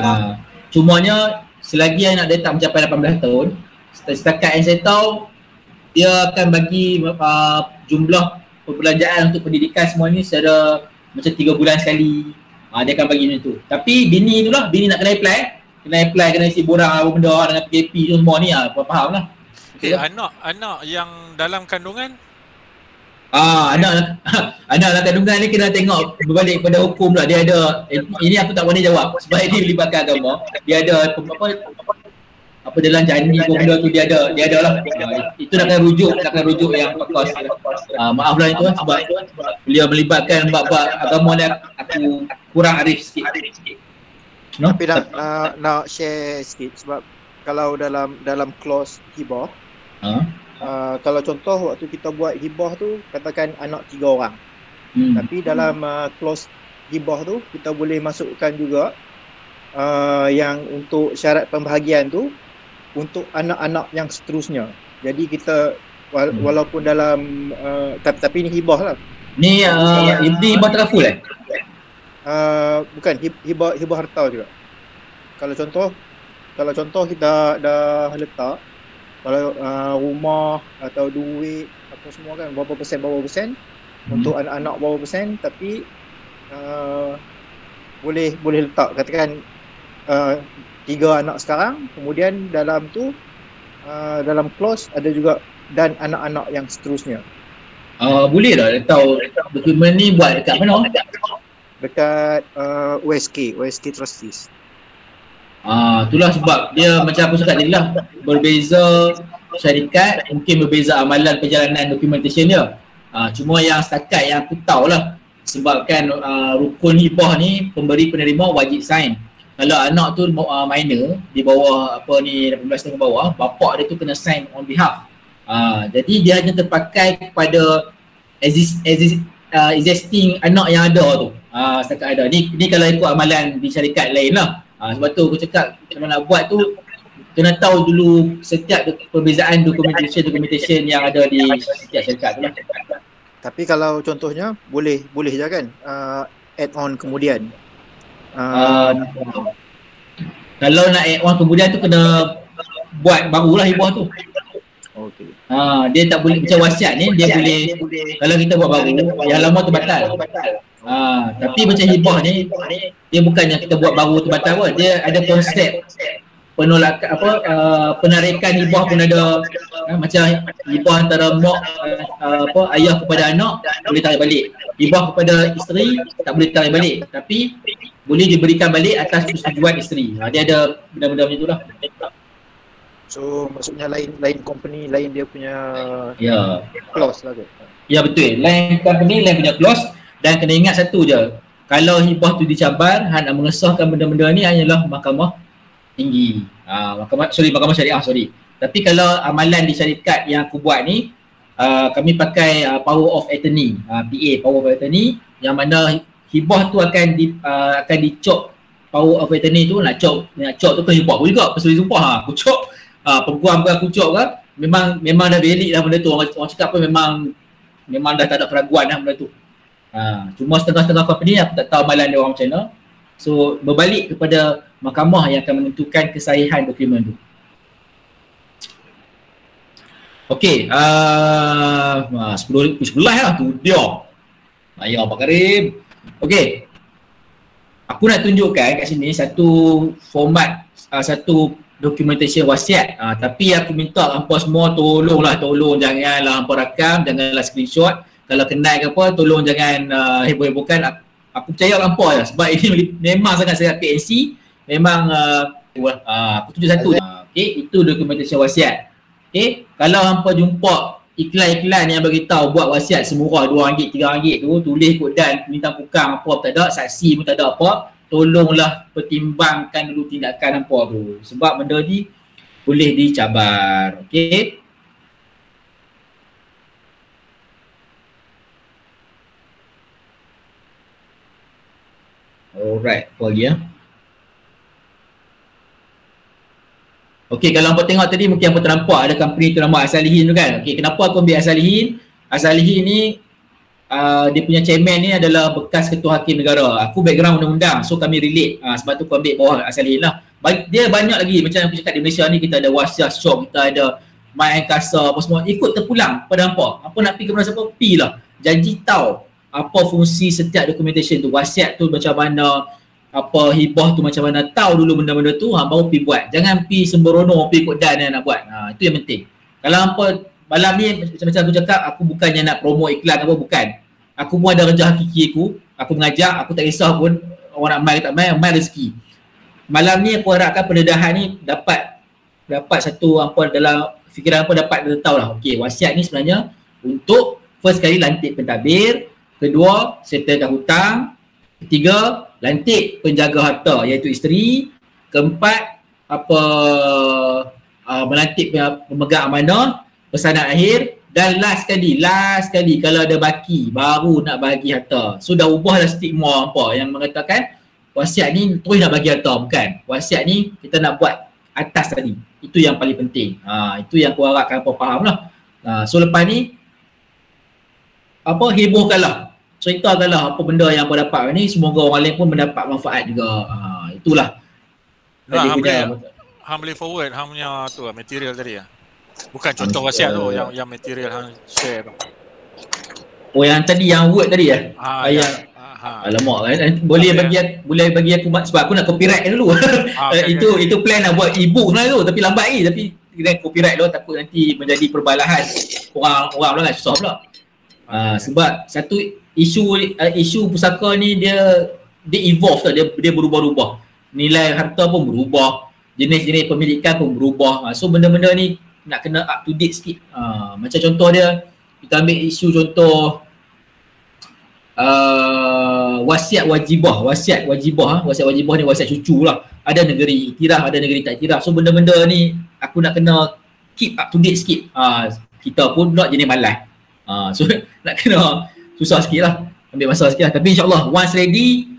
Cumanya selagi anak dia tak mencapai 18 tahun, setakat yang saya tahu, dia akan bagi jumlah perbelanjaan untuk pendidikan semua ni secara macam 3 bulan sekali. Dia akan bagi macam tu. Tapi bini tu lah, bini nak kena apply, kena isi borang apa benda dengan PKP tu semua ni, faham lah. Okay, anak yang dalam kandungan? Anak dalam kandungan ni kena tengok berbalik pada hukum lah. Dia ada, ini aku tak boleh jawab sebab ini melibatkan agama. Dia ada apa dalam janji benda tu dia ada lah. Itu nak kena rujuk yang kos. Maaf lah itu sebab beliau melibatkan bab-bab agama ni aku kurang arif sikit. No? Tapi nak share sikit sebab kalau dalam clause hibah, kalau contoh waktu kita buat hibah tu katakan anak 3 orang. Tapi dalam clause hibah tu kita boleh masukkan juga yang untuk syarat pembahagian tu untuk anak-anak yang seterusnya. Jadi kita walaupun dalam tapi ini hibah lah. Ni hibah teraful bukan hibah harta juga. Kalau contoh kita dah letak kalau rumah atau duit apa semua kan berapa persen untuk anak-anak berapa persen, tapi boleh letak katakan 3 anak sekarang, kemudian dalam tu dalam clause ada juga dan anak-anak yang seterusnya. Boleh lah letak dokumen ni buat dekat mana? Dekat OSK Trustees. Itulah sebab dia macam aku cakap tadi lah, berbeza syarikat, mungkin berbeza amalan perjalanan documentation dia. Cuma yang setakat yang aku tahu lah, sebabkan rukun hibah ni pemberi penerima wajib sign. Kalau anak tu minor di bawah 18 tahun ke bawah, bapak dia tu kena sign on behalf. Jadi dia hanya terpakai kepada existing anak yang ada tu. Setakat ada. Ni kalau ikut amalan di syarikat lain lah. Sebab tu aku cakap kalau nak buat tu kena tahu dulu setiap perbezaan documentation yang ada di setiap syarikat tu lah. Tapi kalau contohnya boleh je kan add on kemudian. Kalau nak add on kemudian tu kena buat barulah hibah tu. Okey. Dia tak boleh macam wasiat ni, dia boleh kalau kita buat baru yang lama tu batal. Tapi macam hibah ni dia bukannya kita buat baru tu batal pun. Dia ada konsep penolakan penarikan hibah pun ada. Macam hibah antara mak ayah kepada anak boleh tarik balik. Hibah kepada isteri tak boleh tarik balik, tapi boleh diberikan balik atas persetujuan isteri. Dia ada benda-benda macam itulah. So maksudnya lain company, lain dia punya clause lah tu. Ya betul. Lain company, lain punya clause. Dan kena ingat satu je. Kalau hibah tu dicabar, nak mengesahkan benda-benda ni hanyalah mahkamah tinggi. Mahkamah syariah. Tapi kalau amalan di syarikat yang aku buat ni, kami pakai power of attorney, PA, power of attorney, yang mana hibah tu akan dicop. Power of attorney tu nak cop tu kan hibah pun juga. Pasal sumpah aku cop. Peguam ke aku cop ke, memang dah valid dah benda tu. Orang cakap apa memang dah tak ada keraguan dah benda tu. Cuma setengah-setengah company aku tak tahu amalan dia orang macam mana. So berbalik kepada mahkamah yang akan menentukan kesahihan dokumen tu. Okey, 10 lah tu dia. Ayah Pak Karim. Okey. Aku nak tunjukkan kat sini satu format, satu documentation wasiat. Tapi aku minta hampa semua tolong janganlah hampa rakam, janganlah screenshot. Kalau kenal ke apa, tolong jangan heboh-hebohkan. Aku percaya hampa je sebab ini memang sangat PNC. Memang aku tunjuk satu je. Okey, itu documentation wasiat. Okey, kalau hampa jumpa iklan-iklan yang beritahu buat wasiat semurah RM2, RM3 tu, tulis kod dan minta pukang apa tak ada, saksi pun tak ada apa, tolonglah pertimbangkan dulu tindakan hampa tu. Sebab benda ni boleh dicabar. Okey. Alright, apa lagi ya? Okey, kalau hampa tengok tadi mungkin hampa ternampak ada company tu nama Asalihin tu kan. Okey, kenapa aku ambil Asalihin? Asalihin ni dia punya chairman ni adalah bekas ketua hakim negara. Aku background undang-undang, so kami relate. Sebab tu aku ambil bawah Asalihin lah. Dia banyak lagi, macam aku cakap di Malaysia ni kita ada wasiat shop, kita ada My Angkasa apa semua, ikut terpulang pada hampa. Apa nak pergi kepada siapa? Pergi lah. Janji tahu apa fungsi setiap documentation tu, wasiat tu macam mana, apa hibah tu macam mana, tahu dulu benda-benda tu baru pergi buat. Jangan pergi sembrono pergi ikut dan yang nak buat. Itu yang penting. Kalau hampa malam ni macam aku cakap, aku bukannya nak promo iklan apa, bukan. Aku pun ada kerja hakiki aku mengajar, aku tak kisah pun orang nak mai tak mai rezeki. Malam ni aku harapkan pendedahan ni dapat satu apa dalam fikiran apa, dapat dia tahu lah. Okey, wasiat ni sebenarnya untuk first kali lantik pentadbir, kedua settlekan hutang, ketiga lantik penjaga harta iaitu isteri, keempat melantik pemegang amanah, pesanan akhir, dan last kali kalau ada baki baru nak bagi harta. So dah ubahlah stigma apa yang mengatakan wasiat ni terus nak bagi harta, bukan. Wasiat ni kita nak buat atas tadi. Itu yang paling penting. Itu yang aku harapkan apa faham lah. So lepas ni hebohkanlah, ceritakanlah apa benda yang apa dapat ni, semoga orang lain pun mendapat manfaat juga. Itulah. Hang boleh forward hang punya tu material tadi bukan contoh wasiat tu, yang material hang share tu. Yang tadi yang word tadi alamak boleh bagi aku sebab aku nak copyright dulu. Itu plan nak buat e-book sebenarnya tu, tapi lambat lagi, tapi kena copyright dulu, takut nanti menjadi perbalahan orang pula susah pula. Sebab satu isu pusaka ni dia evolve tau, dia berubah-ubah. Nilai harta pun berubah, jenis-jenis pemilikan pun berubah. So benda-benda ni nak kena up to date sikit. Macam contoh dia, kita ambil isu contoh wasiat wajibah ni wasiat cucu lah. Ada negeri iktiraf, ada negeri tak iktiraf. So benda-benda ni aku nak kena keep up to date sikit. Kita pun pula jenis malas. So nak kena susah sikit lah, ambil masa sikit lah. Tapi insyaAllah once ready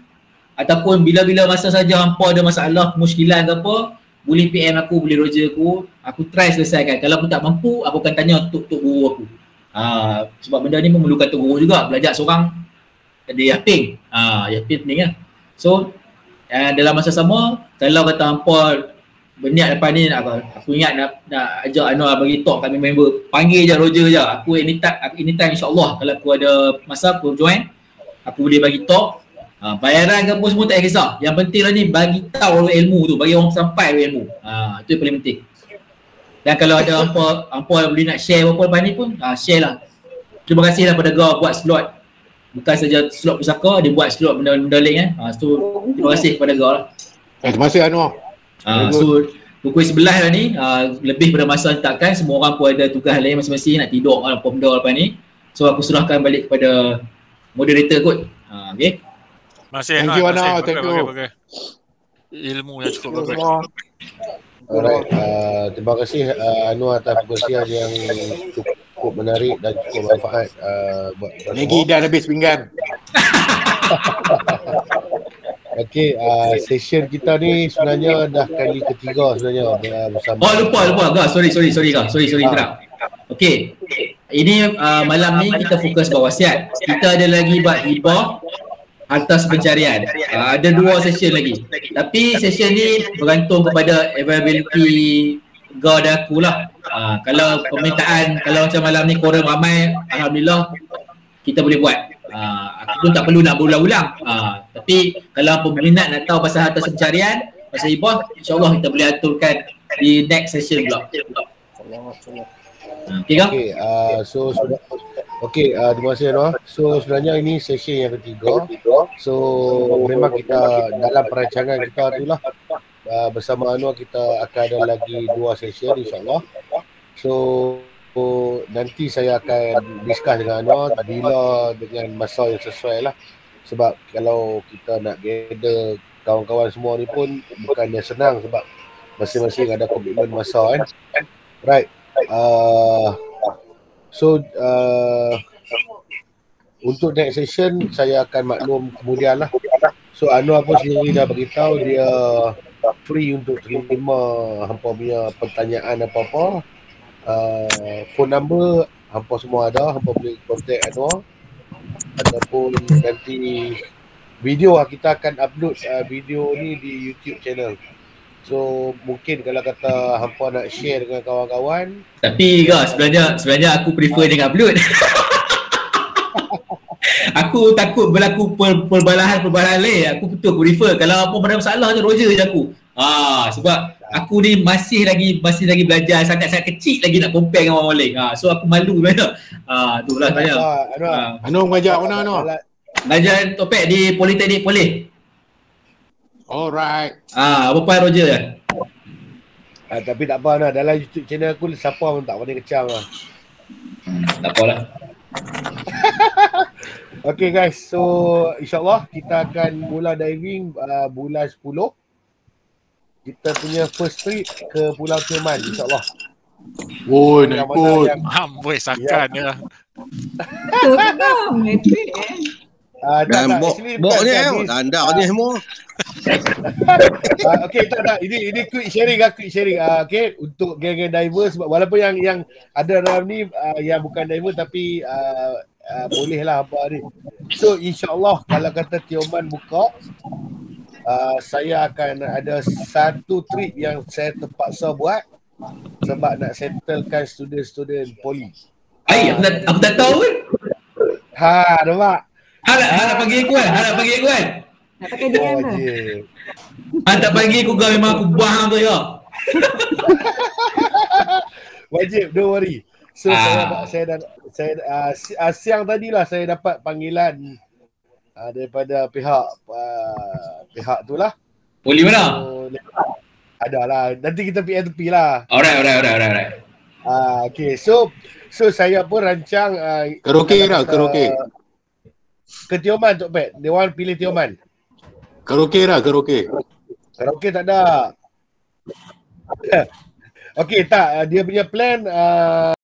ataupun bila-bila masa saja hampa ada masalah, muskilan ke apa, boleh PM aku, boleh roger aku try selesaikan. Kalau aku tak mampu, aku akan tanya tok guru aku. Sebab benda ni memerlukan tok guru juga. Belajar seorang ada yaping. Yaping penting lah. So dalam masa sama, kalau kata hampa berniat lepas ni aku ingat nak ajak Anwar bagi talk kami member, panggil je roger je. Aku anytime insyaAllah kalau aku ada masa aku join, aku boleh bagi talk. Bayaran ke apa semua tak kisah. Yang penting lah ni bagi tahu ilmu tu, bagi orang sampai ilmu. Itu yang paling penting. Dan kalau ada hampa boleh nak share apa-apa lepas ni pun, share lah. Terima kasih lah pada Gau buat slot. Bukan saja slot pusaka, dia buat slot benda-benda lain So terima kasih kepada Gau lah. Terima kasih Anwar. So pukul 11 lah ni, lebih pada masa letakkan, semua orang pun ada tugas lain masing-masing, nak tidur apa benda lepas ni. So aku serahkan balik kepada moderator kot. Okay. Thank you Anwar, thank you. Ilmu yang cukup bagus. Alright, terima kasih Anwar atas perkongsian yang cukup menarik dan cukup manfaat buat Maggi dah habis pinggan. Okey, session kita ni sebenarnya dah kali ketiga sebenarnya bersama. Lupa. Sorry interrupt. Okey. Ini malam ni kita fokus buat wasiat. Kita ada lagi buat hibah harta pencarian. Ada 2 session lagi. Tapi session ni bergantung kepada availability Gau dan aku lah. Kalau permintaan, kalau macam malam ni korang ramai, alhamdulillah kita boleh buat. Aku pun tak perlu nak berulang-ulang. Tapi kalau peminat nak tahu pasal harta pencarian, pasal hibah, insyaAllah kita boleh aturkan di next session pula. Okay Gau? Terima kasih Anwar. So sebenarnya ini sesi yang ketiga. So memang kita dalam perancangan kita tu lah, bersama Anwar kita akan ada lagi 2 sesi insyaAllah. So nanti saya akan discuss dengan Anwar bila dengan masa yang sesuai lah. Sebab kalau kita nak gather kawan-kawan semua ni pun bukannya senang sebab masing-masing ada komitmen masa kan. Right. So untuk next session saya akan maklum kemudian lah. So Anwar pun sendiri dah beritahu dia free untuk terima hampa punya pertanyaan apa-apa. Phone number hampa semua ada, hampa boleh contact Anwar. Ataupun nanti video kita akan upload video ni di YouTube channel. So mungkin kalau kata hampa nak share dengan kawan-kawan. Tapi sebenarnya aku prefer jangan upload. Aku takut berlaku perbalahan lain. Aku betul aku prefer kalau apa ada masalah je roger je aku. Sebab aku ni masih lagi belajar, sangat-sangat kecil lagi nak compare dengan orang lain. So aku malu sebenarnya. Itulah tanya. Anu mengajar mana Anu? Belajar topik di Politeknik Polis. Alright. Apa roger je. Tapi tak apa lah, dalam YouTube channel aku siapa pun tak pandai kecam lah. Tak apalah. Okay guys, so insyaAllah kita akan mula diving bulan 10. Kita punya first trip ke Pulau Tioman insyaAllah. Oh, nak ikut. Amboi sakan ya. Betul ke bang? Epic Dan bok ni anda ni semua. Okay, tak. Ini quick sharing. Okay, untuk geng-geng diver, sebab walaupun yang ada dalam ni yang bukan diver tapi boleh lah apa ni. So insyaAllah kalau kata Tioman buka, saya akan ada satu trip yang saya terpaksa buat sebab nak settlekan student-student poli. Aku tak tahu kan? Nampak? Nak panggil aku kan? Nak pakai DM ke? Tak panggil aku kau memang aku buang tu ya. Wajib, don't worry. So saya siang tadilah saya dapat panggilan daripada pihak tu lah. Poli mana? Adalah. Nanti kita PN2P lah. Alright. Okay, so saya pun rancang Karaoke lah. Ke Tioman Tok Pat. Dia orang pilih Tioman. Karaoke tak ada. Okay, tak. Dia punya plan